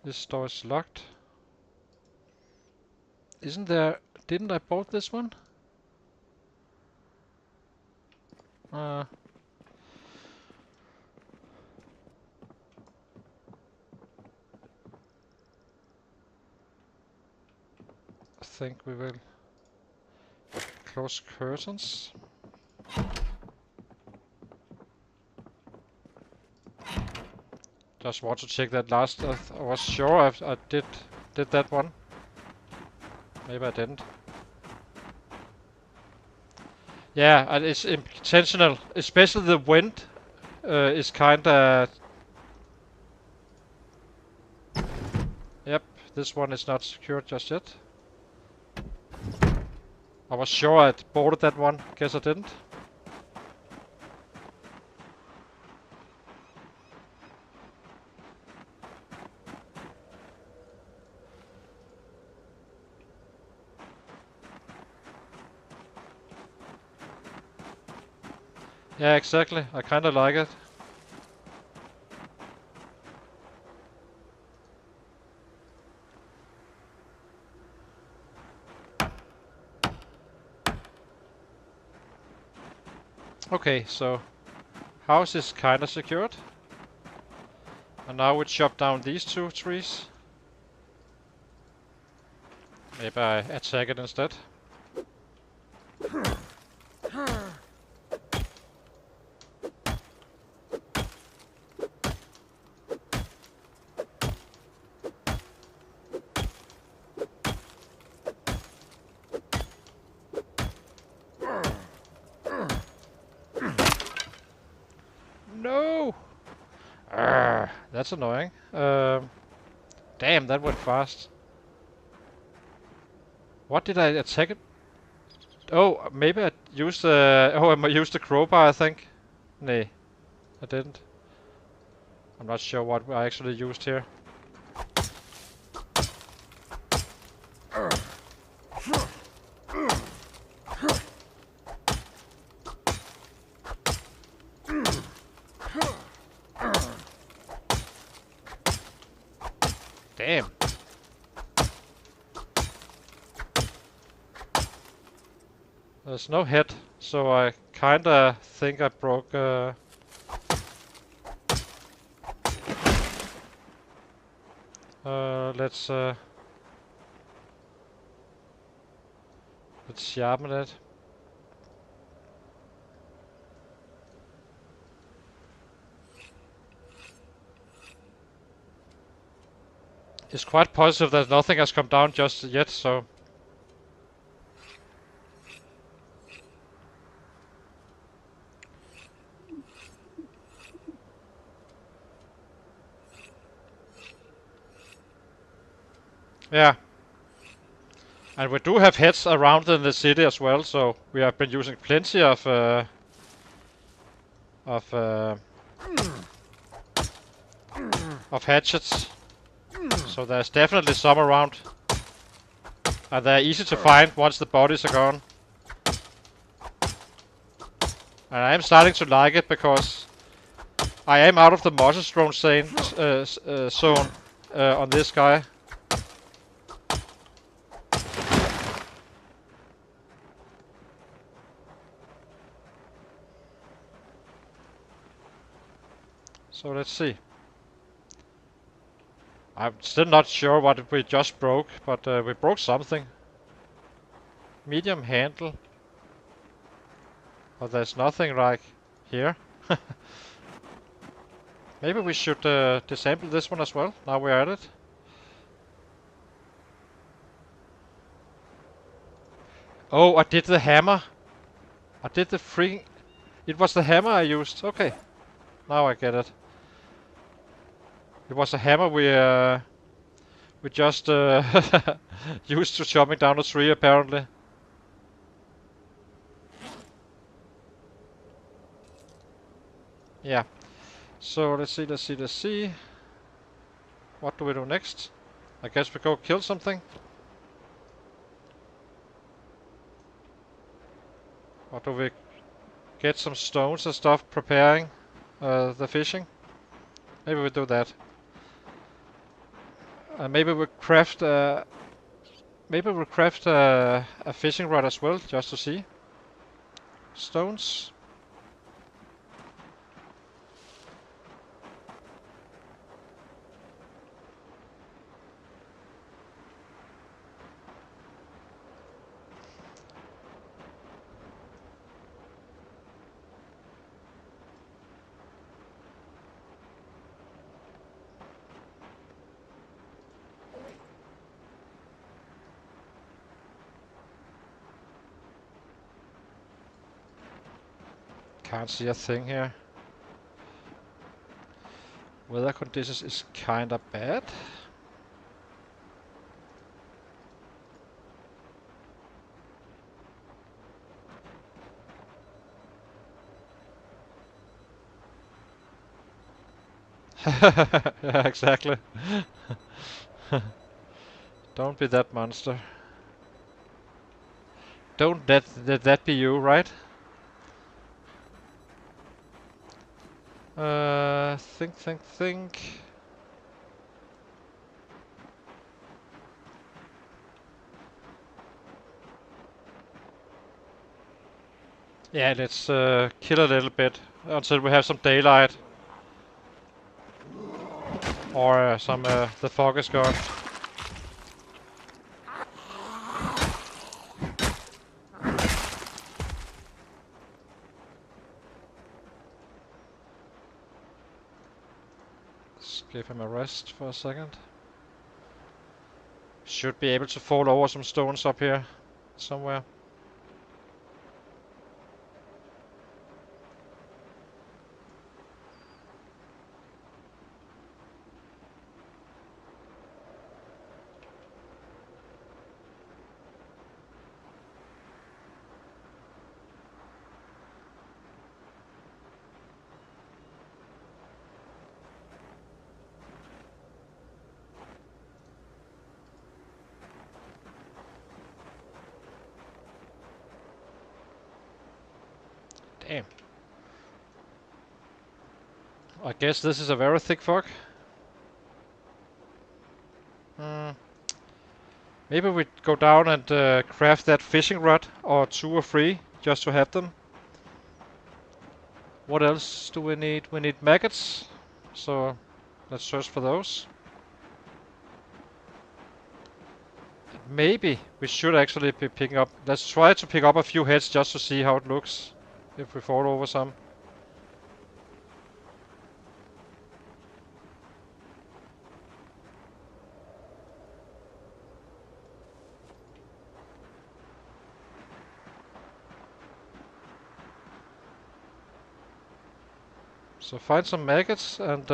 S1: This door is locked. Isn't there... Didn't I bought this one? I think we will close curtains. Just want to check that last. I was sure I did that one. Maybe I didn't. Yeah, and it's intentional. Especially the wind is kinda... Yep, this one is not secured just yet. I was sure I'd boarded that one. Guess I didn't. Yeah, exactly. I kinda like it. Okay, so house is kinda secured. And now we chop down these 2 trees. Maybe I attack it instead. No! That's annoying. Damn, that went fast. What did I attack it? Oh, maybe I used the... Oh, I used the crowbar, I think. Nay, I didn't. I'm not sure what I actually used here. Damn. There's no head, so I kinda think I broke. Let's sharpen it. It's quite positive that nothing has come down just yet, so. Yeah. And we do have heads around in the city as well, so we have been using plenty of of uh, of hatchets. So there's definitely some around. And they're easy to find once the bodies are gone. And I am starting to like it because I am out of the monster drone zone on this guy. So let's see. I'm still not sure what we just broke, but we broke something. Medium handle. But there's nothing like here. Maybe we should disassemble this one as well, now we're at it. Oh, I did the hammer. I did the freaking... It was the hammer I used. Okay. Now I get it. It was a hammer we just used to chopping down a tree, apparently. Yeah. So let's see. What do we do next? I guess we go kill something. Or do we get some stones and stuff preparing the fishing? Maybe we do that. Maybe we craft a fishing rod as well, just to see. Stones. Can't see a thing here. Weather conditions is kinda bad. Yeah, exactly. Don't be that monster. Don't let that be you, right? Think. Yeah, let's kill a little bit until we have some daylight. Or the fog is gone. Let's give him a rest for a second. Should be able to fall over some stones up here somewhere. Damn. I guess this is a very thick fog. Maybe we go down and craft that fishing rod, or 2 or 3, just to have them. What else do we need? We need maggots, so let's search for those. Maybe we should actually be picking up. Let's try to pick up a few heads just to see how it looks. If we fall over some. So find some maggots and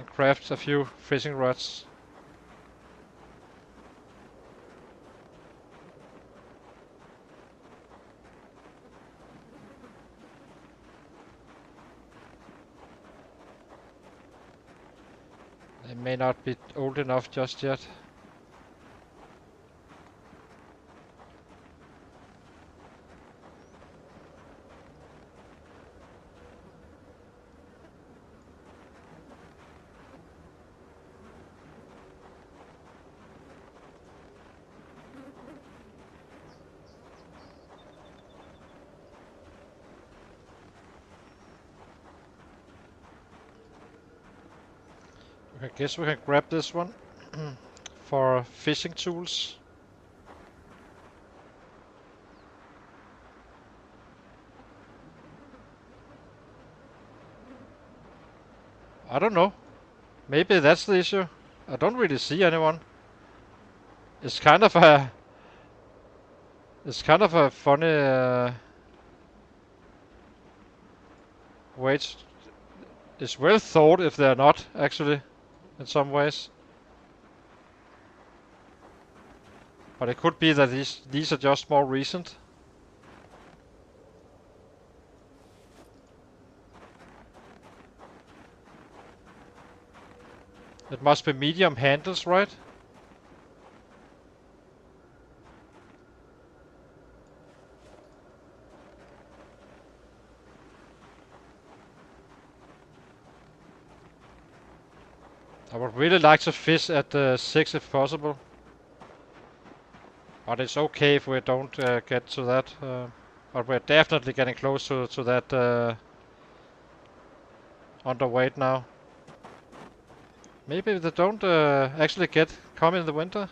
S1: craft a few fishing rods. They may not be old enough just yet. I guess we can grab this one for fishing tools. I don't know. Maybe that's the issue. I don't really see anyone. It's kind of a funny way. It's well thought if they're not actually, in some ways. But it could be that these are just more recent. It must be medium handles, right? I would really like to fish at 6 if possible. But it's okay if we don't get to that. But we're definitely getting close to that underweight now. Maybe they don't actually come in the winter.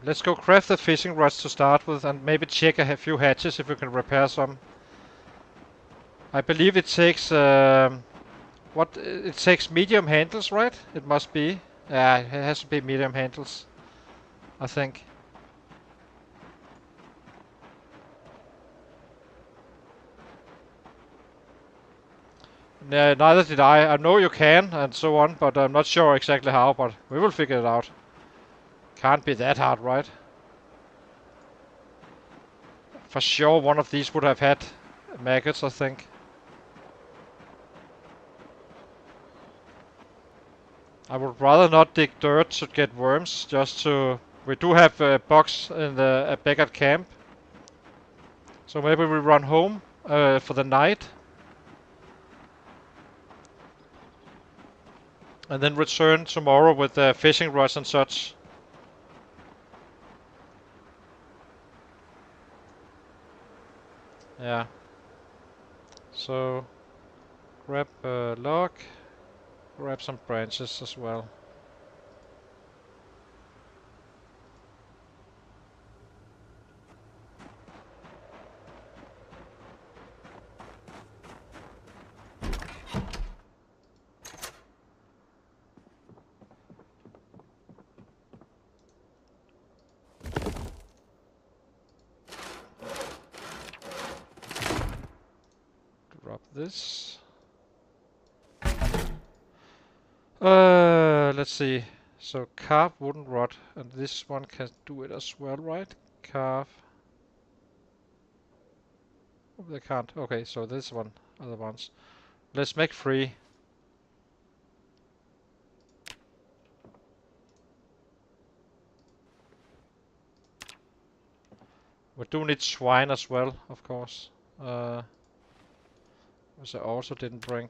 S1: Let's go craft the fishing rods to start with, and maybe check a few hatches if we can repair some. I believe it takes it takes medium handles, right? It must be. Yeah, it has to be medium handles, I think. Neither did I. I know you can and so on, but I'm not sure exactly how, but we will figure it out. Can't be that hard, right? For sure one of these would have had maggots, I think. I would rather not dig dirt to get worms, just to... We do have bugs in the back at camp. So maybe we run home for the night. And then return tomorrow with fishing rods and such. Yeah. So, grab a log. Grab some branches as well. Drop this. Let's see. So carve wooden rod, and this one can do it as well, right? Carve. Oh, they can't. Okay, so this one are the ones. Let's make 3. We do need swine as well, of course. Which I also didn't bring.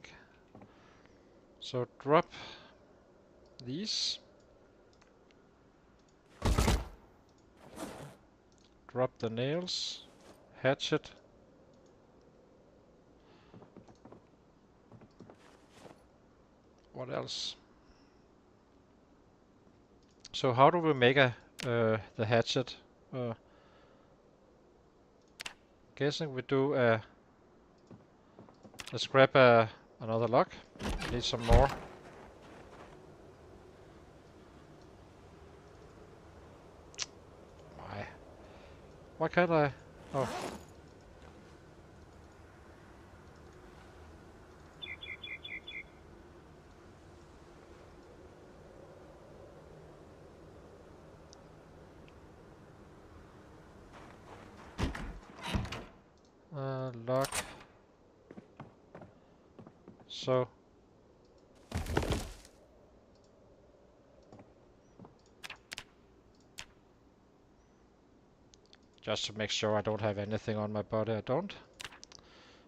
S1: So drop these. Drop the nails. Hatchet. What else? So how do we make the hatchet? Guessing we do let's grab another log. Need some more. Why can't I? Oh. Log. So. Just to make sure I don't have anything on my body, I don't.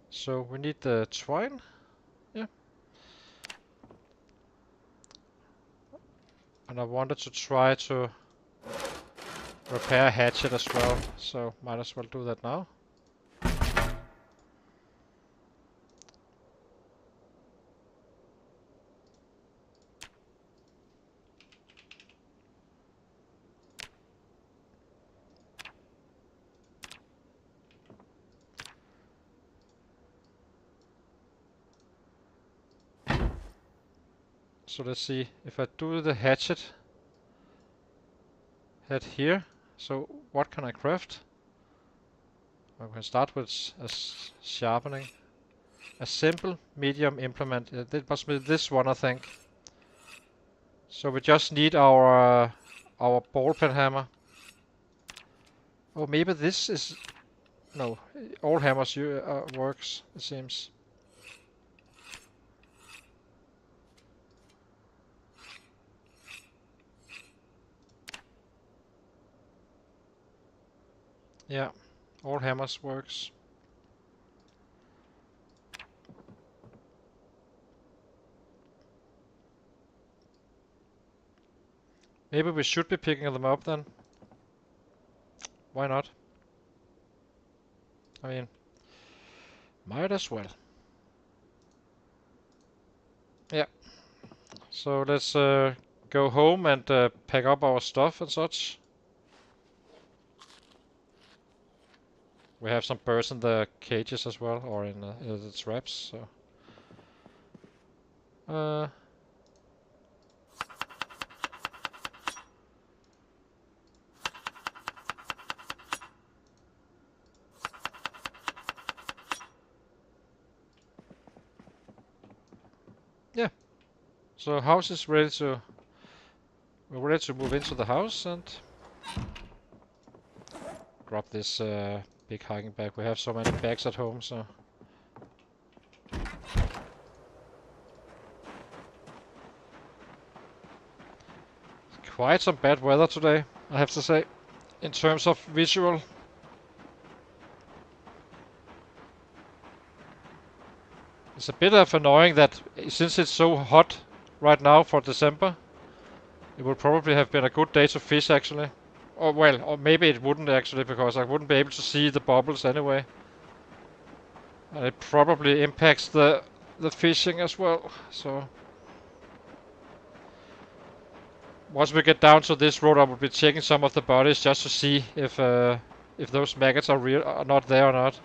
S1: So we need the twine. Yeah. And I wanted to try to repair a hatchet as well, so might as well do that now. So let's see, if I do the hatchet head here, so what can I craft? I can start with a sharpening. A simple medium implement. It must be this one, I think. So we just need our ball pen hammer. Oh, maybe this is... No, all hammers works, it seems. Yeah, all hammers works. Maybe we should be picking them up then. Why not? I mean, might as well. Yeah. So let's go home and pack up our stuff and such. We have some birds in the cages as well, or in the traps, so... Yeah. So house is ready to... We're ready to move into the house and... Drop this big hiking bag. We have so many bags at home, so... Quite some bad weather today, I have to say, in terms of visual. It's a bit of annoying that since it's so hot right now for December, it would probably have been a good day to fish actually. Or well, or maybe it wouldn't actually, because I wouldn't be able to see the bubbles anyway. And it probably impacts the fishing as well, so... Once we get down to this road, I will be checking some of the bodies just to see if those maggots are real, are not there or not.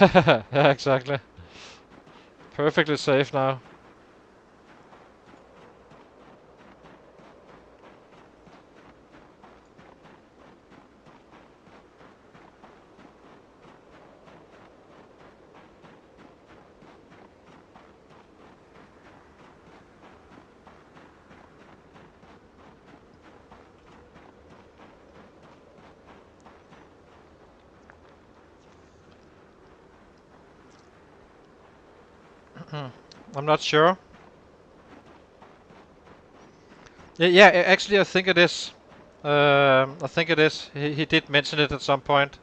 S1: Yeah, exactly. Perfectly safe now. I'm not sure. Yeah, actually I think it is. I think it is. He did mention it at some point.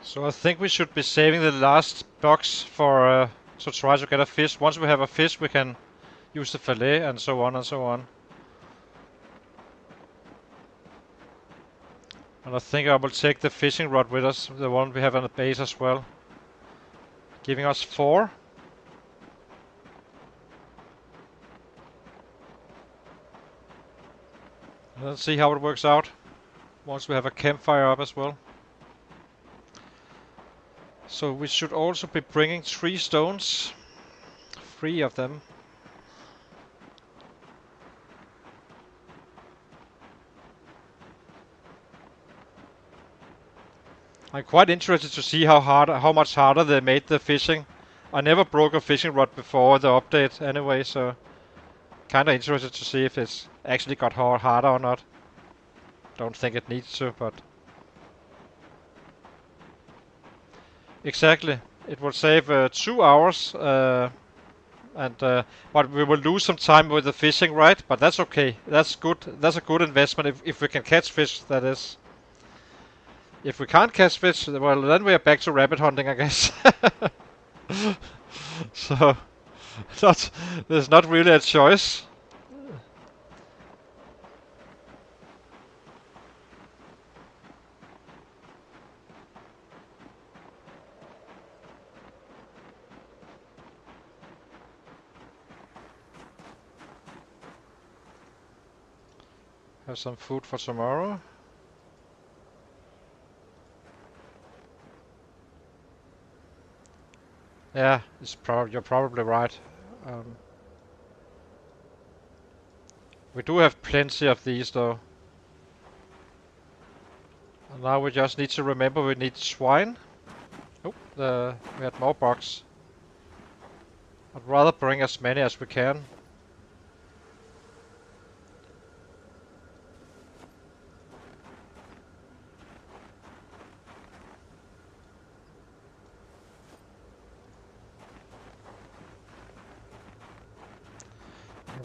S1: So I think we should be saving the last box for to try to get a fish. Once we have a fish, we can use the fillet and so on and so on. And I think I will take the fishing rod with us, the one we have on the base as well, giving us 4. Let's see how it works out once we have a campfire up as well. So we should also be bringing 3 stones, 3 of them. I'm quite interested to see how much harder they made the fishing. I never broke a fishing rod before the update anyway, so kinda interested to see if it's actually got harder or not. Don't think it needs to, but exactly. It will save 2 hours, but we will lose some time with the fishing, right? But that's okay. That's good. That's a good investment if we can catch fish. That is. If we can't catch fish, well, then we are back to rabbit hunting, I guess. So, there's not really a choice. Have some food for tomorrow. Yeah, you're probably right. We do have plenty of these though. And now we just need to remember we need swine. Oh, we had more bugs. I'd rather bring as many as we can.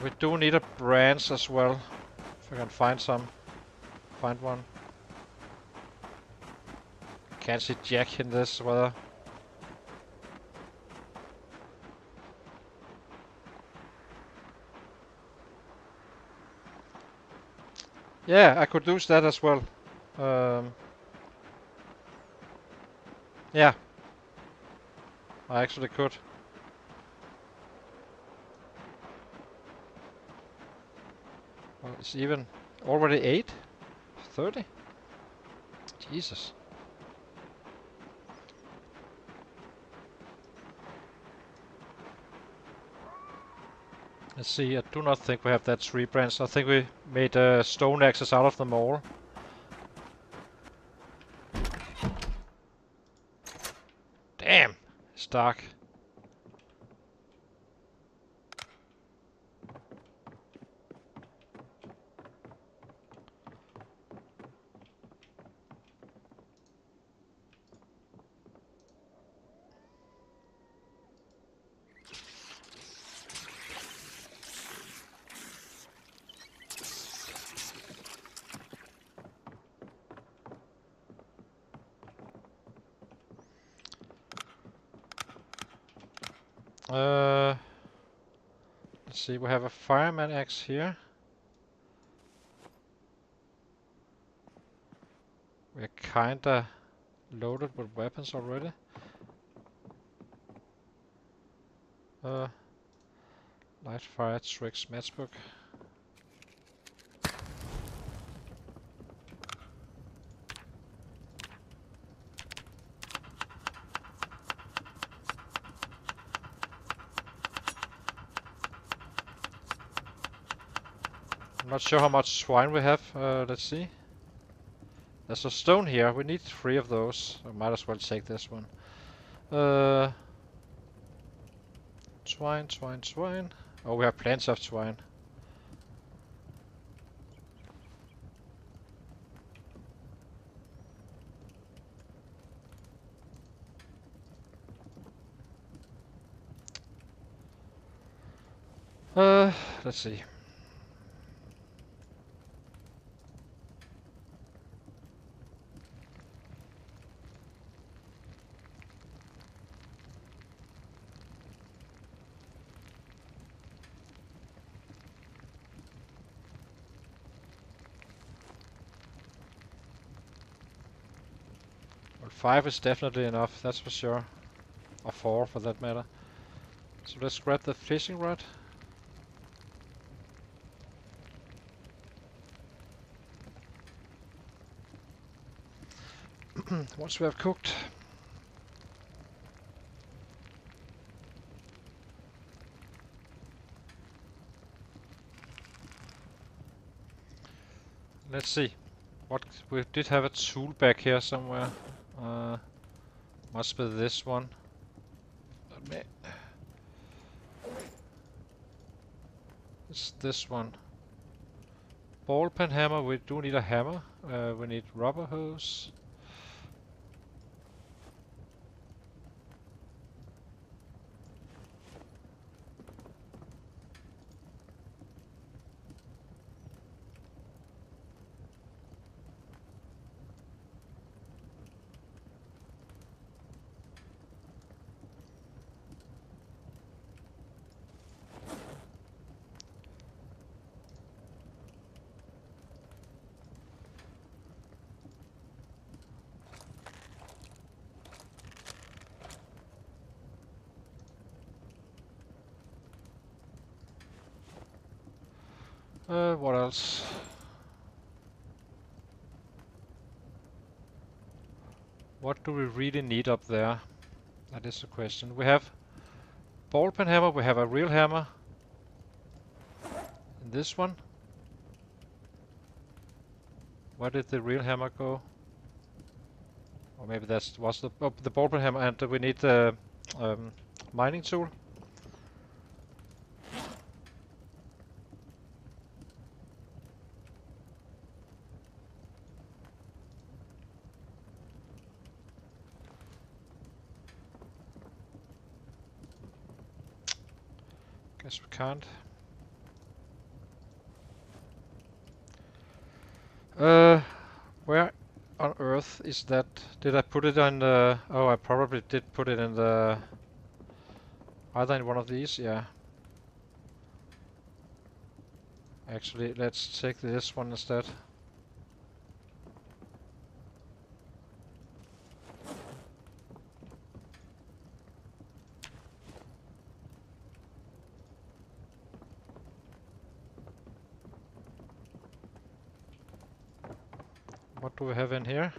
S1: We do need a branch as well. If we can find some. Find one. Can't see Jack in this weather. Yeah, I could use that as well. Yeah, I actually could. Well, it's even already 8:30. Jesus. Let's see, I do not think we have that 3 branch. I think we made stone axes out of them all. Damn, it's dark. Let's see, we have a fireman axe here. We're kinda loaded with weapons already. Light fire tricks matchbook. not sure how much swine we have. Let's see. There's a stone here. We need 3 of those. I might as well take this one. Swine, swine, swine. Oh, we have plenty of swine. Let's see. Well, 5 is definitely enough, that's for sure. Or 4 for that matter. So let's grab the fishing rod. Once we have cooked. Let's see. What we did have a tool back here somewhere. Must be this one. Let me. It's this one. Ball pen hammer. We do need a hammer. We need rubber hose. What else? What do we really need up there? That is the question. We have ball pen hammer, we have a real hammer. And this one. Where did the real hammer go? Or maybe that was the ball pen hammer, and we need the mining tool. Guess we can't. Where on earth is that? Did I put it on the... Oh, I probably did put it in the... Either in one of these, yeah. Actually, let's take this one instead. What do we have in here?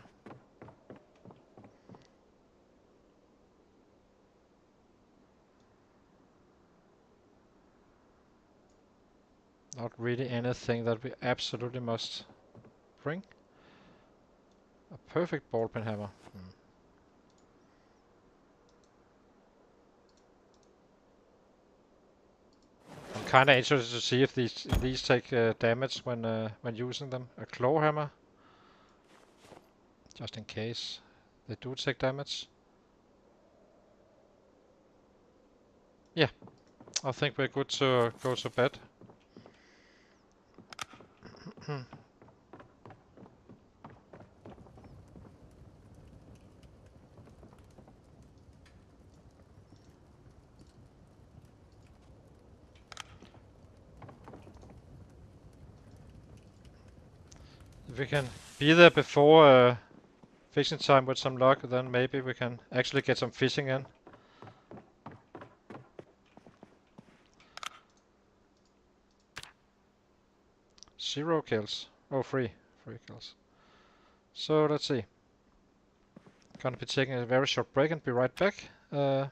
S1: Not really anything that we absolutely must bring. A perfect ball pen hammer. I'm kinda interested to see if these take damage when using them. A claw hammer. Just in case they do take damage. Yeah, I think we're good to go to bed. If we can be there before fishing time with some luck, then maybe we can actually get some fishing in. Zero kills. Oh, three kills. So let's see. Gonna be taking a very short break and be right back. Yeah.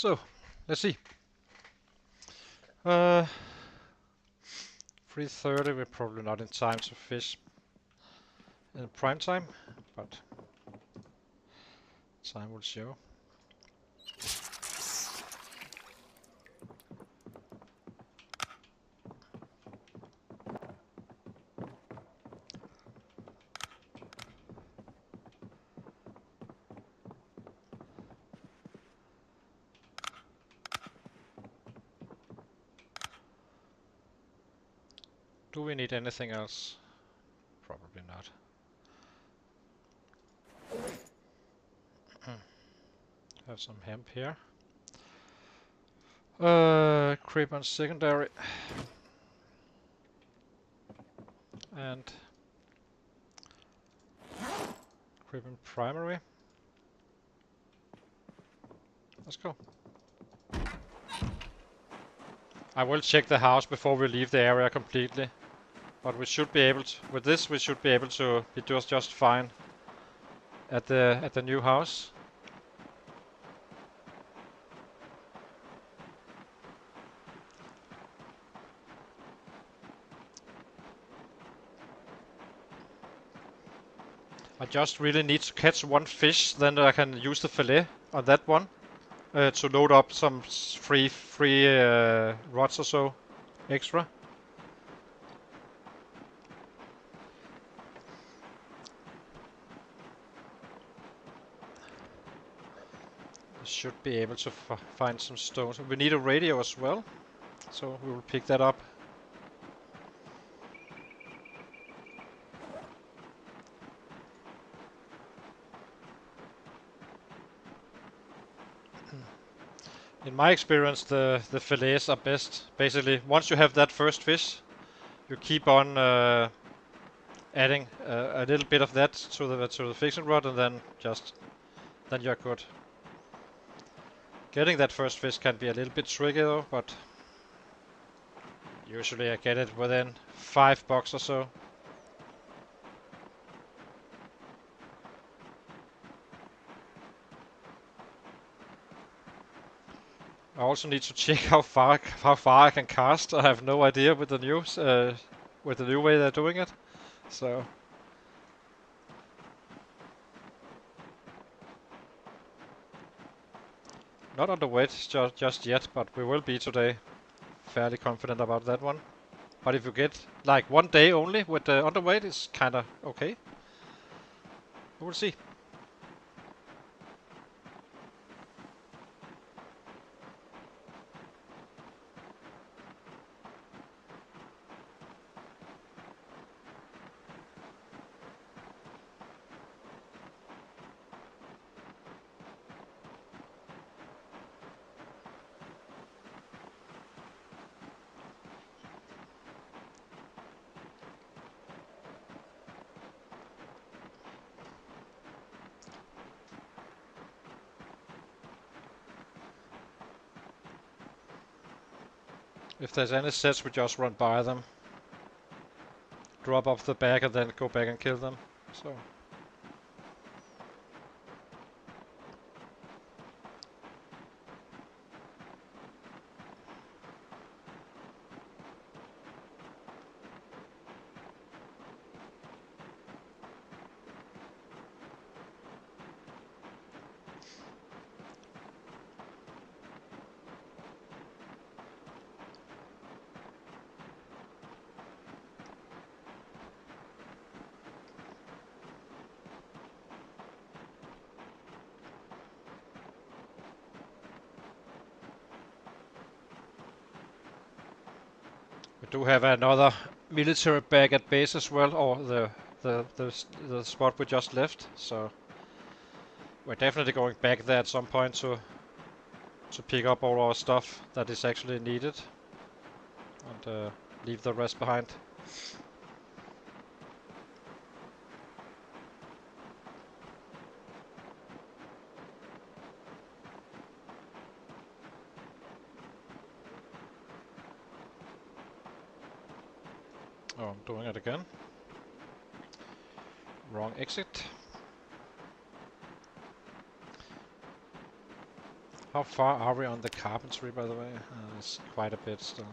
S1: So, let's see. 3:30, we're probably not in time to fish in prime time, but time will show. Do we need anything else? Probably not. Have some hemp here. Creep on secondary. And creep on primary. Let's go. I will check the house before we leave the area completely. But we should be able to, with this we should be able to be just fine at the new house. I just really need to catch one fish, then I can use the fillet on that one to load up some free rods or so extra. Should be able to find some stones. We need a radio as well, so we will pick that up. In my experience, the fillets are best. Basically, once you have that first fish, you keep on adding a little bit of that to the fixing rod, and then you're good. Getting that first fish can be a little bit tricky though, but usually I get it within $5 or so. I also need to check how far I can cast. I have no idea with the new way they're doing it. So not on the weight just yet, but we will be today. Fairly confident about that one. But if you get like one day only with the underweight, it's kinda okay. We'll see. If there's any sets, we just run by them. Drop off the bag and then go back and kill them. So. We do have another military bag at base as well, or the spot we just left. So we're definitely going back there at some point to pick up all our stuff that is actually needed and leave the rest behind. Oh, I'm doing it again. Wrong exit. How far are we on the carpentry, by the way? It's quite a bit still.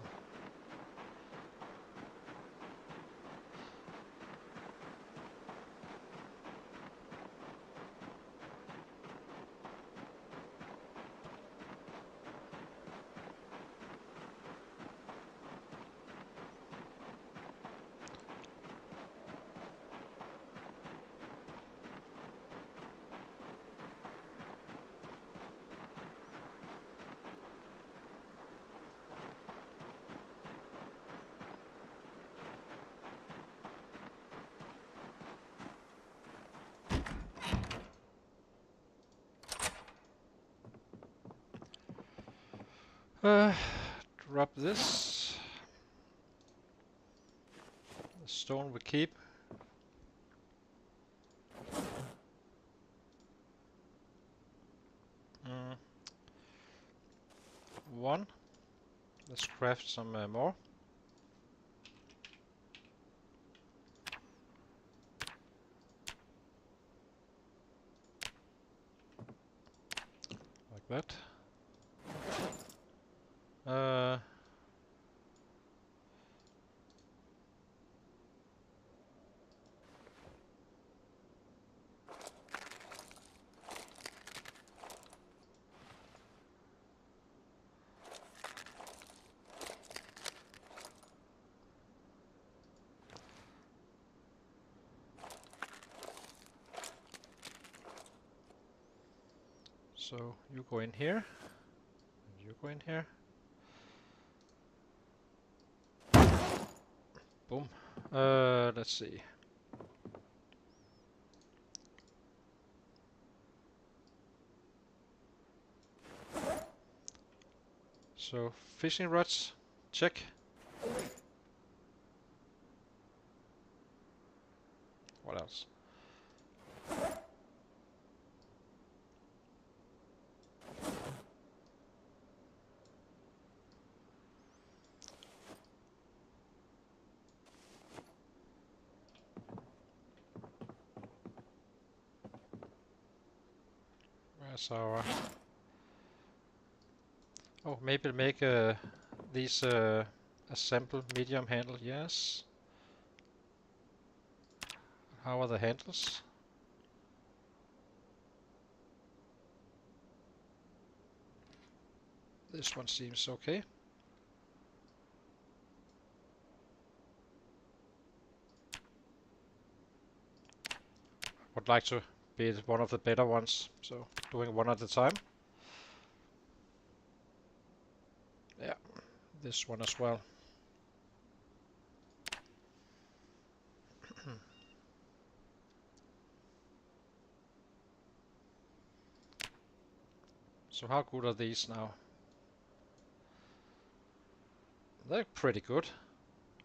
S1: Drop this. The stone we keep. One. Let's craft some more. Like that. So you go in here, and you go in here. Boom. Let's see. So fishing rods, check. What else? Where's our... Oh, maybe make these assemble medium handle, yes. How are the handles? This one seems okay. Would like to be one of the better ones, so doing one at a time. Yeah, this one as well. So how good are these now? They're pretty good.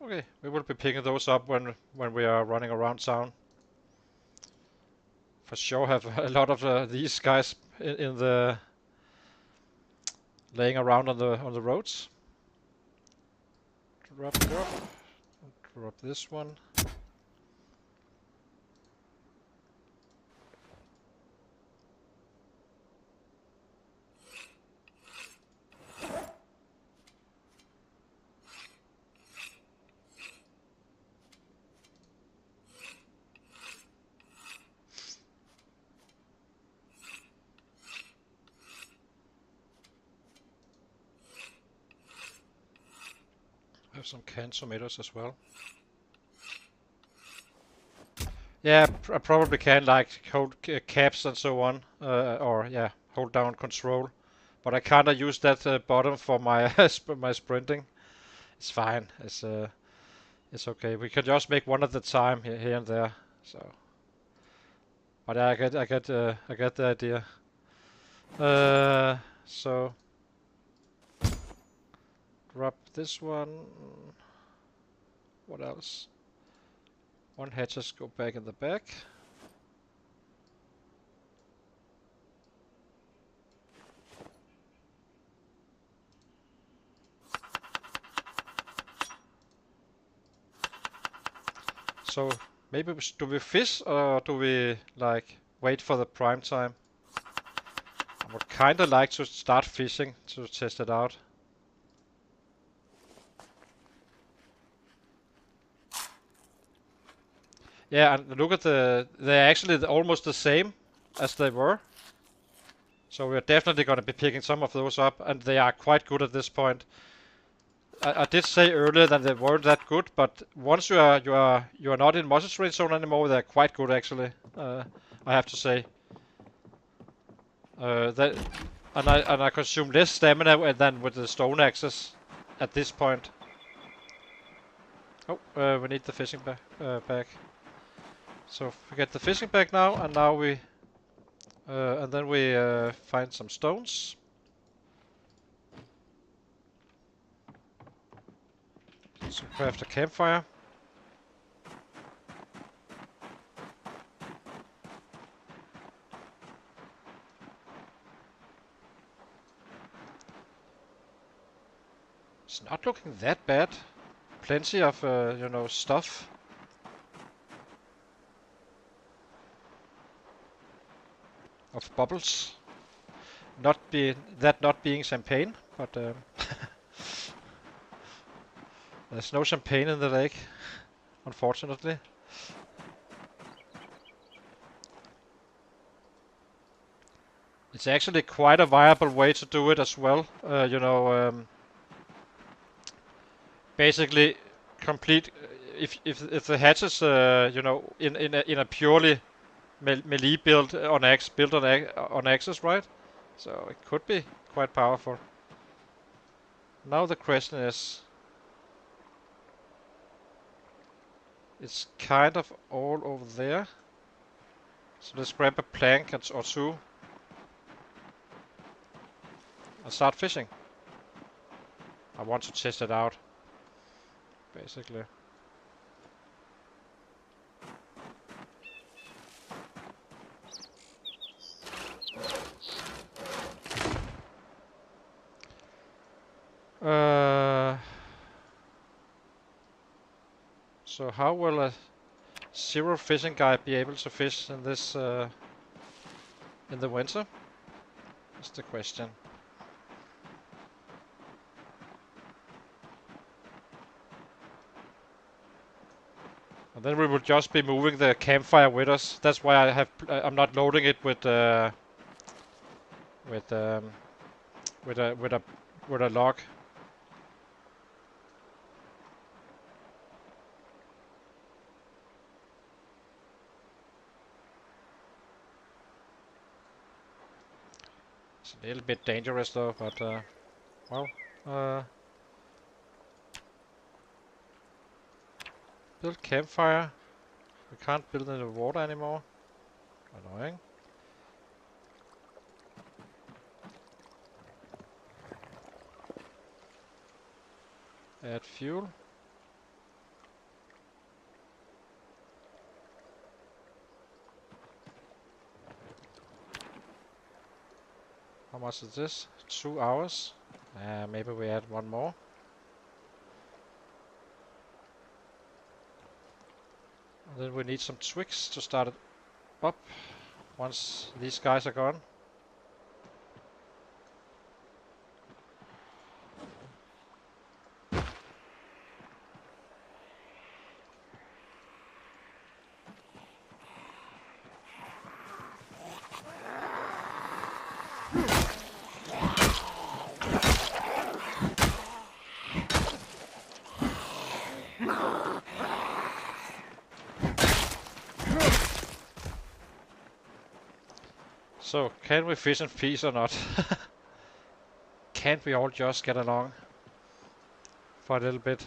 S1: Okay, we will be picking those up when we are running around town. For sure have a lot of these guys in the laying around on the roads. Drop. Drop this one. I have some canned tomatoes as well. Yeah, I probably can like hold caps and so on, or yeah, hold down control. But I kinda use that bottom for my my sprinting. It's fine. It's okay. We can just make one at a time here and there. So, but yeah, I get the idea. So drop this one. What else? One hatches go back in the back. So maybe do we fish or do we like wait for the prime time? I would kinda like to start fishing to test it out. Yeah, and look at they're actually almost the same as they were. So we're definitely gonna be picking some of those up, and they are quite good at this point. I did say earlier that they weren't that good, but once you are not in muscle range zone anymore, they're quite good actually. I have to say. That and I consume less stamina than with the stone axes at this point. Oh, we need the fishing bag. So we get the fishing bag now, and now we and then we find some stones. So craft a campfire. It's not looking that bad. Plenty of you know, stuff. Of bubbles. Not being champagne, but there's no champagne in the lake, unfortunately. It's actually quite a viable way to do it as well. You know, basically complete. If the hatches, you know, in a purely melee build on on axes, right? So it could be quite powerful. Now the question is, it's kind of all over there. So let's grab a plank or two and start fishing. I want to test it out, basically. So how will a zero fishing guy be able to fish in this in the winter? That's the question. And then we will just be moving the campfire with us. That's why I'm not loading it with with um, with a log. It's a little bit dangerous though, but well, build campfire. We can't build in the water anymore. Annoying. Add fuel. How much is this? 2 hours. Maybe we add one more. And then we need some twigs to start it up once these guys are gone. So, can we fish in peace or not? Can't we all just get along for a little bit?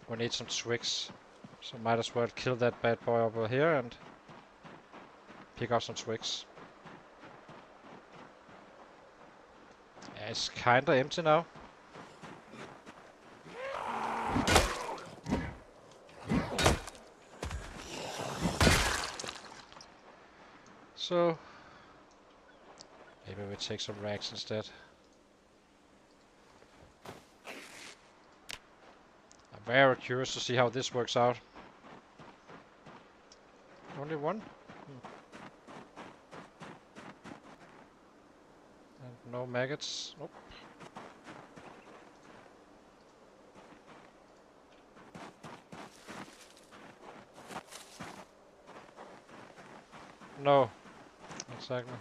S1: We need some twigs, so might as well kill that bad boy over here and pick up some twigs. Yeah, it's kinda empty now. So maybe we take some rags instead. Very curious to see how this works out. Only one? And no maggots. Nope. No. Exactly.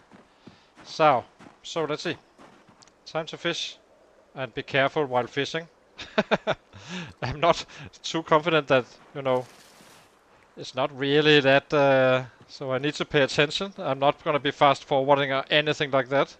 S1: So let's see. Time to fish. And be careful while fishing. I'm not too confident that, you know, it's not really that, so I need to pay attention. I'm not gonna be fast forwarding or anything like that.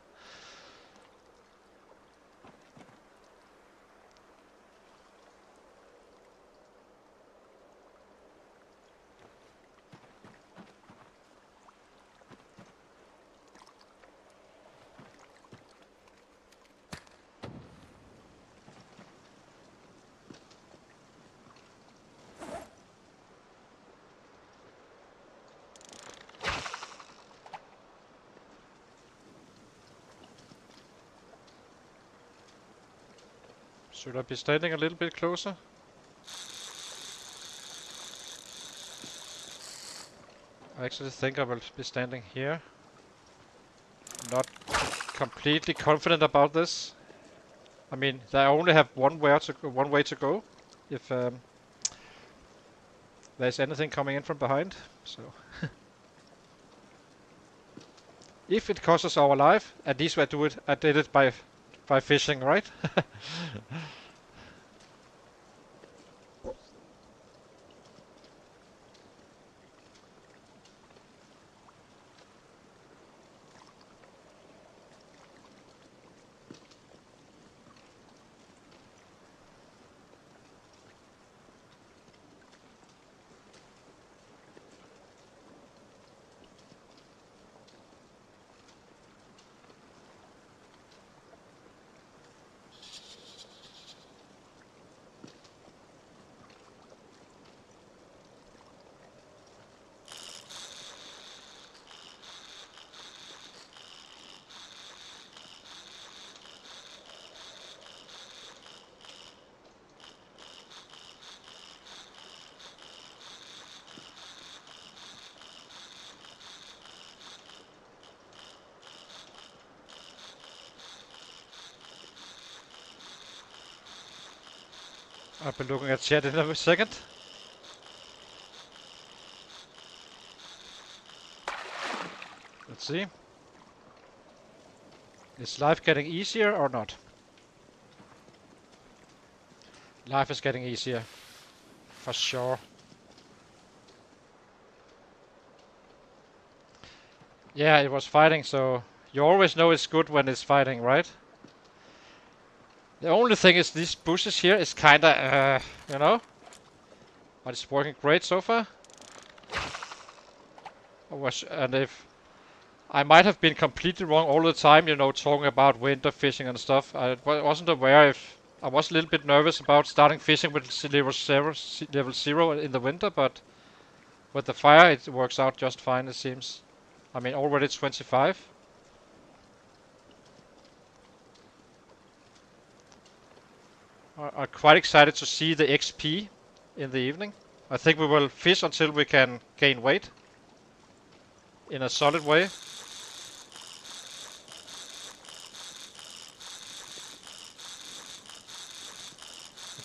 S1: Should I be standing a little bit closer? I actually think I will be standing here. Not completely confident about this. I mean, I only have one way to go. If there's anything coming in from behind, so if it costs us our life, at least I did it by fishing, right? I've been looking at chat in a second. Let's see. Is life getting easier or not? Life is getting easier. For sure. Yeah, it was fighting, so you always know it's good when it's fighting, right? The only thing is these bushes here is kinda, you know? But it's working great so far. And if I might have been completely wrong all the time, you know, talking about winter fishing and stuff. I wasn't aware if I was a little bit nervous about starting fishing with level 0 in the winter, but with the fire it works out just fine, it seems. I mean, already 25. I'm quite excited to see the XP in the evening. I think we will fish until we can gain weight in a solid way. It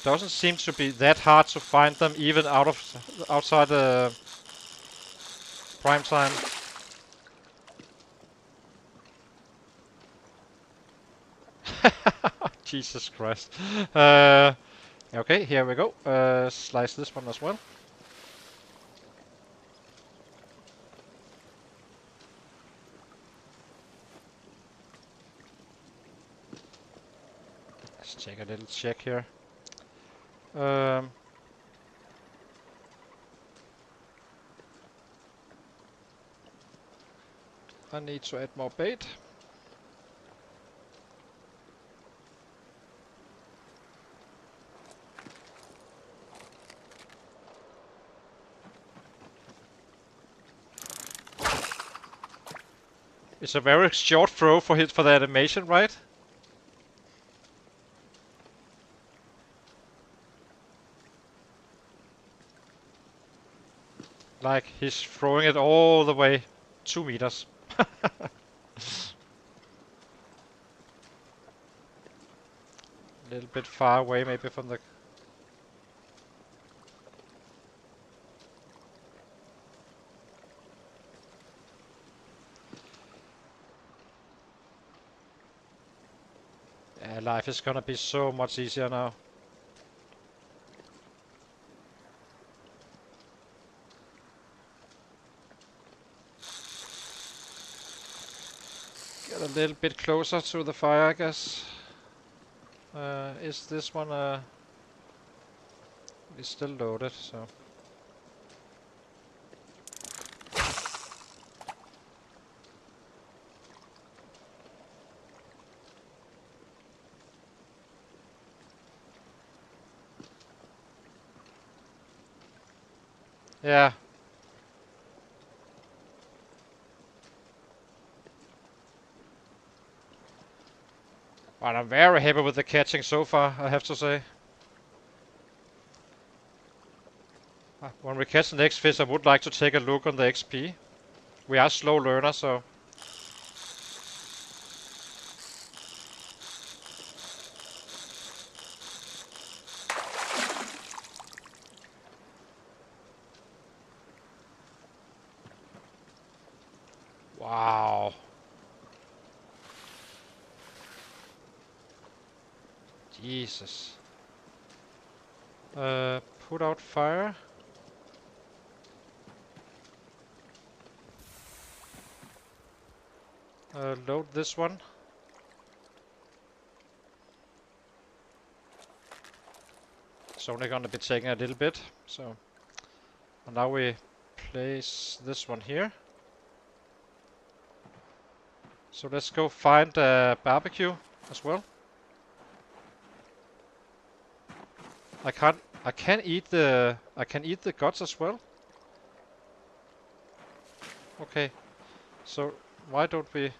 S1: doesn't seem to be that hard to find them even outside the prime time. Jesus Christ. Okay, here we go. Slice this one as well. Let's take a little check here. I need to add more bait. It's a very short throw for the animation, right? Like he's throwing it all the way 2 meters. A little bit far away maybe from the... Yeah, life is gonna be so much easier now. Get a little bit closer to the fire, I guess. Is this one it's still loaded, so... Yeah. But I'm very happy with the catching so far, I have to say. When we catch the next fish, I would like to take a look on the XP. We are slow learners, so... Wow. Jesus. Put out fire. Load this one. It's only gonna be taking a little bit, so... And now we place this one here. So let's go find a barbecue as well. I can eat the guts as well. Okay. So why don't we...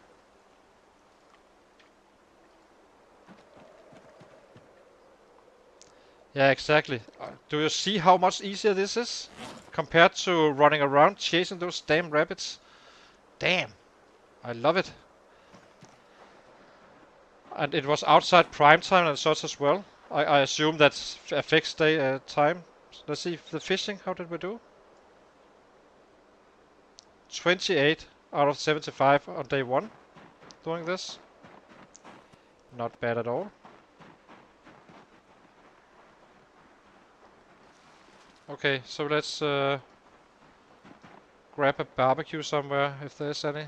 S1: Yeah, exactly. Do you see how much easier this is compared to running around chasing those damn rabbits? Damn, I love it. And it was outside prime time and such as well. I assume that's a fixed day time. Let's see the fishing. How did we do? 28 out of 75 on day 1 doing this. Not bad at all. Okay, so let's grab a barbecue somewhere if there's any.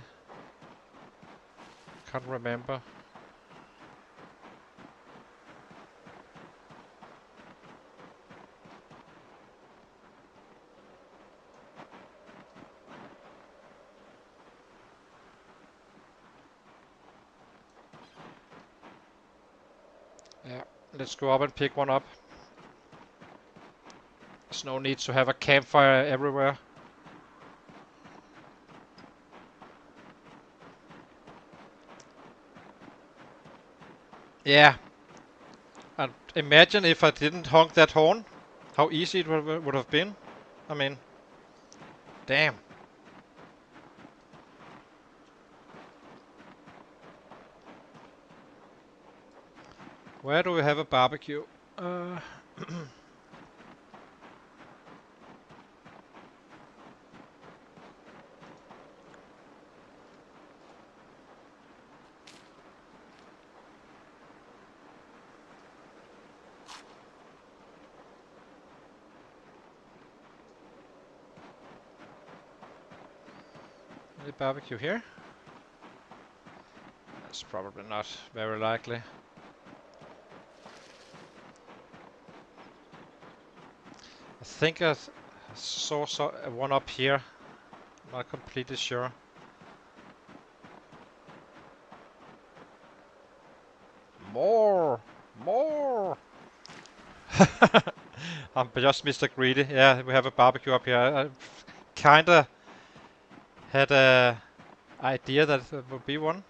S1: Can't remember. Yeah, let's go up and pick one up. There's no need to have a campfire everywhere. Yeah. And imagine if I didn't honk that horn. How easy it would have been. I mean, damn. Where do we have a barbecue? The barbecue here? That's probably not very likely. I think I saw one up here. Not completely sure. More! More! I'm just Mr. Greedy. Yeah, we have a barbecue up here. I kinda had a idea that there would be one.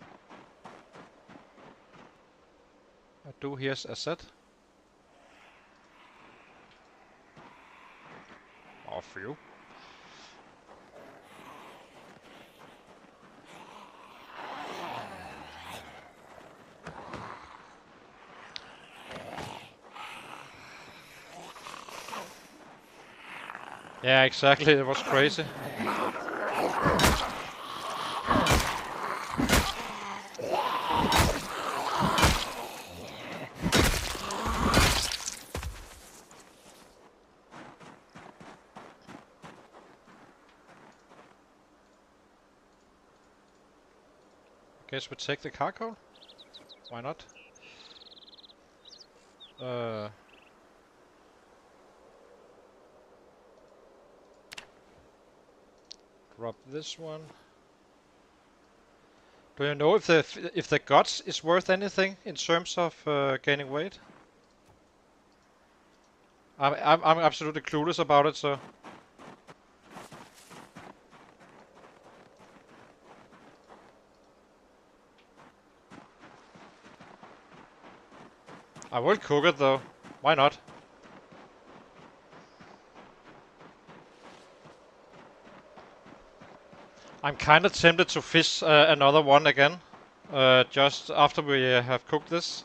S1: I do hear a set. Or few. Yeah, exactly. It was crazy. Guess we take the cargo. Why not? Drop this one. Do you know if the guts is worth anything in terms of gaining weight? I'm absolutely clueless about it, so I will cook it though. Why not? I'm kind of tempted to fish another one again, just after we have cooked this,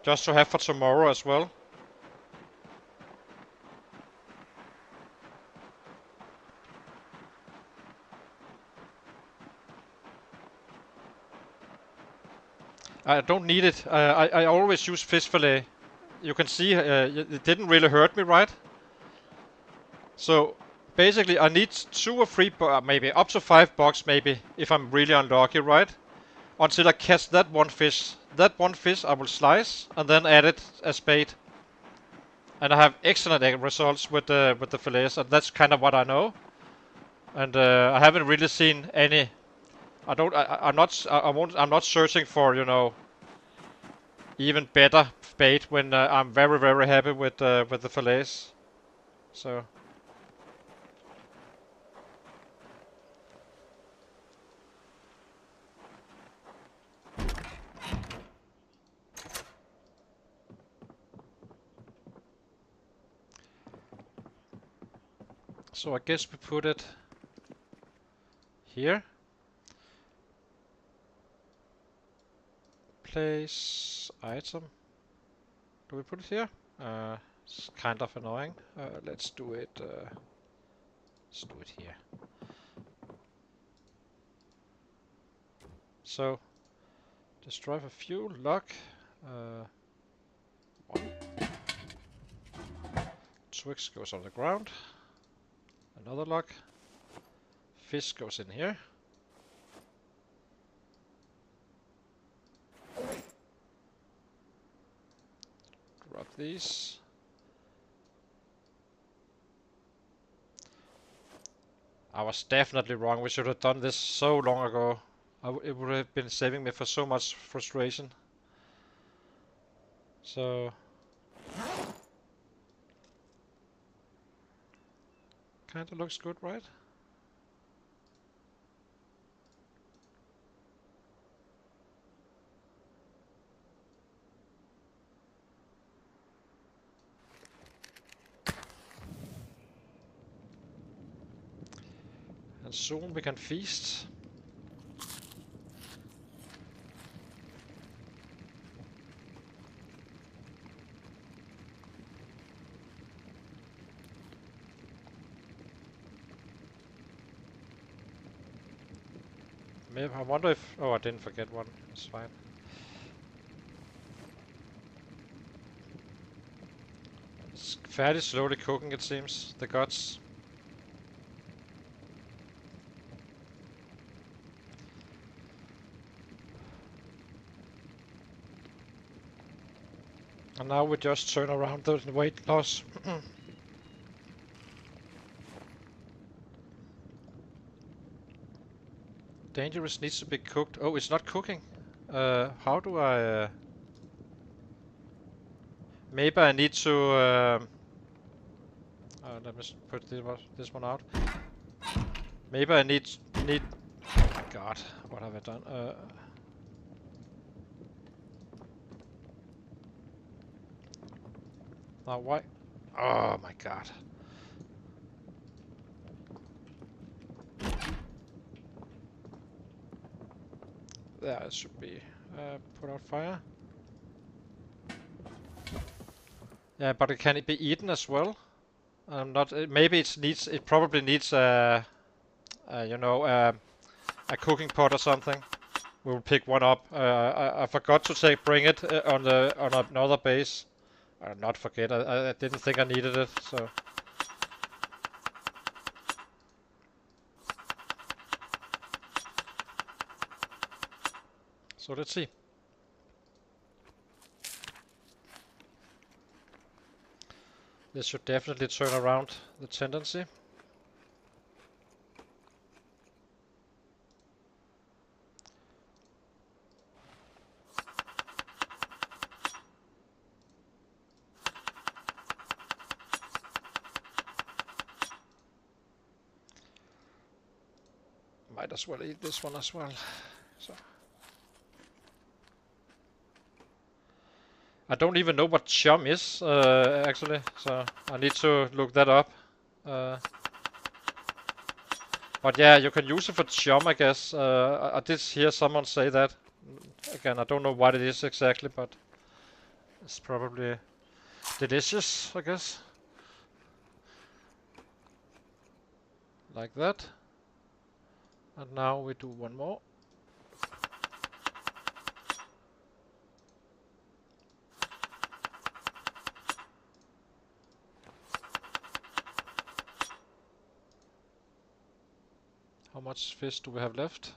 S1: just to have for tomorrow as well. I don't need it. I always use fish fillet. You can see it didn't really hurt me, right? So basically, I need 2 or 3, maybe up to 5 bucks, maybe if I'm really unlucky, right? Until I catch that one fish. That one fish I will slice and then add it as bait. And I have excellent results with the fillets, and that's kind of what I know. And I haven't really seen any. I don't. I'm not. I won't. I'm not searching for even better bait when I'm very happy with the fillets. So. So I guess we put it here. Place item. Do we put it here? It's kind of annoying. Let's do it. Let's do it here. So, destroy for fuel, lock. One. Twix goes on the ground. Another lock. Fish goes in here. Drop these. I was definitely wrong. We should have done this so long ago. It would have been saving me for so much frustration. So. Kinda looks good, right? And soon we can feast. Maybe I wonder if... Oh, I didn't forget one. It's fine. It's fairly slowly cooking, it seems. The guts. And now we just turn around the weight loss. Dangerous needs to be cooked. Oh, it's not cooking. How do I... Maybe I need to... let me put this one out. Maybe I need... God, what have I done? Now why? Oh my god. There it should be. Put out fire. Yeah, but can it be eaten as well? I'm not. Maybe it needs. It probably needs you know, a cooking pot or something. We'll pick one up. I forgot to bring it on another base. Not forget. I didn't think I needed it. So let's see. This should definitely turn around the tendency. Might as well eat this one as well. So. I don't even know what chum is, actually, so I need to look that up. But yeah, you can use it for chum, I guess. I did hear someone say that. Again, I don't know what it is exactly, but it's probably delicious, I guess. Like that. And now we do one more. How much fish do we have left?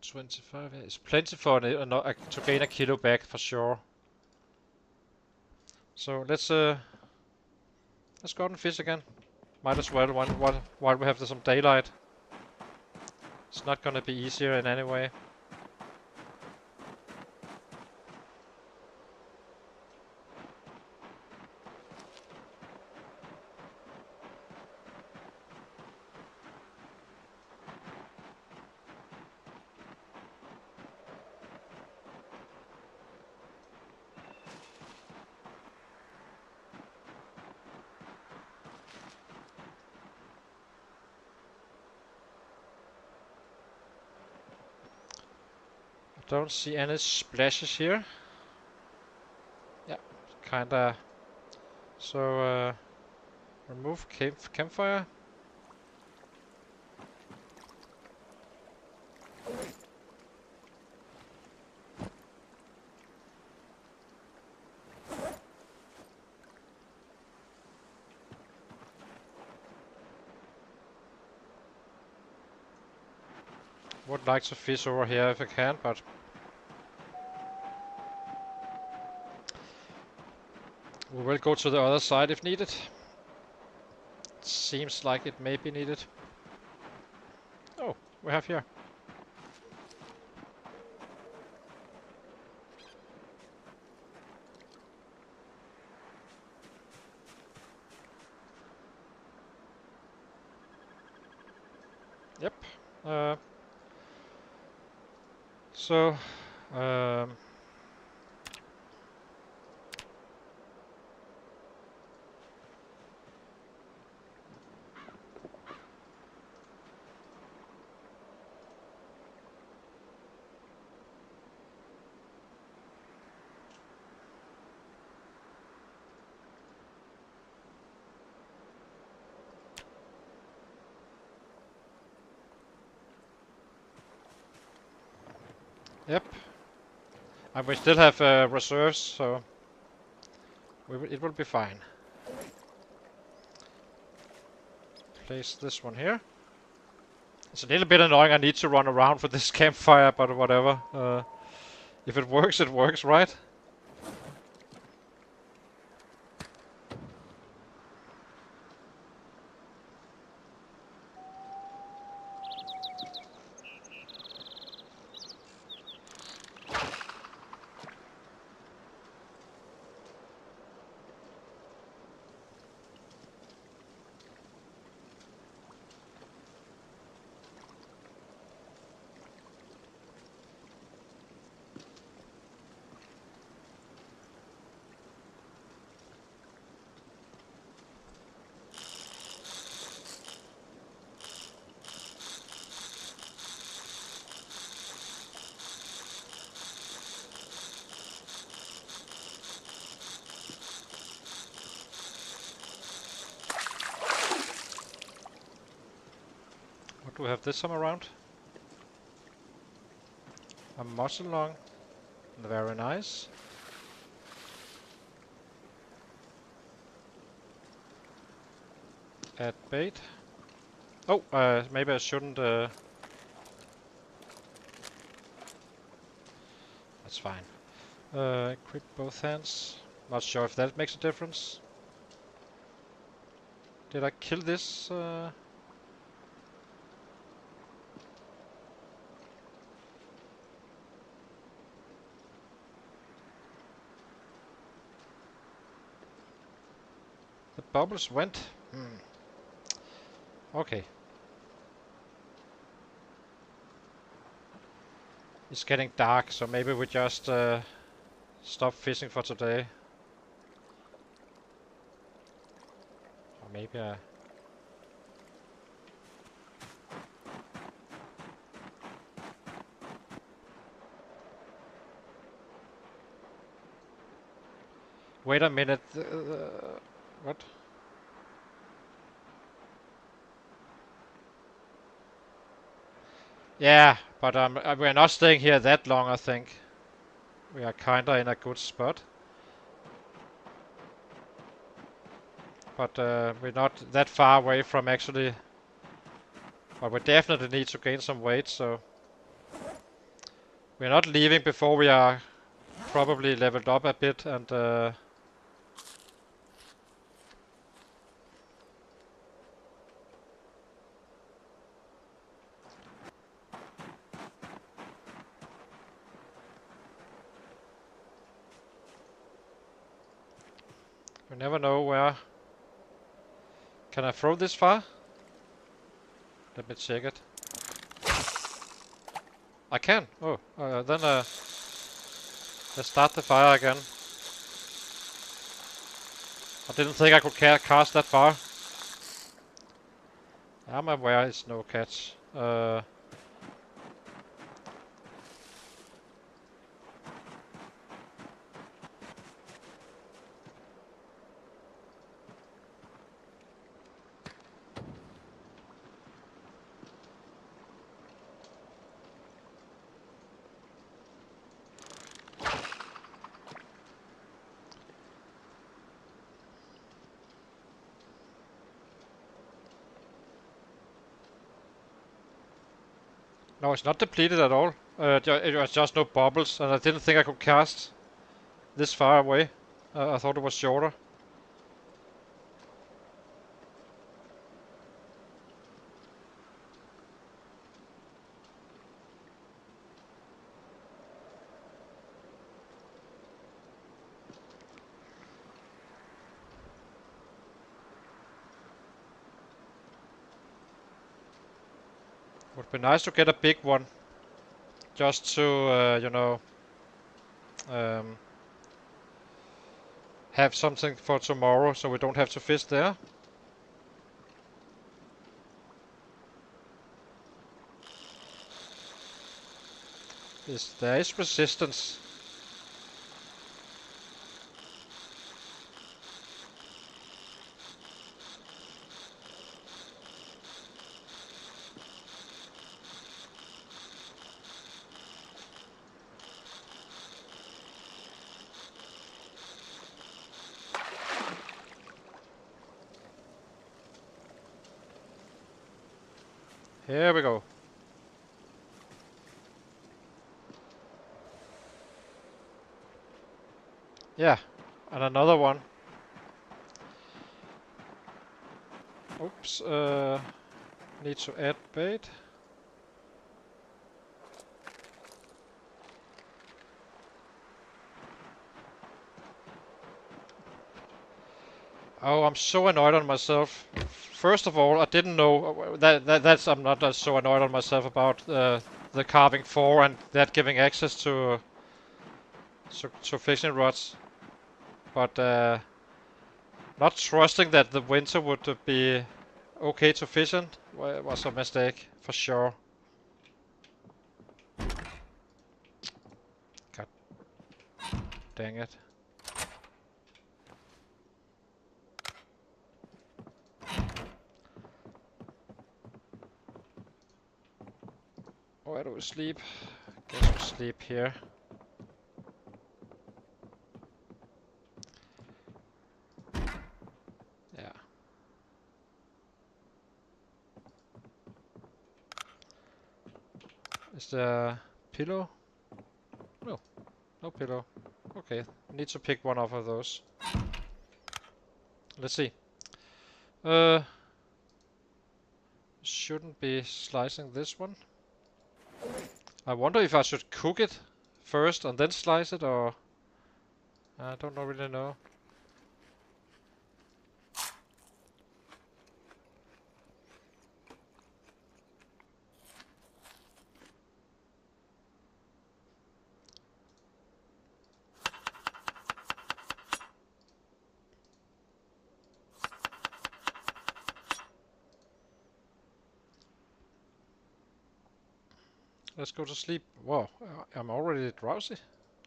S1: 25. Yeah, it's plenty for to gain a kilo back for sure. So let's go out and fish again. Might as well while we have some daylight. It's not gonna be easier in any way. Don't see any splashes here. Yeah, kinda. So remove campfire. Would like to fish over here if I can, but we will go to the other side if needed. Seems like it may be needed. Oh, we have here. Yep. So, yep. And we still have reserves, so it will be fine. Place this one here. It's a little bit annoying. I need to run around with this campfire, but whatever. If it works, right? Do we have this some around? A muzzle long. Very nice. Add bait. Oh, maybe I shouldn't. That's fine. Equip both hands. Not sure if that makes a difference. Did I kill this? The bubbles went. Okay. It's getting dark, so maybe we just stop fishing for today. Or maybe I... Wait a minute. What? Yeah, but we're not staying here that long, I think. We are kinda in a good spot. But we're not that far away from actually... But we definitely need to gain some weight, so... We're not leaving before we are probably leveled up a bit and... You never know where... Can I throw this far? Let me check it. I can! Oh, then let's start the fire again. I didn't think I could cast that far. I'm aware it's no catch. No, it's not depleted at all. It was just no bubbles, and I didn't think I could cast this far away. I thought it was shorter. Would be nice to get a big one, just to you know, have something for tomorrow, so we don't have to fish there. There is resistance. Here we go. Yeah, and another one. Oops, need to add bait. Oh, I'm so annoyed on myself. First of all, I didn't know that's I'm not so annoyed on myself about the carving 4 and that giving access to fishing rods, but not trusting that the winter would be okay to fish in was a mistake for sure. God dang it. Where do we sleep? Guess we sleep here. Yeah. Is there a pillow? No. No pillow. Okay. Need to pick one off of those. Let's see. Shouldn't be slicing this one. I wonder if I should cook it first and then slice it, or I don't really know. Let's go to sleep. Whoa, I'm already drowsy.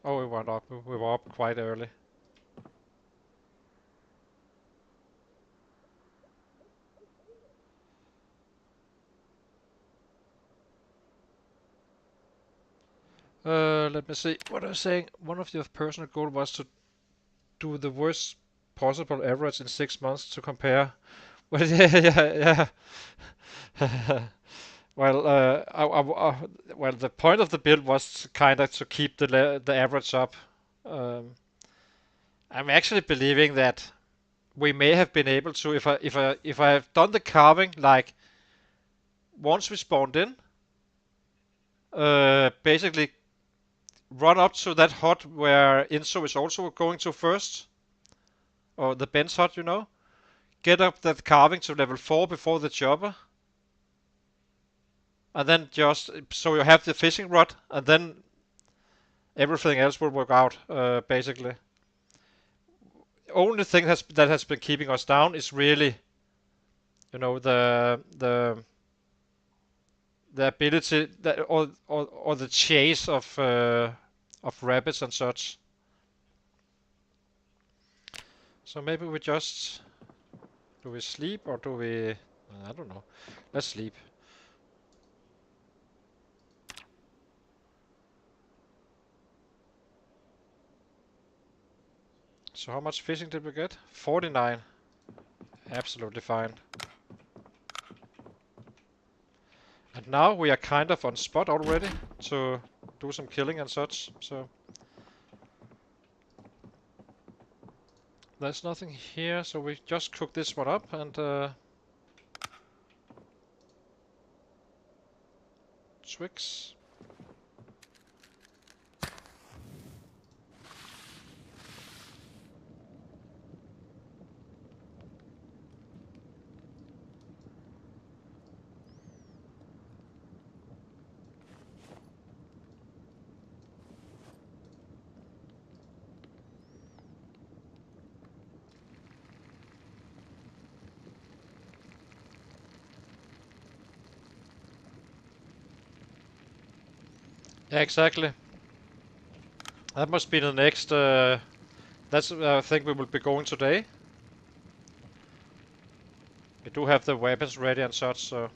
S1: Oh, we went up. We were up quite early. Let me see. What I was saying, one of your personal goals was to do the worst possible average in 6 months to compare. Well, yeah. Well, well, the point of the build was kind of to keep the average up. Um, I'm actually believing that we may have been able to, if I have done the carving like once we spawned in, basically run up to that hut where Inso is also going to first, or the Ben's hut, you know. Get up that carving to level 4 before the chopper, and then just so you have the fishing rod, and then everything else will work out, basically. Only thing that has been keeping us down is really, you know, the ability that, or the chase of rabbits and such. So maybe we just, do we sleep or do we, I don't know. Let's sleep. So how much fishing did we get? 49. Absolutely fine. And now we are kind of on spot already to do some killing and such, so there's nothing here, so we just cook this one up and Twix. Yeah, exactly. That must be the next, that's I think we will be going today. We do have the weapons ready and such, so.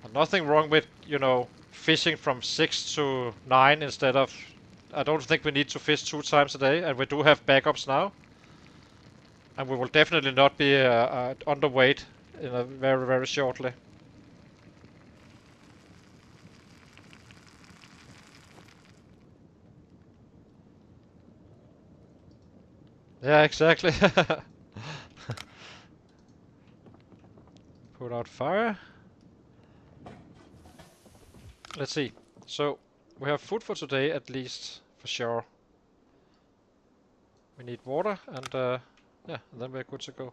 S1: And nothing wrong with, you know, fishing from 6 to 9 instead of, I don't think we need to fish 2 times a day, and we do have backups now. And we will definitely not be underweight in a very shortly. Yeah, exactly. Put out fire. Let's see. So, we have food for today at least, for sure. We need water and yeah, and then we're good to go.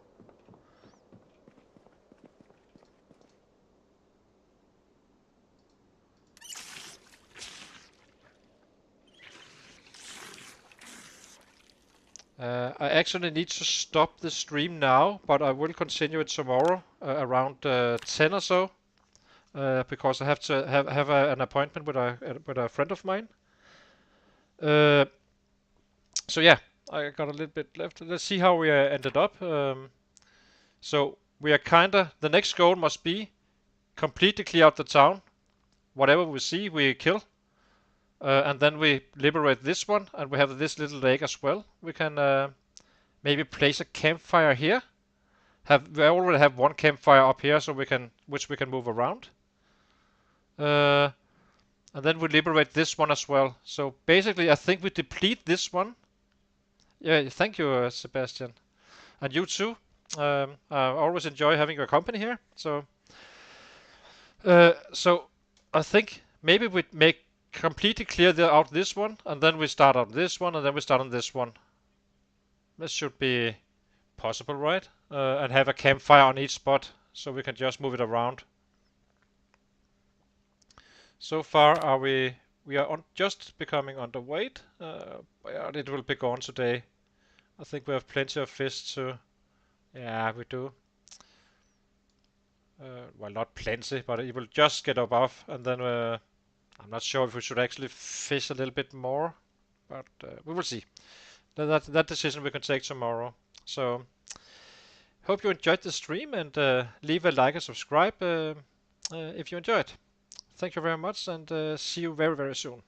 S1: I actually need to stop the stream now, but I will continue it tomorrow around 10 or so, because I have to have an appointment with a friend of mine. Uh, so yeah, I got a little bit left. Let's see how we ended up. So we are kinda. The next goal must be completely clear out the town. Whatever we see, we kill. And then we liberate this one, and we have this little lake as well. We can maybe place a campfire here. We already have one campfire up here, so which we can move around. And then we liberate this one as well. So basically, I think we deplete this one. Yeah, thank you, Sebastian, and you too. I always enjoy having your company here. So I think maybe we make completely clear out this one, and then we start on this one, and then we start on this one. This should be possible, right? And have a campfire on each spot, so we can just move it around. So far, we are just becoming underweight. But it will be gone today. I think we have plenty of fish to. Yeah, we do. Well, not plenty, but it will just get above, and then I'm not sure if we should actually fish a little bit more, but we will see. That decision we can take tomorrow. So, hope you enjoyed the stream, and leave a like and subscribe if you enjoyed. Thank you very much, and see you very, very soon.